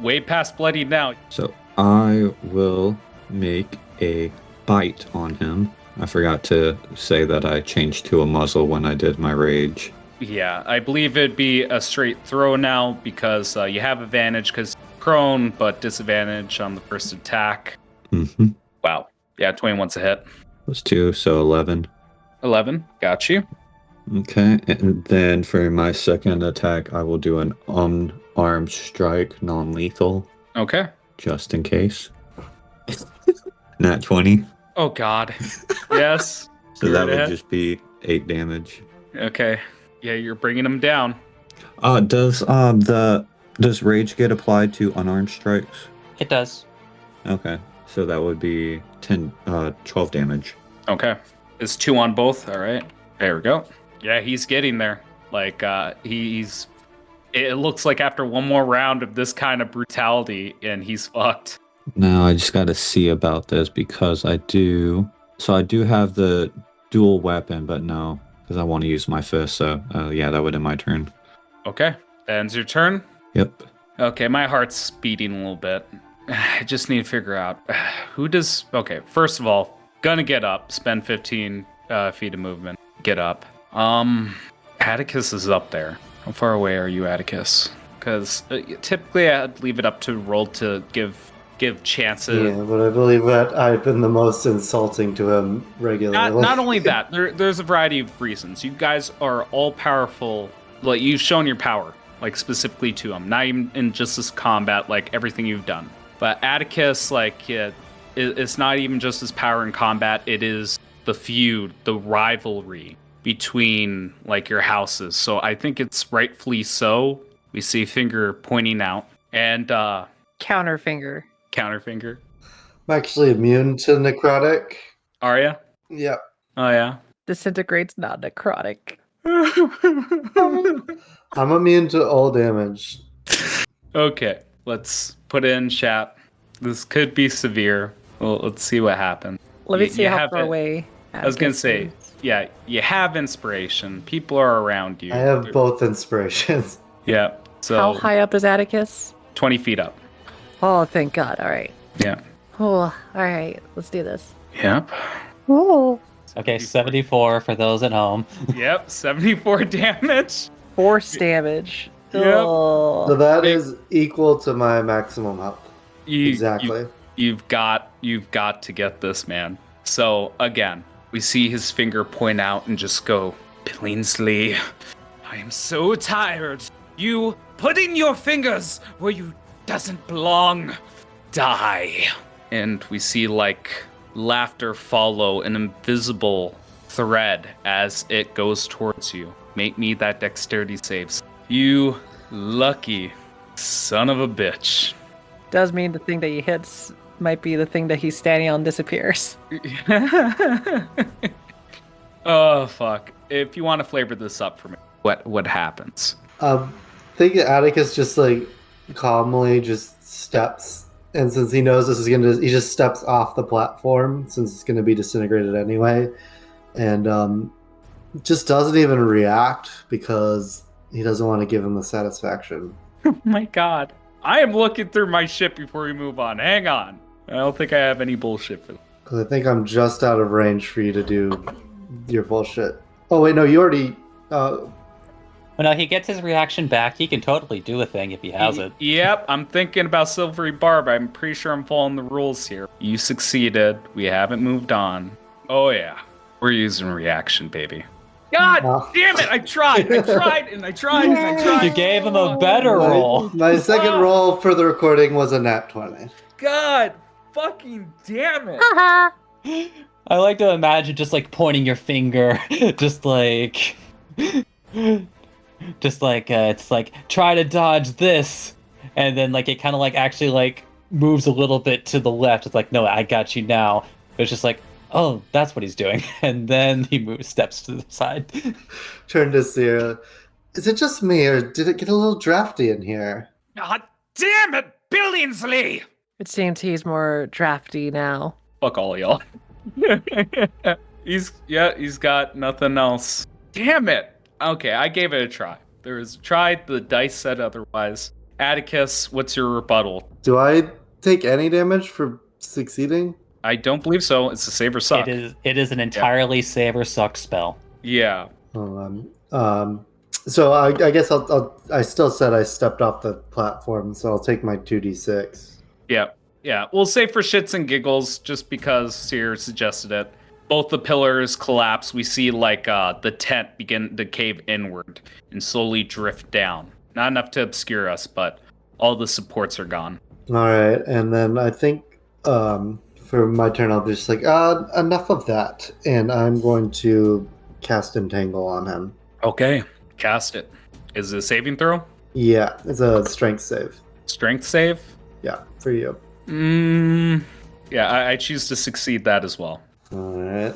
Way past bloodied now. So I will make a bite on him. I forgot to say that I changed to a muzzle when I did my rage. Yeah, I believe it'd be a straight throw now because you have advantage because prone, but disadvantage on the first attack. Mm-hmm. Wow. Yeah, 21's a hit. Plus 2, so 11. 11. Got you. Okay, and then for my second attack, I will do an unarmed strike, non-lethal, Okay. just in case. Nat 20. Oh, God. Yes. So Go that right would ahead. just be 8 damage. Okay. Yeah, you're bringing him down. Does rage get applied to unarmed strikes? It does. Okay, so that would be 12 damage. Okay. It's 2 on both. All right. There we go. Yeah, he's getting there. Like, he's... It looks like after one more round of this kind of brutality, and he's fucked. Now I just got to see about this because I do have the dual weapon, but no, because I want to use my fist. So yeah, that would end my turn. Okay. That ends your turn. Yep. Okay, my heart's beating a little bit. I just need to figure out who does... Okay, first of all, gonna get up, spend 15 feet of movement. Get up. Atticus is up there. How far away are you, Atticus? Because typically I'd leave it up to roll to give give chances. Yeah, but I believe that I've been the most insulting to him regularly. Not only that, there's a variety of reasons. You guys are all powerful. Like, you've shown your power, like, specifically to him. Not even in just this combat, like, everything you've done. But Atticus, like, yeah, it's not even just his power in combat. It is the feud, the rivalry between, like, your houses. So I think it's rightfully so. We see finger pointing out. And, Counterfinger. counterfinger. I'm actually immune to necrotic. Are ya? Yep. Oh, yeah. Disintegrates not necrotic. I'm immune to all damage. Okay, let's put it in chat. This could be severe. Well, let's see what happens. Let me You- see you how have far it. away. I was gonna Atticus say, is. yeah, you have inspiration. People are around you. I have both inspirations. Yeah, so How high up is Atticus? 20 feet up. Oh, thank God. All right. Yeah. Oh, all right. Let's do this. Yep. Oh. Okay, 74 for those at home. Yep. 74 damage. Force damage. Yep. Oh. So that is equal to my maximum health. You, Exactly. You've got to get this, man. So again, we see his finger point out and just go, Billingsley, I am so tired. You putting your fingers where you doesn't belong. Die. And we see like laughter follow an invisible thread as it goes towards you. Make me that dexterity saves. You lucky son of a bitch. Does mean the thing that he hits might be the thing that he's standing on disappears. Oh fuck. If you want to flavor this up for me, what happens? I think Atticus just like calmly just steps, and since he knows this is he just steps off the platform since it's gonna be disintegrated anyway, and just doesn't even react because he doesn't want to give him the satisfaction. Oh my god. I am looking through my shit before we move on. Hang on. I don't think I have any bullshit for that. Because I think I'm just out of range for you to do your bullshit. Oh wait, no, you already. When he gets his reaction back, he can totally do a thing if he has it. Yep, I'm thinking about Silvery Barb. I'm pretty sure I'm following the rules here. You succeeded. We haven't moved on. Oh yeah. We're using reaction, baby. God damn it! I tried and I tried. You gave him a better roll. My second roll for the recording was a nat 20. God fucking damn it. I like to imagine just like pointing your finger, just like it's like try to dodge this, and then like it kind of like actually like moves a little bit to the left. It's like, no, I got you now. It's just like, oh, that's what he's doing, and then he steps to the side. Turn to Sierra. Is it just me, or did it get a little drafty in here? God damn it, Billingsley! It seems he's more drafty now. Fuck all y'all. He's got nothing else. Damn it. Okay, I gave it a try. There was a try, the dice said otherwise. Atticus, what's your rebuttal? Do I take any damage for succeeding? I don't believe so. It's a save or suck. It is an entirely save or suck spell. Yeah. So I guess I still said I stepped off the platform, so I'll take my 2d6. Yeah. We'll say for shits and giggles, just because Seer suggested it. Both the pillars collapse. We see like the tent begin to cave inward and slowly drift down. Not enough to obscure us, but all the supports are gone. All right, and then I think for my turn, I'll be just like, enough of that, and I'm going to cast Entangle on him. Okay, cast it. Is it a saving throw? Yeah, it's a strength save. Strength save? Yeah, for you. Yeah, I choose to succeed that as well. All right,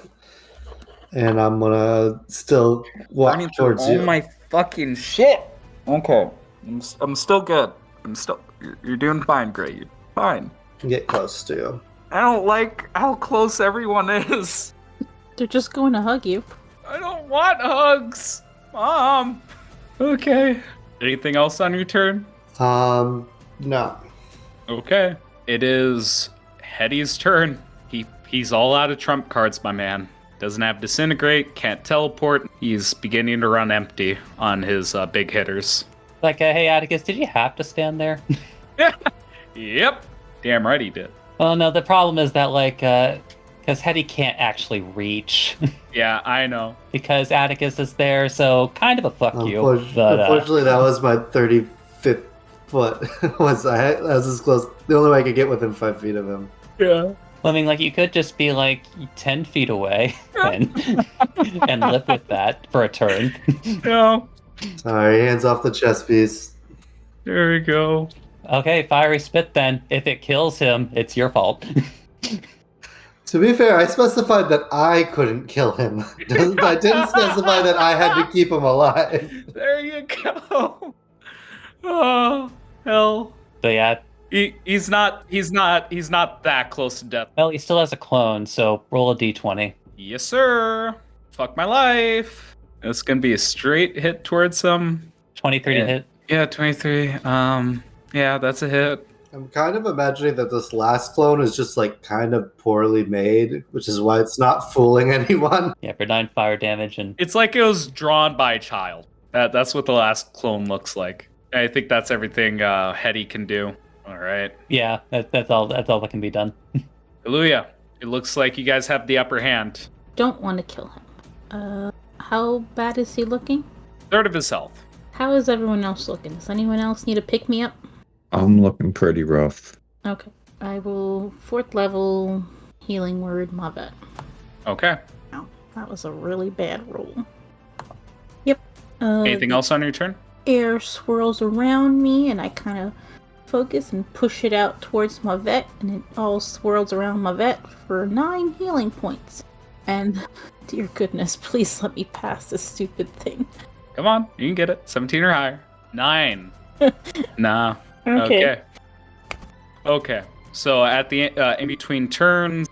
and I'm gonna still walk towards you. Oh my fucking shit! Okay, I'm still good. You're doing fine, Gray. You're fine. Get close to you. I don't like how close everyone is. They're just going to hug you. I don't want hugs, Mom. Okay. Anything else on your turn? No. Okay. It is Hetty's turn. He's all out of trump cards, my man. Doesn't have disintegrate, can't teleport. He's beginning to run empty on his big hitters. Like, hey, Atticus, did you have to stand there? Yep. Damn right he did. Well, no, the problem is that, like, because Hetty can't actually reach Yeah, I know. because Atticus is there, so kind of a fuck you. But, Unfortunately, that was my 35th foot. That was as close. The only way I could get within 5 feet of him. Yeah. I mean, like, you could just be, like, 10 feet away and live with that for a turn. No. Sorry, hands off the chess piece. There we go. Okay, fiery spit then. If it kills him, it's your fault. To be fair, I specified that I couldn't kill him. I didn't specify that I had to keep him alive. There you go. Oh, hell. But yeah, He's not that close to death. well, he still has a clone, so roll a d20. Yes, sir. Fuck my life. It's gonna be a straight hit towards him. 23 to hit. Yeah, 23. Yeah, that's a hit. I'm kind of imagining that this last clone is just like kind of poorly made, which is why it's not fooling anyone. Yeah, for 9 fire damage and It's like it was drawn by a child. That's what the last clone looks like. I think that's everything Hetty can do. All right. yeah, that's all that can be done. Hallelujah. It looks like you guys have the upper hand. Don't want to kill him. How bad is he looking? Third of his health. How is everyone else looking? Does anyone else need to pick me up? I'm looking pretty rough. Okay. I will 4th level healing word Mavet. Okay. Wow, that was a really bad roll. Yep. Anything else on your turn? Air swirls around me and I kind of focus and push it out towards Mavet and it all swirls around Mavet for 9 healing points. And dear goodness, please let me pass this stupid thing. Come on, you can get it. 17 or higher. 9. Nah. Okay. Okay. So at the in between turns,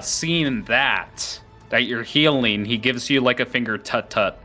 seeing that you're healing, he gives you like a finger tut tut,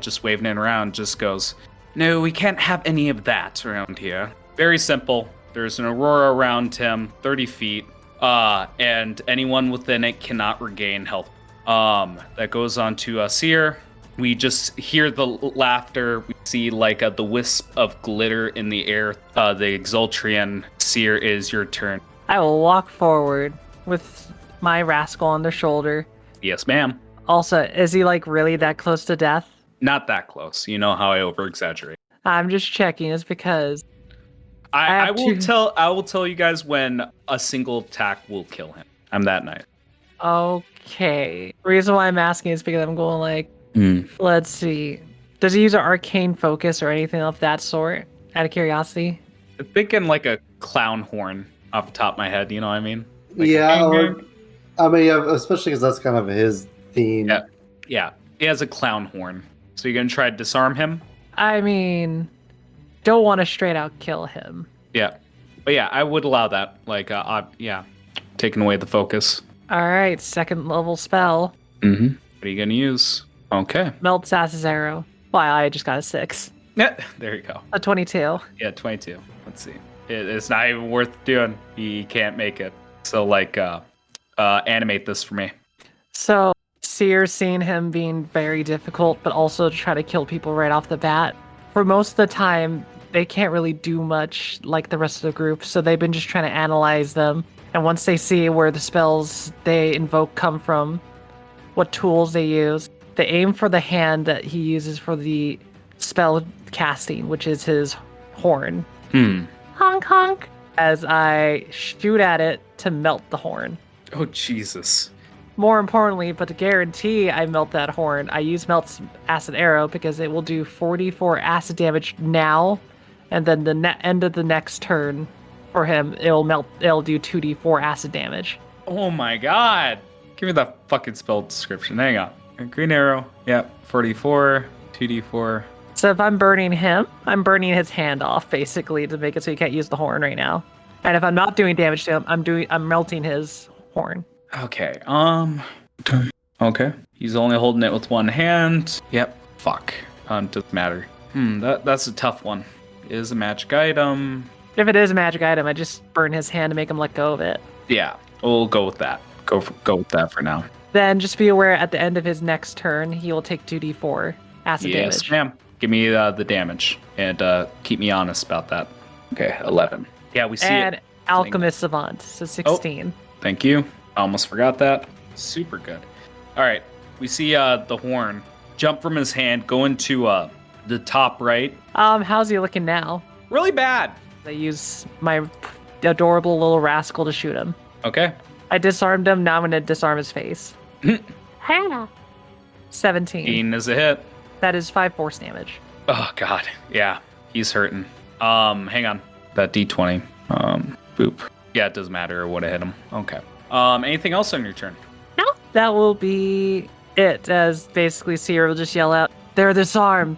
just waving it around. Just goes, no, we can't have any of that around here. Very simple. There's an aurora around him, 30 feet, and anyone within it cannot regain health. That goes on to Seer. We just hear the laughter. We see like the wisp of glitter in the air. The Exultrian. Seer, is your turn. I will walk forward with my rascal on their shoulder. Yes, ma'am. Also, is he like really that close to death? Not that close. You know how I over-exaggerate. I'm just checking. It's because I will tell you guys when a single attack will kill him. I'm that nice. okay. The reason why I'm asking is because I'm going like, let's see. Does he use an arcane focus or anything of that sort? Out of curiosity. I'm thinking like a clown horn off the top of my head. You know what I mean? Like Yeah, especially because that's kind of his theme. Yeah. He has a clown horn. So you're gonna try to disarm him? I mean, don't want to straight out kill him. Yeah. But yeah, I would allow that. Like, taking away the focus. All right, 2nd level spell. Mm-hmm. What are you gonna use? Okay. Melt Sass's arrow. Well, I just got a 6. Yeah, there you go. A 22. Yeah, 22. Let's see. It's not even worth doing. He can't make it. So, like, animate this for me. So, Seer seeing him being very difficult, but also to try to kill people right off the bat. For most of the time, they can't really do much like the rest of the group, so they've been just trying to analyze them. And once they see where the spells they invoke come from, what tools they use, they aim for the hand that he uses for the spell casting, which is his horn. Honk honk. As I shoot at it to melt the horn. Oh, Jesus. More importantly, but to guarantee I melt that horn, I use Melt's acid arrow because it will do 44 acid damage now, and then the end of the next turn for him, it'll do 2d4 acid damage. Oh my god. Give me that fucking spell description. Hang on. Green arrow. Yep. 44. 2d4. So if I'm burning him, I'm burning his hand off basically to make it so he can't use the horn right now. And if I'm not doing damage to him, I'm melting his horn. Okay. Okay. He's only holding it with one hand. Yep. Fuck. Doesn't matter. That's a tough one. It is a magic item. If it is a magic item, I just burn his hand to make him let go of it. Yeah. We'll go with that. Go with that for now. Then just be aware at the end of his next turn, he will take 2d4 acid damage. Yes, ma'am. Give me the damage and keep me honest about that. Okay, 11. Yeah, we see it. Alchemist Savant, so 16. Thank you. I almost forgot that. Super good. All right. We see the horn jump from his hand, go into the top right. How's he looking now? Really bad. I use my adorable little rascal to shoot him. Okay. I disarmed him, now I'm gonna disarm his face. Hannah. 17. 18 is a hit. That is 5 force damage. Oh, God. Yeah. He's hurting. Hang on. That D20. Boop. Yeah, it doesn't matter. It would have hit him. Okay. Anything else on your turn? No. That will be it, as basically Seer will just yell out, "They're disarmed.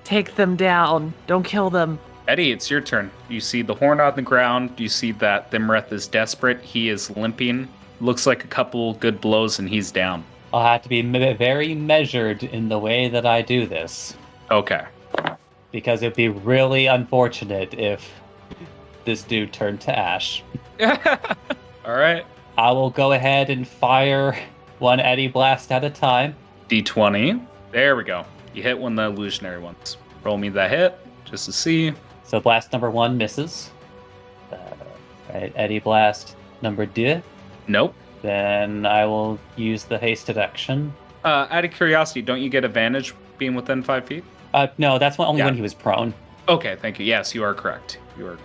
Take them down. Don't kill them." Eddie, it's your turn. You see the horn on the ground. You see that Thimreth is desperate. He is limping. Looks like a couple good blows and he's down. I'll have to be very measured in the way that I do this. Okay. Because it'd be really unfortunate if this dude turned to ash. All right. I will go ahead and fire one Eddie Blast at a time. D20. There we go. You hit one of the illusionary ones. Roll me that hit just to see. So blast number 1 misses. Right, Eddie Blast number 2. Nope. Then I will use the hasted action. Out of curiosity, don't you get advantage being within 5 feet? No, that's only Yeah. when he was prone. Okay, thank you. Yes, you are correct. You are.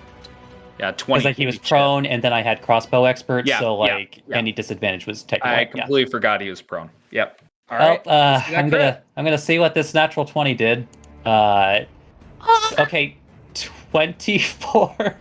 Yeah, 20. Because like he was prone, and then I had crossbow expert, Yeah, so like yeah. any disadvantage was taken I away. completely forgot he was prone. Yep. All Well, right. Let's see that crit. I'm gonna see what this natural 20 did. Okay, 24.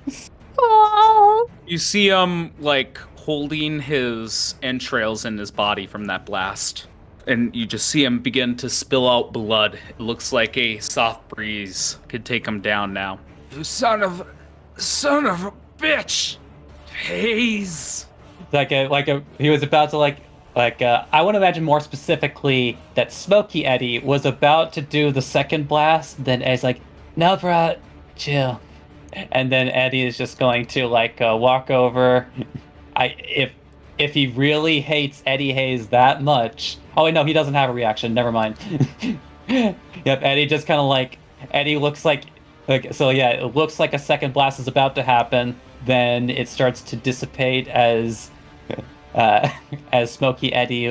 Oh. You see him like holding his entrails in his body from that blast. And you just see him begin to spill out blood. It looks like a soft breeze could take him down now. You son of a bitch! Haze! He was about to I want to imagine more specifically that Smokey Eddie was about to do the second blast, then Eddie's like, "No, bro, chill." And then Eddie is just going to walk over. If he really hates Eddie Hayes that much. Oh wait, no, he doesn't have a reaction. Never mind. Yep, Eddie just kind of Eddie looks like so yeah, it looks like a second blast is about to happen. Then it starts to dissipate as Smokey Eddie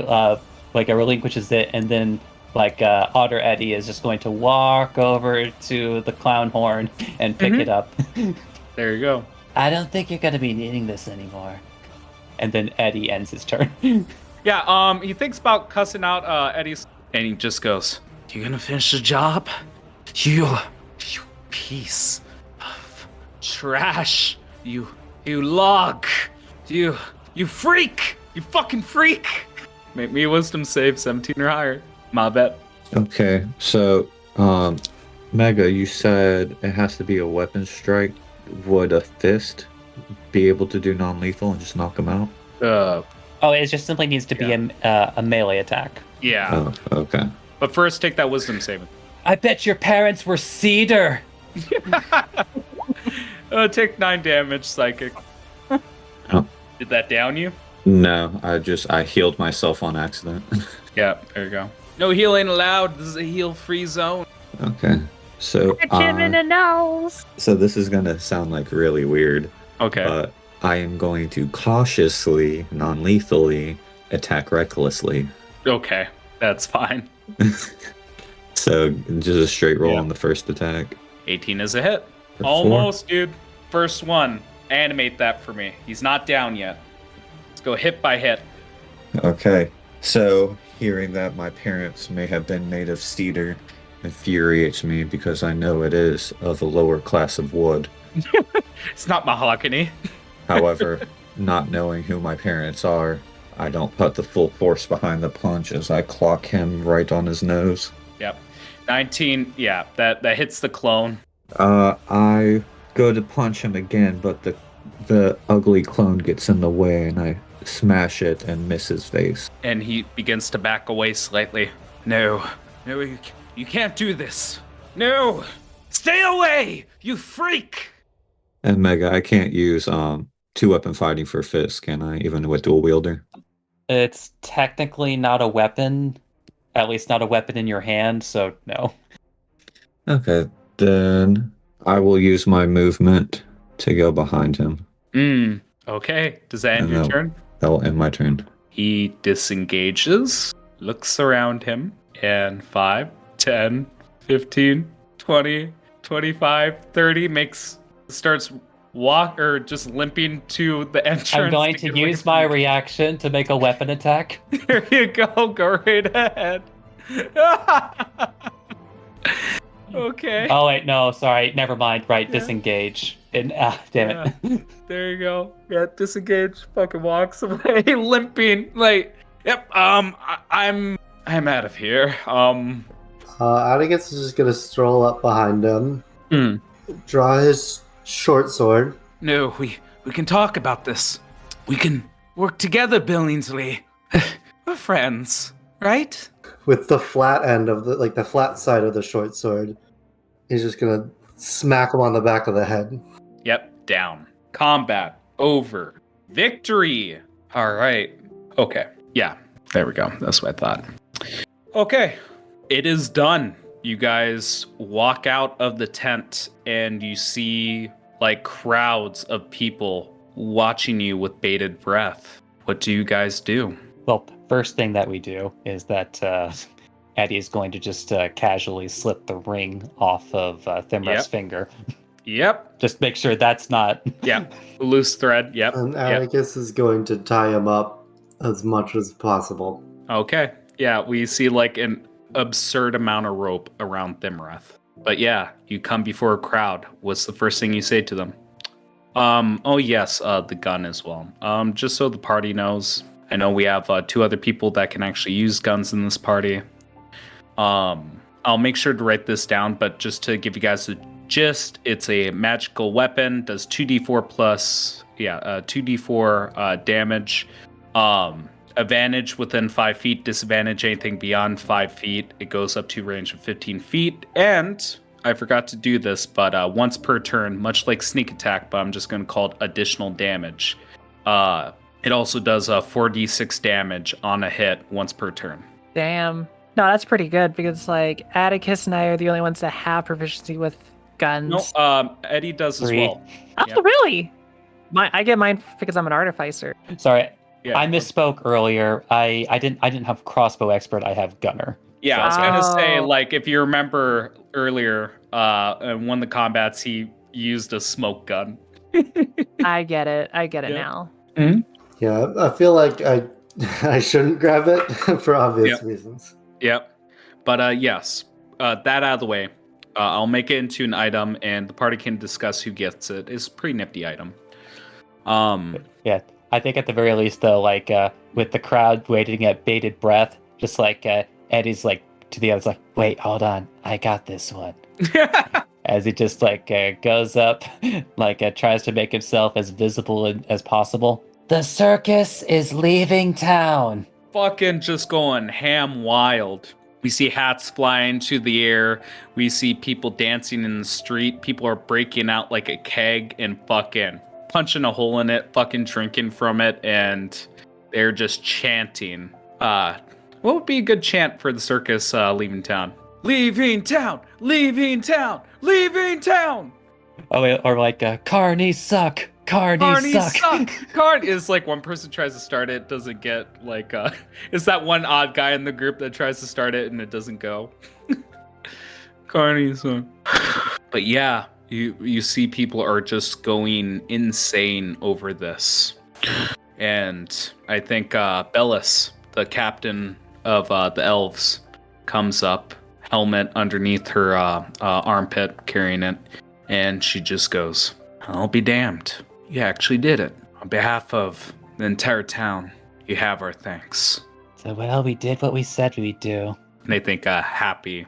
relinquishes it, and then Otter Eddie is just going to walk over to the clown horn and pick it up. There you go. I don't think you're gonna be needing this anymore. And then Eddie ends his turn. Yeah, he thinks about cussing out Eddie's, and he just goes, "You gonna finish the job? You piece of trash. You log. You freak. You fucking freak." Make me a wisdom save, 17 or higher. My bet. Okay, so, Mega, you said it has to be a weapon strike. Would a fist be able to do non-lethal and just knock him out? Oh, it just simply needs to be a melee attack. Yeah. Oh, okay. But first, take that wisdom saving. I bet your parents were cedar. Take 9 damage, psychic. Oh. Did that down you? No, I healed myself on accident. Yeah, there you go. No healing allowed. This is a heal-free zone. Okay, so Jim in the nose. so this is gonna sound really weird, Okay. but I am going to cautiously, non-lethally attack recklessly. Okay, that's fine. So just a straight roll Yeah. on the first attack. 18 is a hit. For Almost, dude. First one. Animate that for me. He's not down yet. Let's go hit by hit. 4. Okay, so hearing that my parents may have been made of cedar infuriates me because I know it is of a lower class of wood. It's not mahogany. However, not knowing who my parents are, I don't put the full force behind the punch as I clock him right on his nose. Yep. 19. Yeah, that hits the clone. I go to punch him again, but the ugly clone gets in the way and I smash it and miss his face. And he begins to back away slightly. No, you can't do this. No, stay away, you freak. And Mega, I can't use 2-weapon fighting for fists, can I? Even with dual wielder? It's technically not a weapon, at least not a weapon in your hand, so no. Okay, then I will use my movement to go behind him. Okay. Does that end And your turn? That will end my turn. He disengages, looks around him, and 5, 10, 15, 20, 25, 30 starts just limping to the entrance. I'm going to get away use from my you. reaction to make a weapon attack. Here you go. Go right ahead. Okay. Oh wait, no, sorry, never mind. Right, Yeah. disengage. And damn it. There you go. Yeah, disengage. Fucking walks away, limping. Like, yep. I'm out of here. Atticus is just gonna stroll up behind him, Hmm. draw his short sword. No, we can talk about this. We can work together, Billingsley. We're friends, right? With the flat end of the flat side of the short sword, he's just gonna smack him on the back of the head. Yep, down. Combat over. Victory. All right. Okay. Yeah, there we go. That's what I thought. Okay. It is done. You guys walk out of the tent and you see like crowds of people watching you with bated breath. What do you guys do? Well, first thing that we do is that Eddie is going to just casually slip the ring off of Thimra's Yep. finger. Yep. Just make sure that's not. Yep. Loose thread. Yep. And Yep. Atticus is going to tie him up as much as possible. Okay. Yeah, we see like an absurd amount of rope around Thimrath. But yeah, you come before a crowd. What's the first thing you say to them? Oh yes, the gun as well. Just so the party knows, I know we have 2 other people that can actually use guns in this party. I'll make sure to write this down, but just to give you guys the gist, it's a magical weapon, does 2d4 plus, 2d4 damage. Advantage within 5 feet, disadvantage anything beyond 5 feet. It goes up to a range of 15 feet. And I forgot to do this, but once per turn, much like sneak attack, but I'm just going to call it additional damage. It also does 4d6 damage on a hit once per turn. Damn. No, that's pretty good because like Atticus and I are the only ones that have proficiency with guns. No, Eddie does as 3. well. Oh, yep. really? I get mine because I'm an artificer. Sorry, Yeah. I misspoke earlier. I didn't have crossbow expert. I have gunner. Yeah, I was gonna say, Oh. like, if you remember earlier, in one of the combats, he used a smoke gun. I get it. I get it Yeah. now. Yeah, I feel like I shouldn't grab it for obvious Yep. reasons. Yep. But yes, that out of the way. I'll make it into an item, and the party can discuss who gets it. It's a pretty nifty item. Yeah, I think at the very least, though, like with the crowd waiting at bated breath, just like Eddie's like to the others, like, wait, hold on, I got this one. As he just like goes up, like tries to make himself as visible as possible. The circus is leaving town. Fucking just going ham wild. We see hats fly into the air. We see people dancing in the street. People are breaking out like a keg and fucking punching a hole in it, fucking drinking from it, and they're just chanting. What would be a good chant for the circus leaving town? Leaving town! Leaving town! Leaving town! Oh, or like carnies suck. Carnies suck. Card is like one person tries to start it, doesn't get like it's that one odd guy in the group that tries to start it and it doesn't go. Carnies suck. But yeah, you see people are just going insane over this. And I think Bellis, the captain of the elves, comes up, helmet underneath her armpit, carrying it, and she just goes, I'll be damned. You actually did it. On behalf of the entire town, you have our thanks. So, well, we did what we said we'd do. And I think happy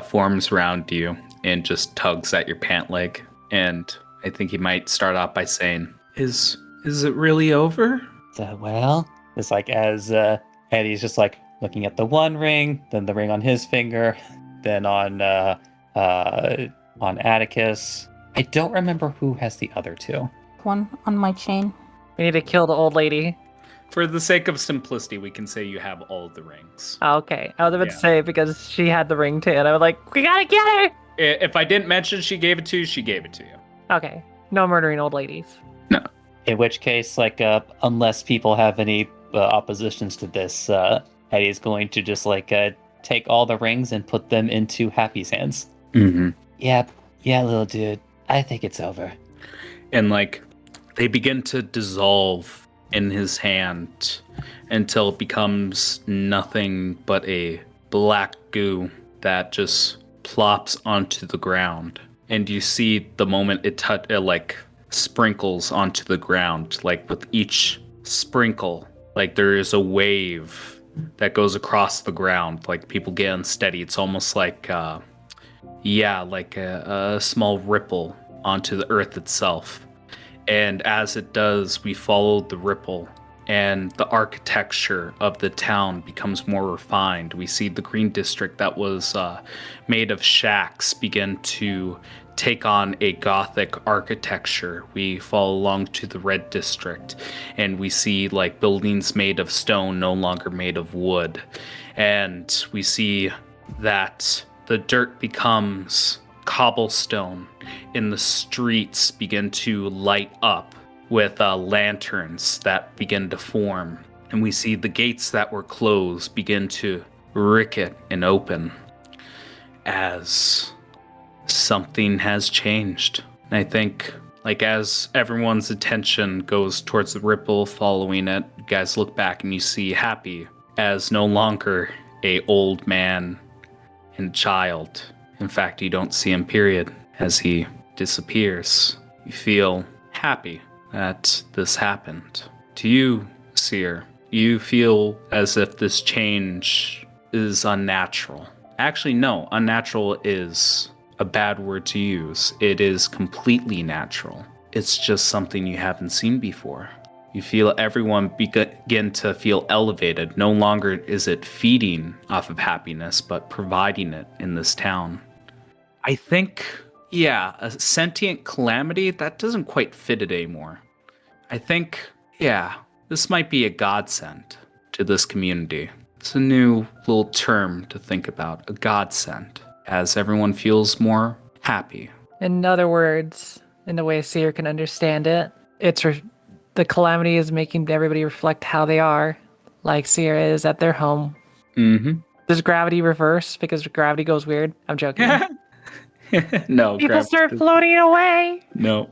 forms around you and just tugs at your pant leg. And I think he might start off by saying, Is it really over? So, well, it's like as Eddie's just like looking at the one ring, then the ring on his finger, then on Atticus. I don't remember who has the other 2. One on my chain. We need to kill the old lady. For the sake of simplicity, we can say you have all of the rings. Oh, okay. I was about Yeah. to say because she had the ring too, and I was like, we gotta get her. If I didn't mention she gave it to you, she gave it to you. Okay. No murdering old ladies. In which case, unless people have any oppositions to this, Eddie's going to just take all the rings and put them into Happy's hands. Mm-hmm. Yeah, little dude. I think it's over. And they begin to dissolve in his hand until it becomes nothing but a black goo that just plops onto the ground. And you see the moment it sprinkles onto the ground, with each sprinkle, there is a wave that goes across the ground, people get unsteady. It's almost like a small ripple onto the earth itself. And as it does, we follow the ripple, and the architecture of the town becomes more refined. We see the green district that was made of shacks begin to take on a Gothic architecture. We follow along to the red district, and we see buildings made of stone, no longer made of wood. And we see that the dirt becomes cobblestone, and the streets begin to light up with lanterns that begin to form. And we see the gates that were closed begin to ricket and open as something has changed. And I think, as everyone's attention goes towards the ripple following it, you guys look back and you see Happy as no longer a old man and child. In fact, you don't see him, period. As he disappears, you feel happy that this happened. To you, Seer, you feel as if this change is unnatural. Actually, no, unnatural is a bad word to use. It is completely natural. It's just something you haven't seen before. You feel everyone begin to feel elevated. No longer is it feeding off of happiness, but providing it in this town. I think, a sentient calamity, that doesn't quite fit it anymore. I think, this might be a godsend to this community. It's a new little term to think about, a godsend, as everyone feels more happy. In other words, in the way Seer can understand it, the calamity is making everybody reflect how they are, like Seer is at their home. Mm-hmm. Does gravity reverse because gravity goes weird? I'm joking. No. People start floating away. No.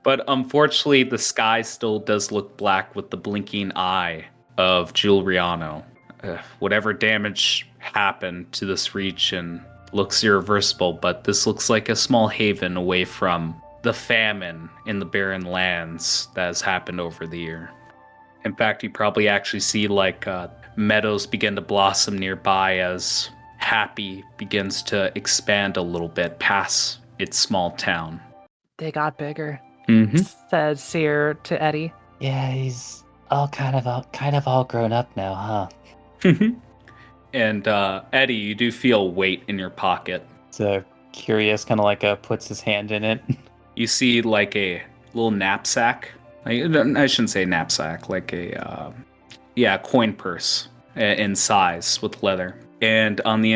But unfortunately, the sky still does look black with the blinking eye of Giuliano. Whatever damage happened to this region looks irreversible, but this looks like a small haven away from the famine in the barren lands that has happened over the year. In fact, you probably actually see meadows begin to blossom nearby as Happy begins to expand a little bit past its small town. They got bigger, Mm-hmm. said Seer to Eddie. Yeah, he's all kind of all grown up now, huh? And Eddie, you do feel a weight in your pocket. So Curious kind of puts his hand in it. You see a little knapsack. I shouldn't say knapsack, a coin purse in size with leather. And on the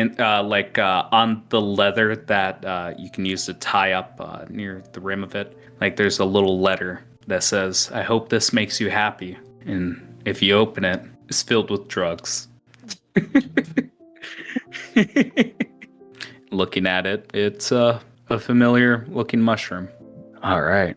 on the leather that you can use to tie up near the rim of it, there's a little letter that says, "I hope this makes you happy." And if you open it, it's filled with drugs. Looking at it, it's a familiar looking mushroom. All right.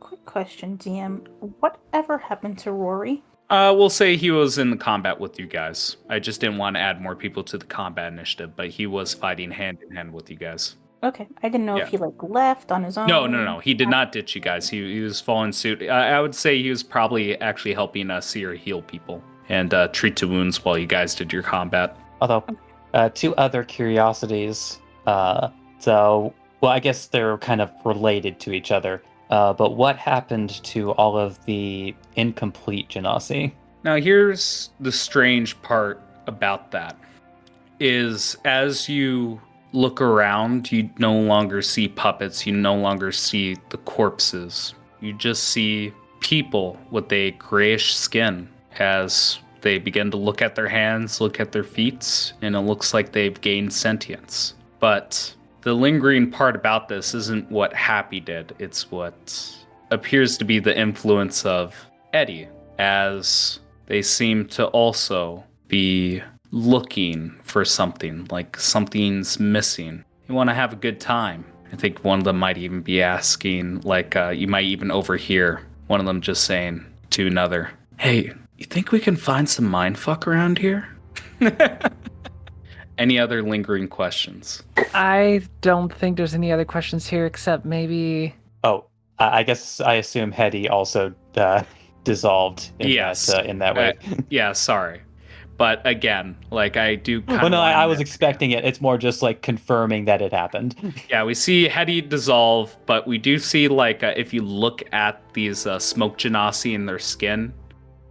Quick question, DM. Whatever happened to Rory? We'll say he was in the combat with you guys. I just didn't want to add more people to the combat initiative, but he was fighting hand in hand with you guys. Okay, I didn't know if he left on his own. No. He did not ditch you guys. He was following suit. I would say he was probably actually helping Seer heal people and treat to wounds while you guys did your combat. Although, two other curiosities. I guess they're kind of related to each other. But what happened to all of the incomplete Genasi? Now, here's the strange part about that. Is as you look around, you no longer see puppets, you no longer see the corpses. You just see people with a grayish skin as they begin to look at their hands, look at their feet, and it looks like they've gained sentience. But the lingering part about this isn't what Happy did. It's what appears to be the influence of Eddie, as they seem to also be looking for something, like something's missing. You want to have a good time. I think one of them might even be asking, like, you might even overhear one of them just saying to another, "Hey, you think we can find some mindfuck around here?" Any other lingering questions? I don't think there's any other questions here except maybe. Oh, I guess I assume Hetty also dissolved in that way. Yeah, sorry. But again, like I do kind Well, of... no, I was expecting it. It's more just like confirming that it happened. Yeah, we see Hetty dissolve, but we do see like if you look at these smoke genasi in their skin,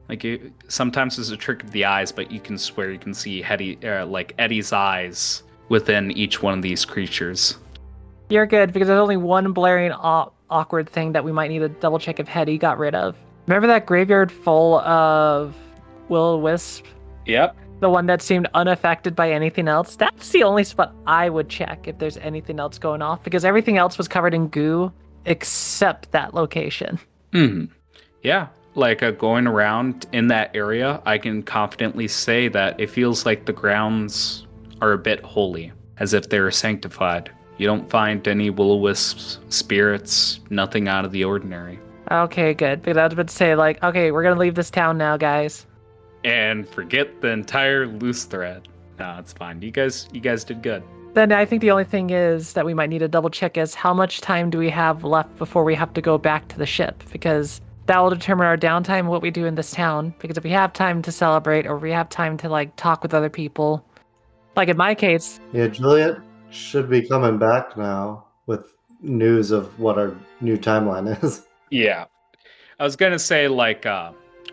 like sometimes there's a trick of the eyes, but you can swear you can see Hetty, like Eddie's eyes within each one of these creatures. You're good because there's only one blaring awkward thing that we might need to double check if Hetty got rid of. Remember that graveyard full of will-o-wisp? Yep. The one that seemed unaffected by anything else? That's the only spot I would check if there's anything else going off, because everything else was covered in goo except that location. Yeah, like going around in that area, I can confidently say that it feels like the grounds are a bit holy, as if they're sanctified. You don't find any will-o-wisps, spirits, nothing out of the ordinary. Okay, good. Because I was about to say, like, okay, we're going to leave this town now, guys. And forget the entire loose thread. No, it's fine. You guys did good. Then I think the only thing is that we might need to double check is how much time do we have left before we have to go back to the ship? Because that will determine our downtime, what we do in this town. Because if we have time to celebrate or we have time to like talk with other people, like in my case. Yeah, Juliet should be coming back now with news of what our new timeline is. Yeah. I was going to say like,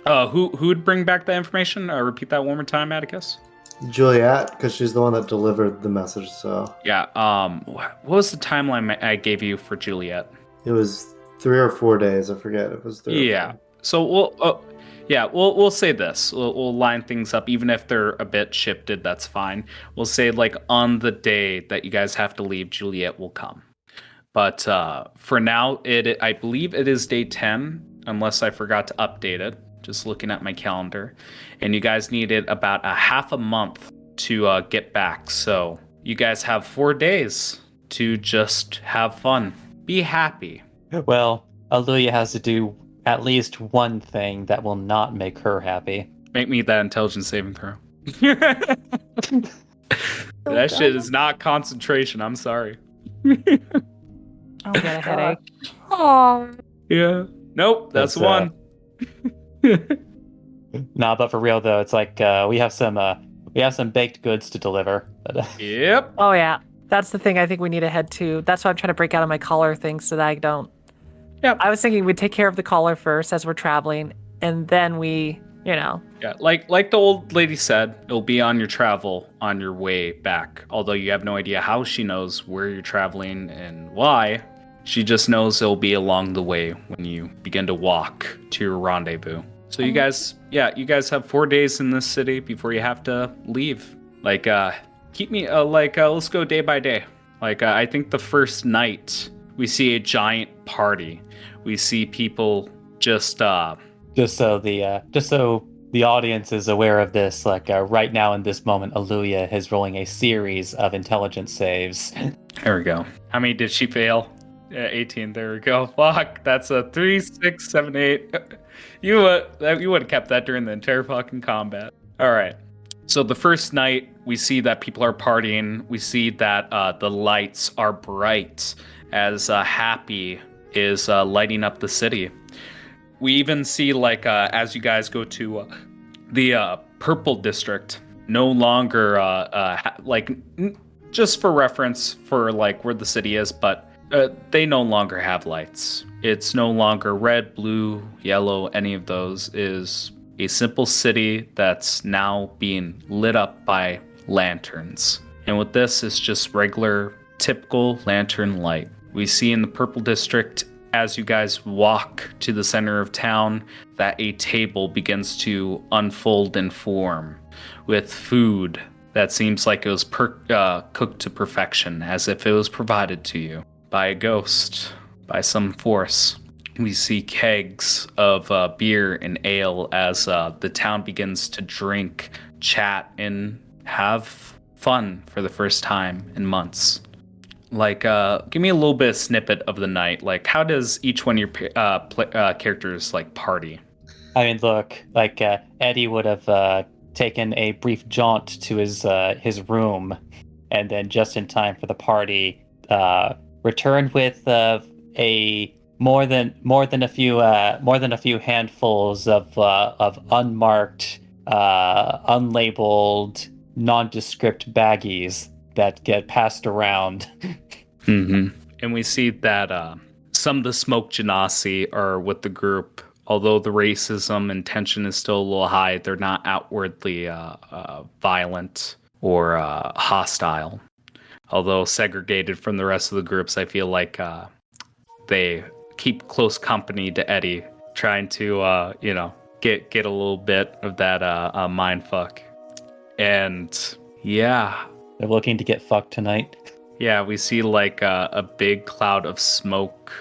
who would bring back the information? Repeat that one more time, Atticus. Juliet, because she's the one that delivered the message, so. Yeah, what was the timeline I gave you for Juliet? It was 3 or 4 days, I forget. It was 3 Yeah. So we'll say this. We'll line things up, even if they're a bit shifted, that's fine. We'll say like on the day that you guys have to leave, Juliet will come. But for now, I believe it is day 10, unless I forgot to update it. Just looking at my calendar, and you guys needed about a half a month to get back. So you guys have 4 days to just have fun, be happy. Well, Aluya has to do at least one thing that will not make her happy. Make me that intelligence saving throw. That shit is not concentration. I'm sorry. I'll get a headache. Oh. Yeah. Nope. That's one. Nah, but for real though, it's like we have some baked goods to deliver. Yep. Oh yeah, that's the thing I think we need to head to. That's why I'm trying to break out of my collar thing so that I don't. Yep. I was thinking we'd take care of the collar first as we're traveling, and then we, Yeah, like the old lady said, it'll be on your travel on your way back. Although you have no idea how she knows where you're traveling and why. She just knows it'll be along the way when you begin to walk to your rendezvous. So you guys have 4 days in this city before you have to leave. Like, keep me, let's go day by day. Like, I think the first night we see a giant party. We see people just so the audience is aware of this, like right now in this moment, Aluya is rolling a series of intelligence saves. There we go. How many did she fail? 18. There we go. Fuck. That's a 3, 6, 7, 8. You would have kept that during the entire fucking combat. All right. So the first night, we see that people are partying. We see that the lights are bright as Happy is lighting up the city. We even see, like, as you guys go to the Purple District, no longer, just for reference for, like, where the city is, but they no longer have lights. It's no longer red, blue, yellow, any of those. It is a simple city that's now being lit up by lanterns. And with this, it's just regular, typical lantern light. We see in the Purple District, as you guys walk to the center of town, that a table begins to unfold and form with food that seems like it was cooked to perfection, as if it was provided to you by a ghost, by some force. We see kegs of beer and ale as the town begins to drink, chat, and have fun for the first time in months. Like, give me a little bit of snippet of the night. Like, how does each one of your characters, like, party? I mean, look, like Eddie would have taken a brief jaunt to his room, and then just in time for the party, returned with a more than a few handfuls of unmarked, unlabeled, nondescript baggies that get passed around. Mm-hmm. And we see that some of the smoke genasi are with the group. Although the racism and tension is still a little high, they're not outwardly violent or hostile. Although segregated from the rest of the groups, I feel like they keep close company to Eddie, trying to get a little bit of that mind fuck. And yeah, They're looking to get fucked tonight. yeah, we see like a big cloud of smoke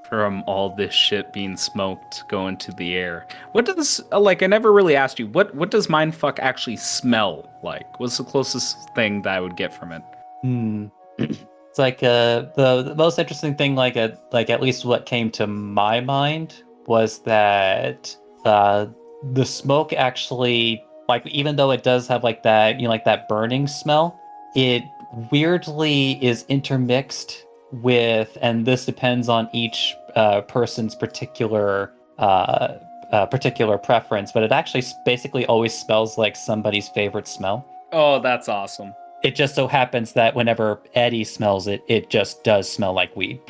from all this shit being smoked go into the air. What does I never really asked you, what does mindfuck actually smell like? What's the closest thing that I would get from it? It's like the most interesting thing, like at least what came to my mind was that the smoke actually, like, even though it does have like that, like that burning smell, it weirdly is intermixed with, and this depends on each person's particular preference, but it actually basically always smells like somebody's favorite smell. Oh, that's awesome. It just so happens that whenever Eddie smells it, it just does smell like weed.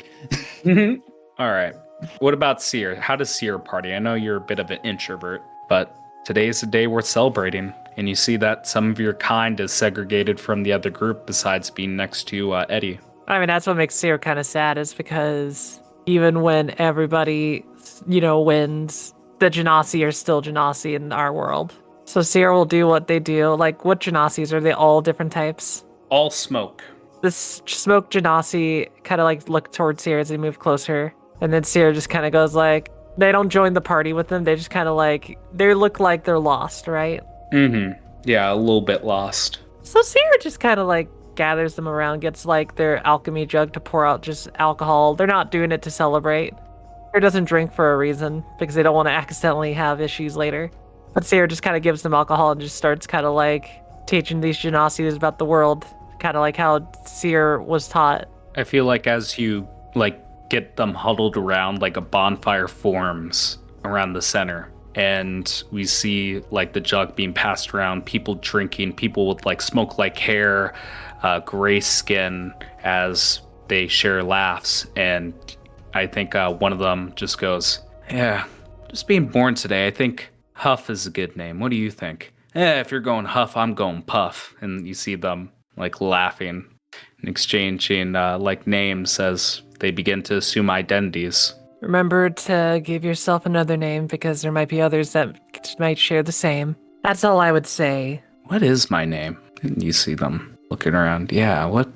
All right. What about Seer? How does Seer party? I know you're a bit of an introvert, but today is a day worth celebrating, and you see that some of your kind is segregated from the other group besides being next to Eddie. I mean, that's what makes Seer kind of sad, is because even when everybody, wins, the Genasi are still Genasi in our world. So Seer will do what they do. Like, what Genasis? Are they all different types? All smoke. This smoke Genasi kind of like look towards Seer as they move closer. And then Seer just kind of goes like, they don't join the party with them. They just kind of like, they look like they're lost, right? Mm-hmm. Yeah, a little bit lost. So Seer just kind of like gathers them around, gets like their alchemy jug to pour out just alcohol. They're not doing it to celebrate. Seer doesn't drink for a reason because they don't want to accidentally have issues later. But Seer just kind of gives them alcohol and just starts kind of like teaching these Genasis about the world, kind of like how Seer was taught. I feel like as you like get them huddled around, like a bonfire forms around the center, and we see like the jug being passed around, people drinking, people with like smoke like hair, gray skin, as they share laughs. And I think one of them just goes, yeah, just being born today, I think Huff is a good name. What do you think? If you're going Huff, I'm going Puff. And you see them like laughing and exchanging like names as they begin to assume identities. Remember to give yourself another name because there might be others that might share the same. That's all I would say. What is my name? And you see them looking around. Yeah, what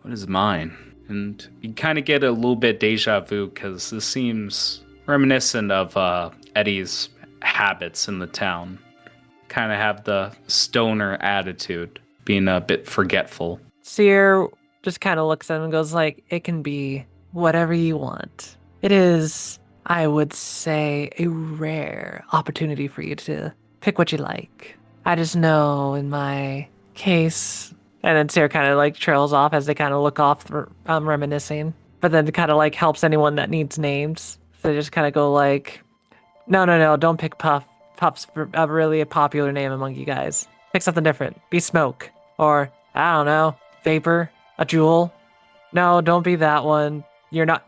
is mine? And you kind of get a little bit deja vu because this seems reminiscent of Eddie's habits in the town. Kind of have the stoner attitude, being a bit forgetful. Seer just kind of looks at him and goes like, it can be whatever you want. It is, I would say, a rare opportunity for you to pick what you like. I just know in my case, and then Seer kind of like trails off as they kind of look off, reminiscing, but then kind of like helps anyone that needs names. So they just kind of go like, no, don't pick Puff. Puff's a really popular name among you guys. Pick something different. Be Smoke. Or, I don't know, Vapor, a Jewel. No, don't be that one.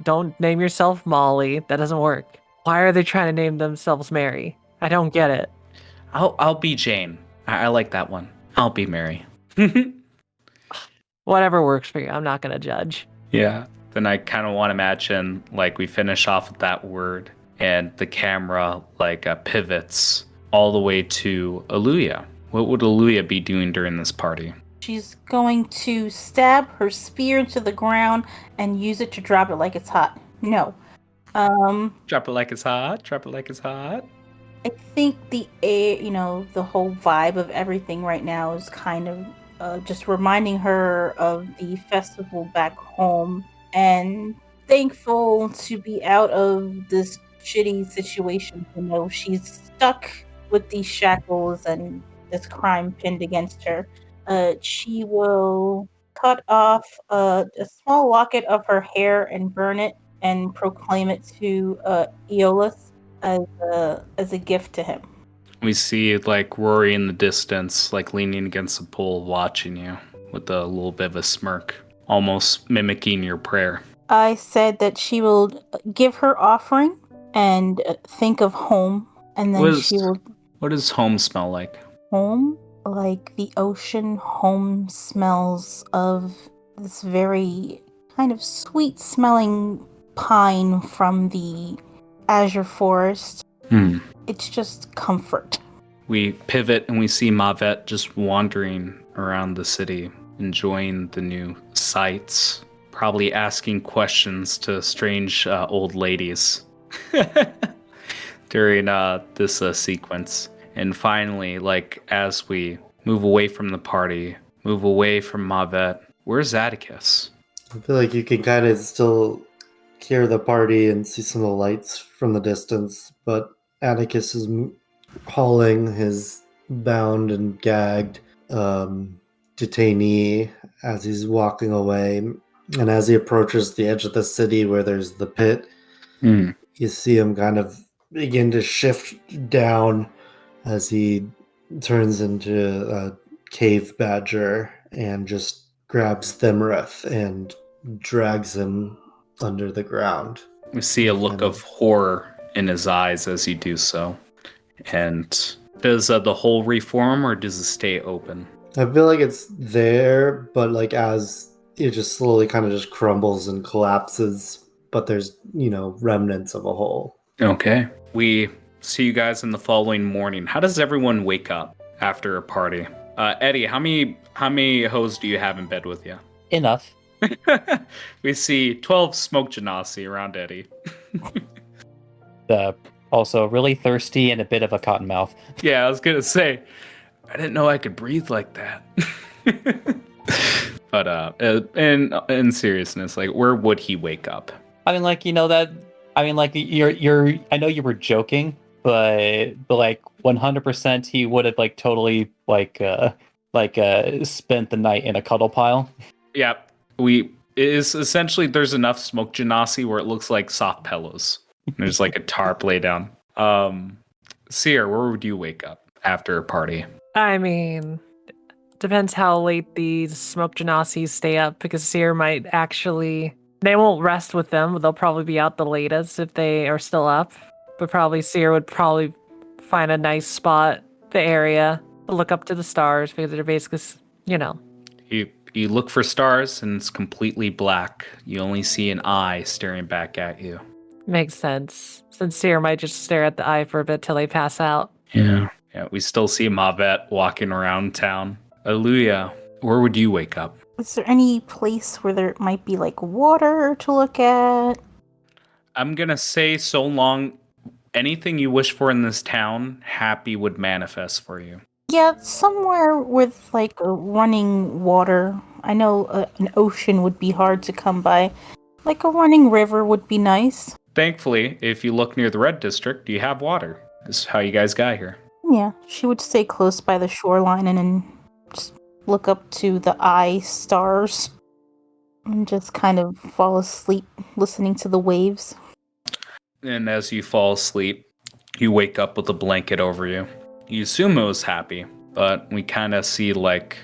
Don't name yourself Molly. That doesn't work. Why are they trying to name themselves Mary? I don't get it. I'll be Jane. I like that one. I'll be Mary. Whatever works for you. I'm not gonna judge. Yeah. Then I kind of want to imagine like we finish off with that word and the camera like pivots all the way to Aluya. What would Aluya be doing during this party? She's going to stab her spear into the ground and use it to drop it like it's hot. No. Drop it like it's hot. Drop it like it's hot. I think the air, the whole vibe of everything right now is kind of just reminding her of the festival back home and thankful to be out of this shitty situation. She's stuck with these shackles and this crime pinned against her. She will cut off a small locket of her hair and burn it and proclaim it to Aeolus as a gift to him. We see like Rory in the distance, like leaning against a pole, watching you with a little bit of a smirk, almost mimicking your prayer. I said that she will give her offering and think of home, and then she will. What does home smell like? Home, like the ocean. Home smells of this very kind of sweet-smelling pine from the azure forest. It's just comfort. We pivot and we see Mavet just wandering around the city, enjoying the new sights, probably asking questions to strange old ladies during this sequence. And finally, like as we move away from the party, move away from Mavet, where's Atticus? I feel like you can kind of still hear the party and see some of the lights from the distance, but Atticus is hauling his bound and gagged detainee as he's walking away. And as he approaches the edge of the city where there's the pit, you see him kind of begin to shift down as he turns into a cave badger and just grabs Themrith and drags him under the ground. We see a look of horror in his eyes as you do so. And does the hole reform or does it stay open? I feel like it's there, but like as it just slowly kind of just crumbles and collapses, but there's, remnants of a hole. Okay. We see you guys in the following morning. How does everyone wake up after a party? Eddie, how many hoes do you have in bed with you? Enough. We see 12 smoke genasi around Eddie. Also really thirsty and a bit of a cotton mouth. Yeah, I was gonna say, I didn't know I could breathe like that. But in seriousness, like, where would he wake up? I mean, like, you're. I know you were joking, but like 100%, he would have like totally spent the night in a cuddle pile. Yeah, it is essentially there's enough smoke genasi where it looks like soft pillows. There's like a tarp laid down. Seer, where would you wake up after a party? I mean, depends how late the smoke genasi stay up, because Seer might actually... They won't rest with them, but they'll probably be out the latest if they are still up. But probably Seer would probably find a nice spot, the area, look up to the stars, because they're basically, You look for stars and it's completely black. You only see an eye staring back at you. Makes sense. Since Seer might just stare at the eye for a bit till they pass out. Yeah, we still see Mavet walking around town. Aluya, where would you wake up? Is there any place where there might be like water to look at? I'm gonna say so long anything you wish for in this town, Happy would manifest for you. Yeah, somewhere with like a running water. I know an ocean would be hard to come by. Like a running river would be nice. Thankfully, if you look near the Red District, you have water. This is how you guys got here. Yeah, she would stay close by the shoreline and then just look up to the eye stars and just kind of fall asleep listening to the waves. And as you fall asleep, you wake up with a blanket over you. You assume it was Happy, but we kind of see like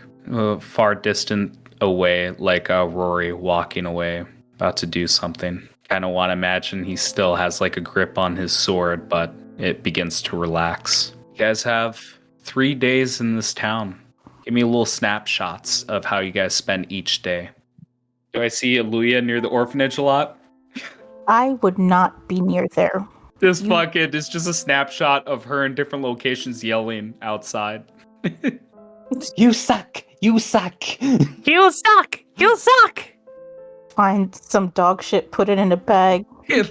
far distant away, like Rory walking away, about to do something. Kind of want to imagine he still has like a grip on his sword, but it begins to relax. You guys have 3 days in this town. Give me little snapshots of how you guys spend each day. Do I see Aluya near the orphanage a lot? I would not be near there. This fucking is just a snapshot of her in different locations yelling outside. You suck! You suck! You suck! You suck! Find some dog shit, put it in a bag,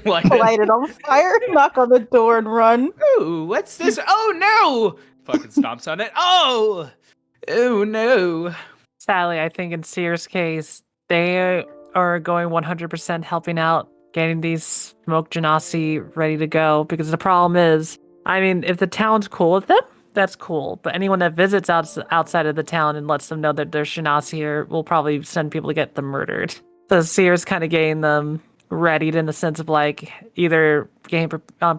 Like, light it on fire, knock on the door, and run. oh, what's this? Oh no! Fucking stomps on it. Oh! Oh no! Sadly, I think in Sear's case, they are going 100% helping out getting these smoke genasi ready to go. Because the problem is, I mean, if the town's cool with them, that's cool. But anyone that visits outside of the town and lets them know that there's genasi here will probably send people to get them murdered. So Sear's kind of getting them readied in the sense of like either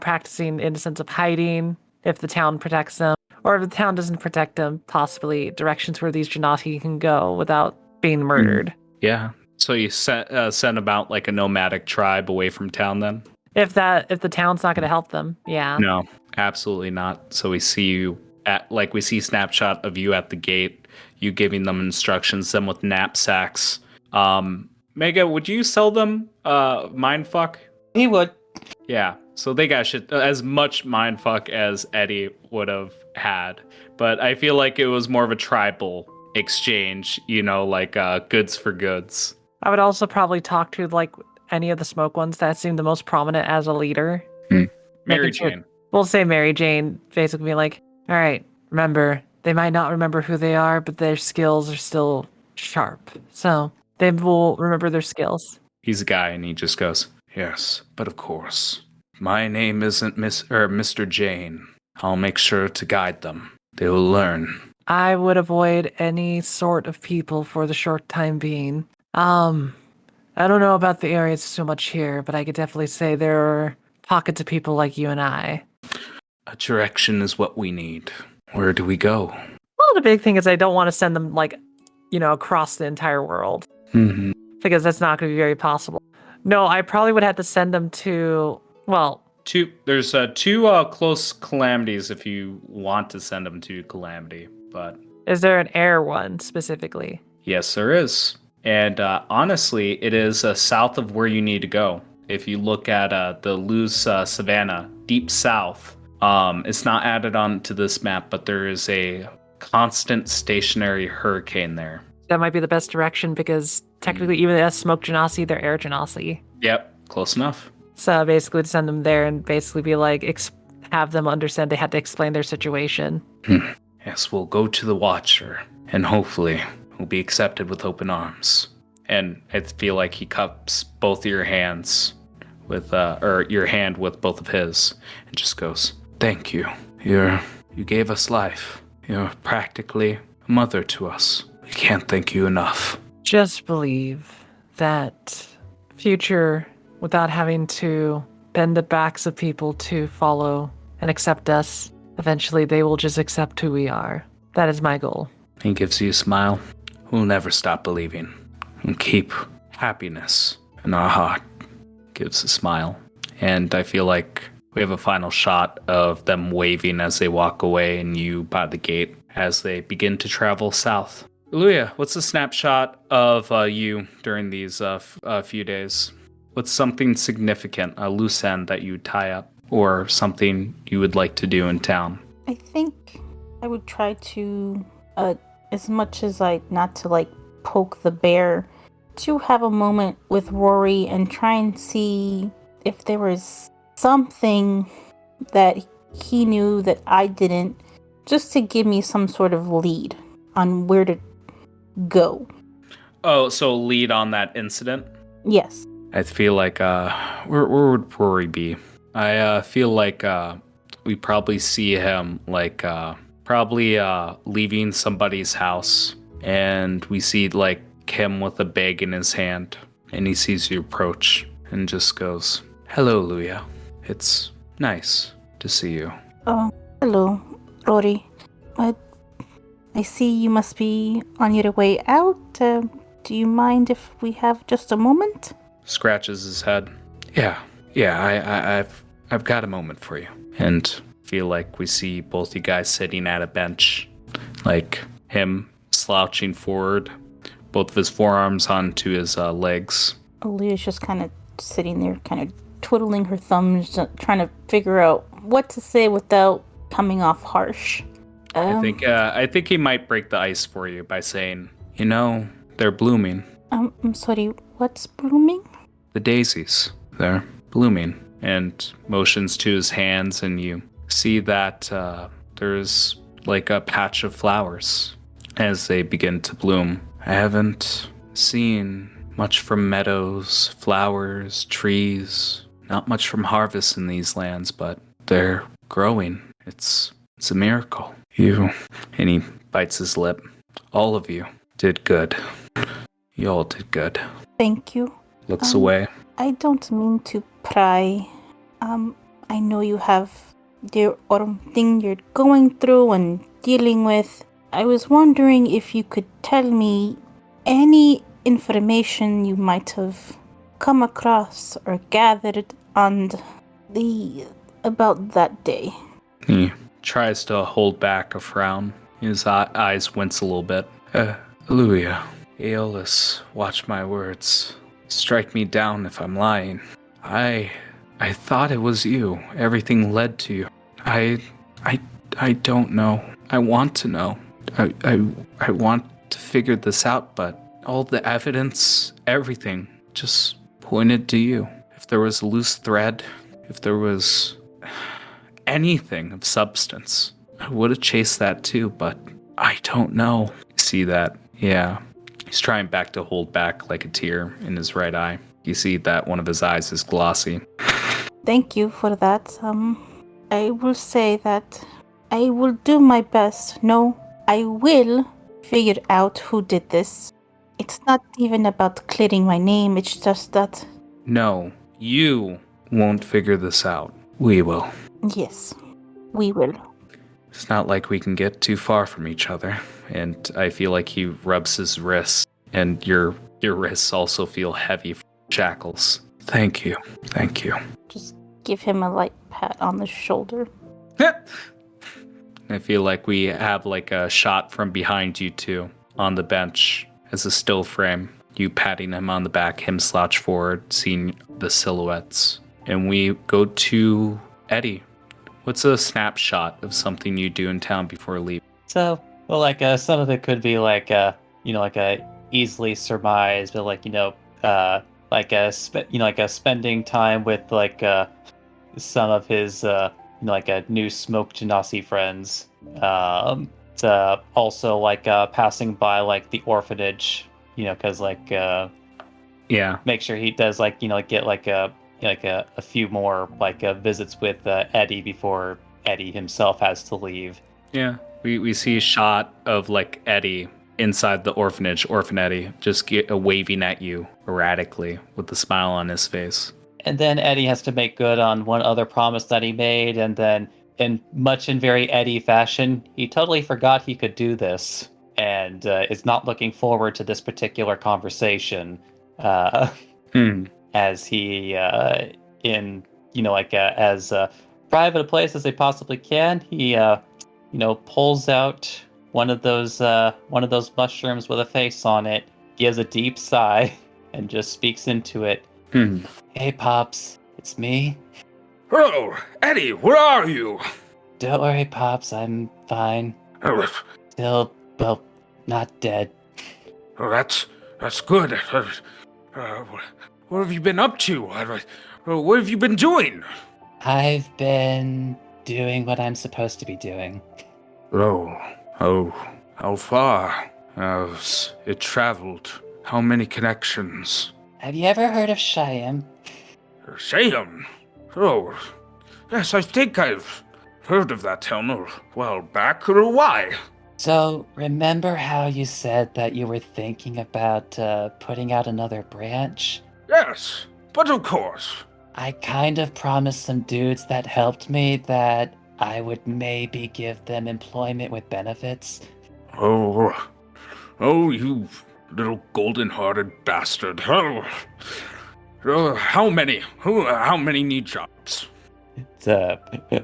practicing in the sense of hiding if the town protects them, or if the town doesn't protect them, possibly directions where these genasi can go without being murdered. Yeah. So you send them out like a nomadic tribe away from town then? If the town's not going to help them, yeah. No, absolutely not. So we see you we see snapshot of you at the gate, you giving them instructions, them with knapsacks. Mega, would you sell them mindfuck? He would. Yeah. So they got shit as much mindfuck as Eddie would have had, but I feel like it was more of a tribal exchange, like goods for goods. I would also probably talk to like any of the smoke ones that seem the most prominent as a leader. Mary Jane. We'll say Mary Jane, basically be like, all right, remember, they might not remember who they are, but their skills are still sharp. So they will remember their skills. He's a guy and he just goes, yes, but of course, my name isn't Mr. Jane. I'll make sure to guide them. They will learn. I would avoid any sort of people for the short time being. I don't know about the areas so much here, but I could definitely say there are pockets of people like you and I. A direction is what we need. Where do we go? Well, the big thing is I don't want to send them, across the entire world. Mm-hmm. Because that's not going to be very possible. No, I probably would have to send them to, There's two close calamities if you want to send them to Calamity, but... Is there an air one specifically? Yes, there is. And honestly, it is south of where you need to go. If you look at the loose savanna, deep south, it's not added on to this map, but there is a constant stationary hurricane there. That might be the best direction because technically even as smoke genasi, they're air genasi. Yep, close enough. So basically to send them there and basically be like, have them understand they had to explain their situation. Yes, we'll go to the Watcher, and hopefully we'll be accepted with open arms. And I feel like he cups both of your hands with, or your hand with both of his, and just goes, thank you. You gave us life. You're practically a mother to us. We can't thank you enough. Just believe that future, without having to bend the backs of people to follow and accept us, eventually they will just accept who we are. That is my goal. He gives you a smile. We'll never stop believing. And keep happiness in our heart. Gives a smile. And I feel like we have a final shot of them waving as they walk away and you by the gate as they begin to travel south. Luya, what's a snapshot of you during these few days? What's something significant, a loose end that you tie up, or something you would like to do in town? I think I would try to, as much as not to poke the bear, to have a moment with Rory and try and see if there was something that he knew that I didn't, just to give me some sort of lead on where to go. Oh, so lead on that incident? Yes. I feel like, where would Rory be? I feel like we probably see him leaving somebody's house, and we see him with a bag in his hand, and he sees you approach and just goes, hello, Luya. It's nice to see you. Oh, hello, Rory. I see you must be on your way out. Do you mind if we have just a moment? Scratches his head. Yeah, I've got a moment for you. And feel like we see both you guys sitting at a bench, him slouching forward, both of his forearms onto his legs. Aaliyah's just kind of sitting there, kind of twiddling her thumbs, trying to figure out what to say without coming off harsh. I think he might break the ice for you by saying, you know, they're blooming. I'm sorry, what's blooming? The daisies, they're blooming. And motions to his hands, and you see that there's like a patch of flowers as they begin to bloom. I haven't seen much from meadows, flowers, trees, not much from harvest in these lands, but they're growing. It's a miracle. You, and he bites his lip. All of you did good. You all did good. Thank you. Looks away. I don't mean to pry. I know you have your own thing you're going through and dealing with. I was wondering if you could tell me any information you might have come across or gathered on about that day. He tries to hold back a frown. His eyes wince a little bit. Aluia, Aeolus, watch my words. Strike me down if I'm lying. I thought it was you. Everything led to you. I don't know. I want to know. I want to figure this out, but all the evidence, everything, just pointed to you. If there was a loose thread, if there was anything of substance, I would have chased that too, but I don't know. See that? Yeah. He's trying to hold back like a tear in his right eye. You see that one of his eyes is glossy. Thank you for that. I will say that I will do my best. No, I will figure out who did this. It's not even about clearing my name, it's just that... No, you won't figure this out. We will. Yes, we will. It's not like we can get too far from each other. And I feel like he rubs his wrists, and your wrists also feel heavy from shackles. Thank you. Thank you. Just give him a light pat on the shoulder. I feel like we have like a shot from behind you two on the bench as a still frame. You patting him on the back, him slouch forward, seeing the silhouettes. And we go to Eddie. What's a snapshot of something you do in town before leaving? So, well, like some of it could be like like a easily surmised, but like spending time with like some of his like a new smoke genasi friends. To also like passing by like the orphanage, because like make sure he does like get like a few more like visits with Eddie before Eddie himself has to leave. Yeah, we see a shot of like Eddie inside the orphanage, Orphan Eddie, just waving at you erratically with a smile on his face. And then Eddie has to make good on one other promise that he made, and then in very Eddie fashion, he totally forgot he could do this, and is not looking forward to this particular conversation. As he in as private a place as they possibly can, he pulls out one of those mushrooms with a face on it, gives a deep sigh, and just speaks into it. Hey Pops, it's me. Hello, Eddie, where are you? Don't worry, Pops, I'm fine. Still, well, not dead. Oh, that's good. What have you been up to? What have you been doing? I've been doing what I'm supposed to be doing. Oh, how far has it traveled? How many connections? Have you ever heard of Shyam? Shyam? Oh, yes, I think I've heard of that town a while back. Why? So, remember how you said that you were thinking about putting out another branch? Yes, but of course. I kind of promised some dudes that helped me that I would maybe give them employment with benefits. Oh, you little golden-hearted bastard. How many? How many need jobs?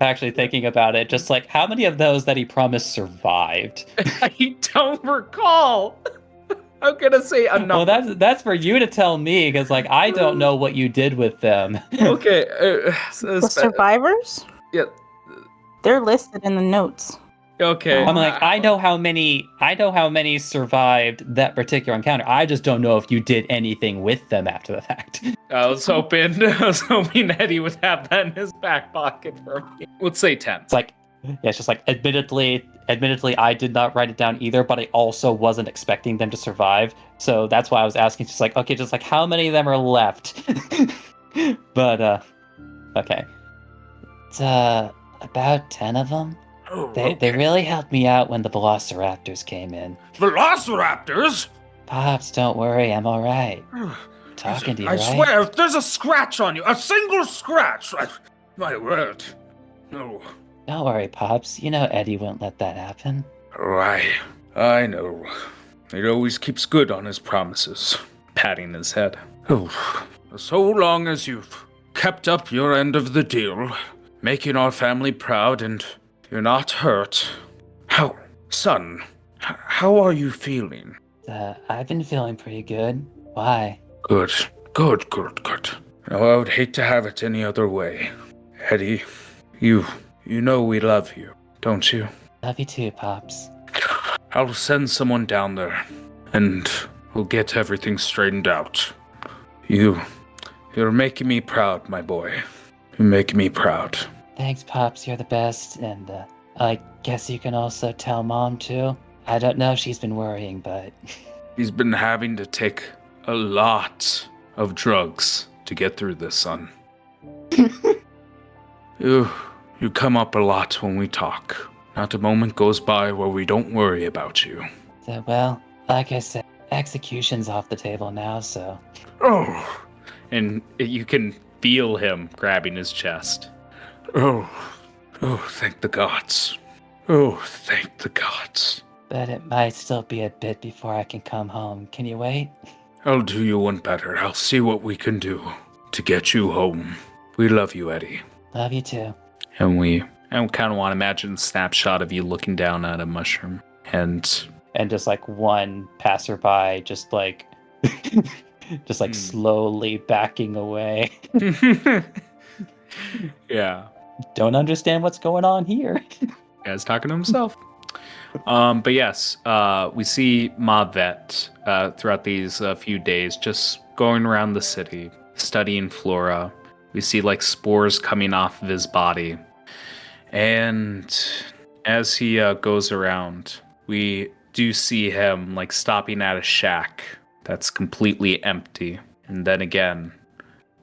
Actually thinking about it, just like how many of those that he promised survived? I don't recall. I'm gonna say a number. Well, that's for you to tell me, because like I don't know what you did with them. Okay. The survivors? Yeah. They're listed in the notes. Okay. I'm like, I know how many survived that particular encounter. I just don't know if you did anything with them after the fact. I was hoping Eddie would have that in his back pocket for me. Let's say 10. It's like, yeah, it's just like, admittedly, I did not write it down either, but I also wasn't expecting them to survive. So that's why I was asking, just like, okay, just like how many of them are left? But, okay. It's, about 10 of them. Oh, They really helped me out when the Velociraptors came in. Velociraptors? Pops, don't worry, I'm all right. Talking to you, I right? swear, if there's a scratch on you, a single scratch, my word. No. Don't worry, Pops. You know Eddie won't let that happen. Right. I know. He always keeps good on his promises. Patting his head. Oh, so long as you've kept up your end of the deal, making our family proud and you're not hurt. Son, how are you feeling? I've been feeling pretty good. Why? Good. Now, I would hate to have it any other way. Eddie, you know we love you, don't you? Love you too, Pops. I'll send someone down there, and we'll get everything straightened out. You're making me proud, my boy. You're making me proud. Thanks, Pops. You're the best. And I guess you can also tell Mom, too. I don't know if she's been worrying, but... He's been having to take a lot of drugs to get through this, son. You come up a lot when we talk. Not a moment goes by where we don't worry about you. Well, like I said, execution's off the table now, so... Oh, And you can feel him grabbing his chest. oh, thank the gods. Oh, thank the gods. But it might still be a bit before I can come home. Can you wait? I'll do you one better. I'll see what we can do to get you home. We love you, Eddie. Love you too. And I kind of want to imagine a snapshot of you looking down at a mushroom. And just like one passerby just like slowly backing away. yeah. Don't understand what's going on here. Guy's talking to himself. But yes, we see Mavet throughout these few days just going around the city, studying flora. We see like spores coming off of his body. And as he goes around, we do see him like stopping at a shack that's completely empty. And then again,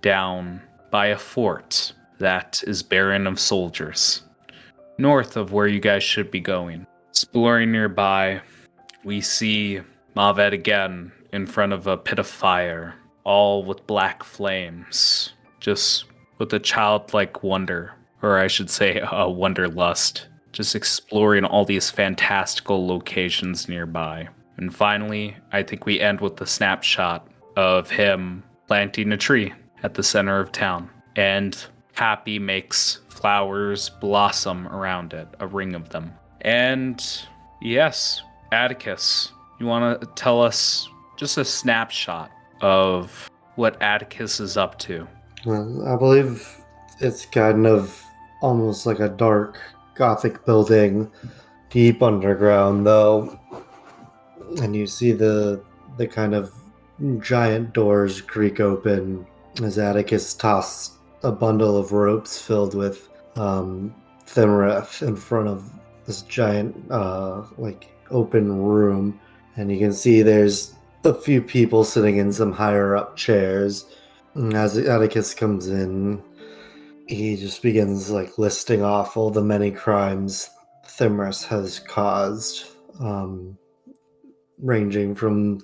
down by a fort that is barren of soldiers, north of where you guys should be going. Exploring nearby, we see Mavet again in front of a pit of fire, all with black flames, just with a childlike wonder, or I should say a wanderlust, just exploring all these fantastical locations nearby. And finally, I think we end with the snapshot of him planting a tree at the center of town, and Happy makes flowers blossom around it, a ring of them. And yes, Atticus, you want to tell us just a snapshot of what Atticus is up to? Well, I believe it's kind of almost like a dark Gothic building, deep underground though. And you see the kind of giant doors creak open as Atticus tosses a bundle of ropes filled with Thimreth in front of this giant open room, and you can see there's a few people sitting in some higher up chairs. And as Atticus comes in, he just begins listing off all the many crimes Thimreth has caused, ranging from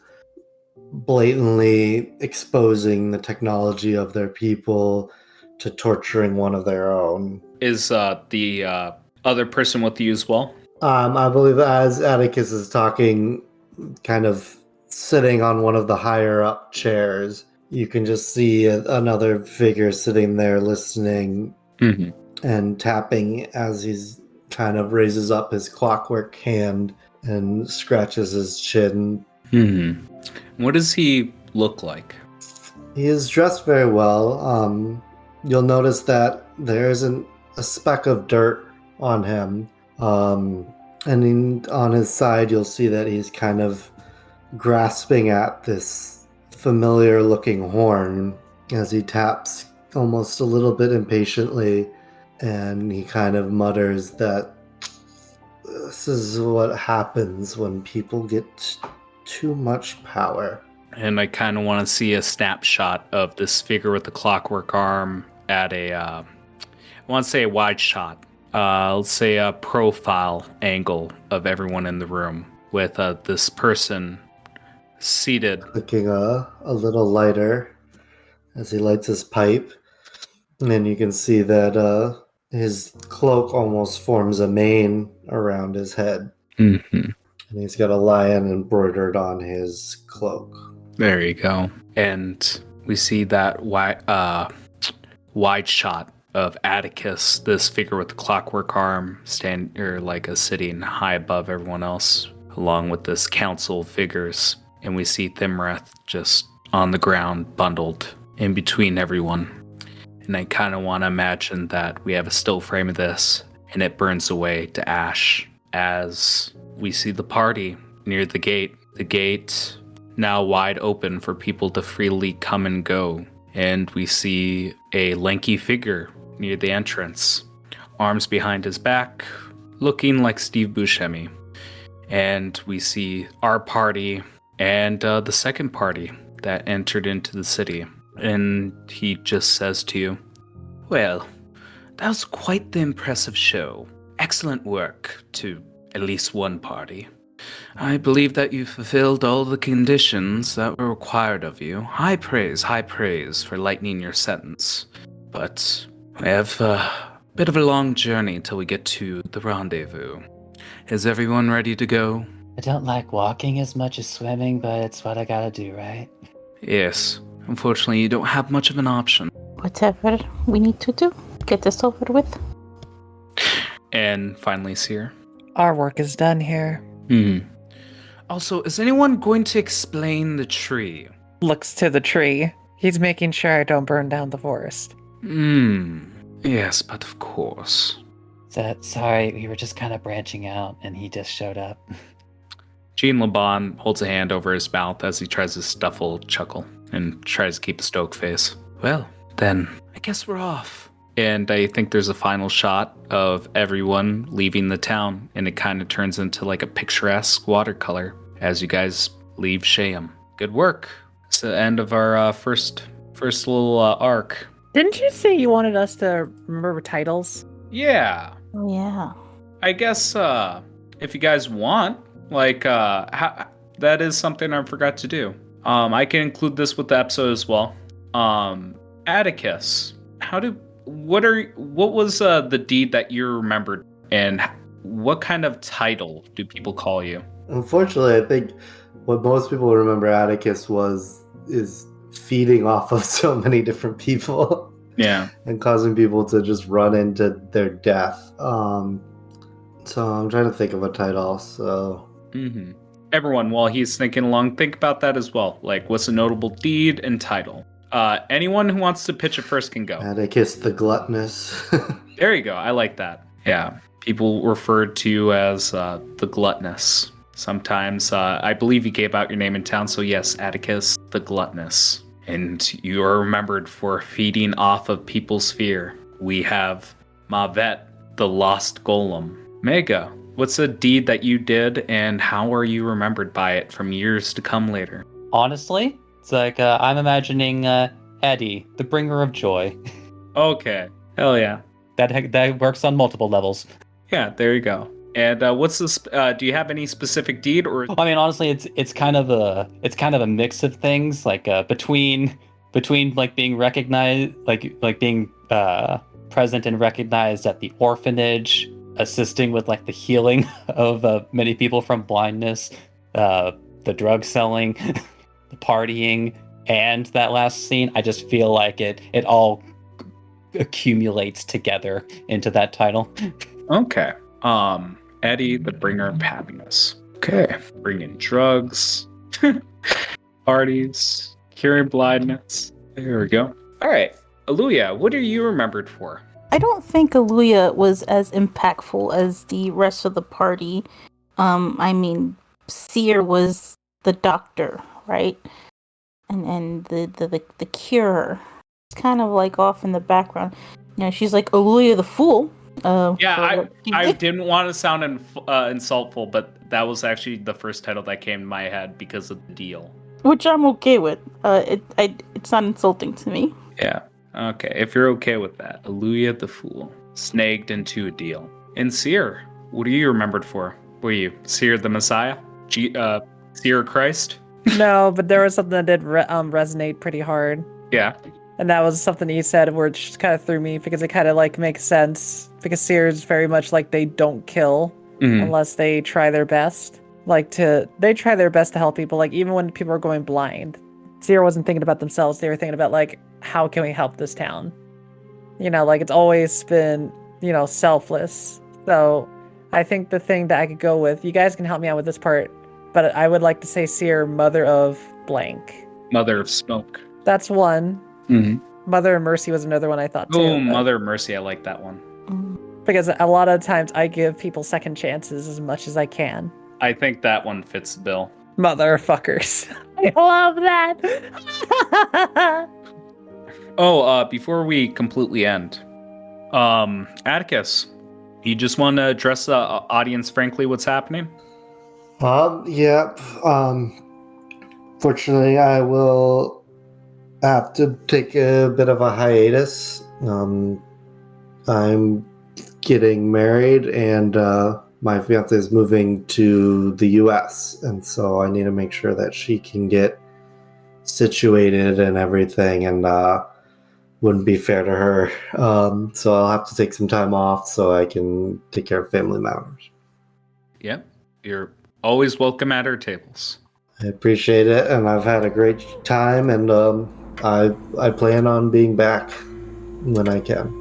blatantly exposing the technology of their people to torturing one of their own. Is the other person with you as well? I believe as Atticus is talking, kind of sitting on one of the higher up chairs, you can just see another figure sitting there listening and tapping as he's kind of raises up his clockwork hand and scratches his chin. What does he look like? He is dressed very well. You'll notice that there isn't a speck of dirt on him. On his side, you'll see that he's kind of grasping at this familiar looking horn as he taps almost a little bit impatiently, and he kind of mutters that this is what happens when people get too much power. And I kind of want to see a snapshot of this figure with the clockwork arm at I want to say a wide shot. Let's say a profile angle of everyone in the room with this person seated. Looking a little lighter as he lights his pipe. And then you can see that his cloak almost forms a mane around his head. Mm-hmm. And he's got a lion embroidered on his cloak. There you go. And we see that wide shot of Atticus, this figure with the clockwork arm, sitting high above everyone else, along with this council of figures. And we see Thimrath just on the ground, bundled in between everyone. And I kind of want to imagine that we have a still frame of this, and it burns away to ash as we see the party near the gate. The gate now wide open for people to freely come and go. And we see a lanky figure near the entrance, arms behind his back, looking like Steve Buscemi. And we see our party and the second party that entered into the city. And he just says to you, "Well, that was quite the impressive show. Excellent work to at least one party. I believe that you fulfilled all the conditions that were required of you. High praise for lightening your sentence. But we have a bit of a long journey until we get to the rendezvous. Is everyone ready to go?" I don't like walking as much as swimming, but it's what I gotta do, right? Yes. Unfortunately, you don't have much of an option. Whatever we need to do, get this over with. And finally, Seer. Our work is done here. Also, is anyone going to explain the tree? Looks to the tree. He's making sure I don't burn down the forest. Yes, but of course. Sorry, we were just kind of branching out, and he just showed up. Jean Laban holds a hand over his mouth as he tries to stifle chuckle and tries to keep a stoic face. Well, then, I guess we're off. And I think there's a final shot of everyone leaving the town, and it kind of turns into like a picturesque watercolor as you guys leave Shayam. Good work. It's the end of our first little arc. Didn't you say you wanted us to remember titles? Yeah. Oh, yeah. I guess if you guys want, that is something I forgot to do. I can include this with the episode as well. Atticus, what was the deed that you remembered, and what kind of title do people call you? Unfortunately, I think what most people remember Atticus is feeding off of so many different people. Yeah. And causing people to just run into their death. So I'm trying to think of a title, so... Everyone, while he's thinking along, think about that as well. Like, what's a notable deed and title? Anyone who wants to pitch it first can go. Atticus the Gluttonous. There you go. I like that. Yeah. People referred to you as the Gluttonous. Sometimes, I believe you gave out your name in town, so yes, Atticus the Gluttonous. And you are remembered for feeding off of people's fear. We have Mavet, the Lost Golem. Mega, what's a deed that you did, and how are you remembered by it from years to come later? Honestly, it's like I'm imagining Eddie, the bringer of joy. Okay, hell yeah. That works on multiple levels. Yeah, there you go. And what's this? Do you have any specific deed, or? I mean, honestly, it's kind of a mix of things, like between like being recognized, like being present and recognized at the orphanage, assisting with like the healing of many people from blindness, the drug selling, the partying, and that last scene. I just feel like it all accumulates together into that title. Okay. Eddie, the bringer of happiness. Okay. Bringing drugs, parties, curing blindness. There we go. All right. Aluya, what are you remembered for? I don't think Aluya was as impactful as the rest of the party. I mean, Seer was the doctor, right? And the cure. It's kind of like off in the background. You know, she's like Aluya the Fool. I didn't want to sound insultful, but that was actually the first title that came to my head because of the deal. Which I'm okay with. It's not insulting to me. Yeah. Okay. If you're okay with that, Aluya the Fool snagged into a deal. And Seer, what are you remembered for? Were you Seer the Messiah? Seer Christ? No, but there was something that did resonate pretty hard. Yeah. And that was something he said where it just kind of threw me because it kind of like makes sense. Because Seer is very much like they don't kill unless they try their best. They try their best to help people. Like even when people are going blind, Seer wasn't thinking about themselves. They were thinking about like, how can we help this town? You know, like it's always been, you know, selfless. So I think the thing that I could go with, you guys can help me out with this part, but I would like to say Seer, mother of blank. Mother of Smoke. That's one. Mm-hmm. Mother of Mercy was another one I thought too. Oh, Mother of Mercy, I like that one. Because a lot of times I give people second chances as much as I can. I think that one fits the bill. Motherfuckers. I love that. Before we completely end, Atticus, you just want to address the audience frankly what's happening? Yep. Fortunately, I will have to take a bit of a hiatus. I'm getting married and my fiance is moving to the US, and so I need to make sure that she can get situated and everything, and wouldn't be fair to her. So I'll have to take some time off so I can take care of family matters. Yep. You're always welcome at our tables. I appreciate it, and I've had a great time, and I plan on being back when I can.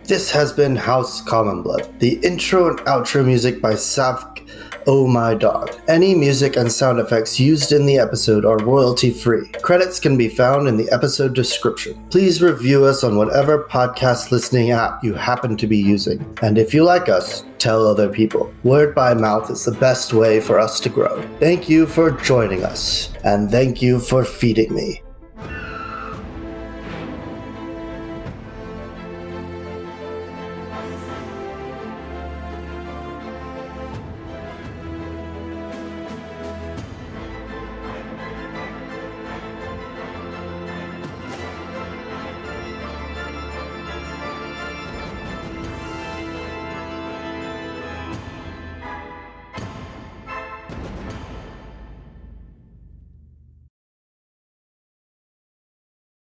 This has been House Common Blood, the intro and outro music by Savk Oh My Dog. Any music and sound effects used in the episode are royalty-free. Credits can be found in the episode description. Please review us on whatever podcast listening app you happen to be using. And if you like us, tell other people. Word by mouth is the best way for us to grow. Thank you for joining us, and thank you for feeding me.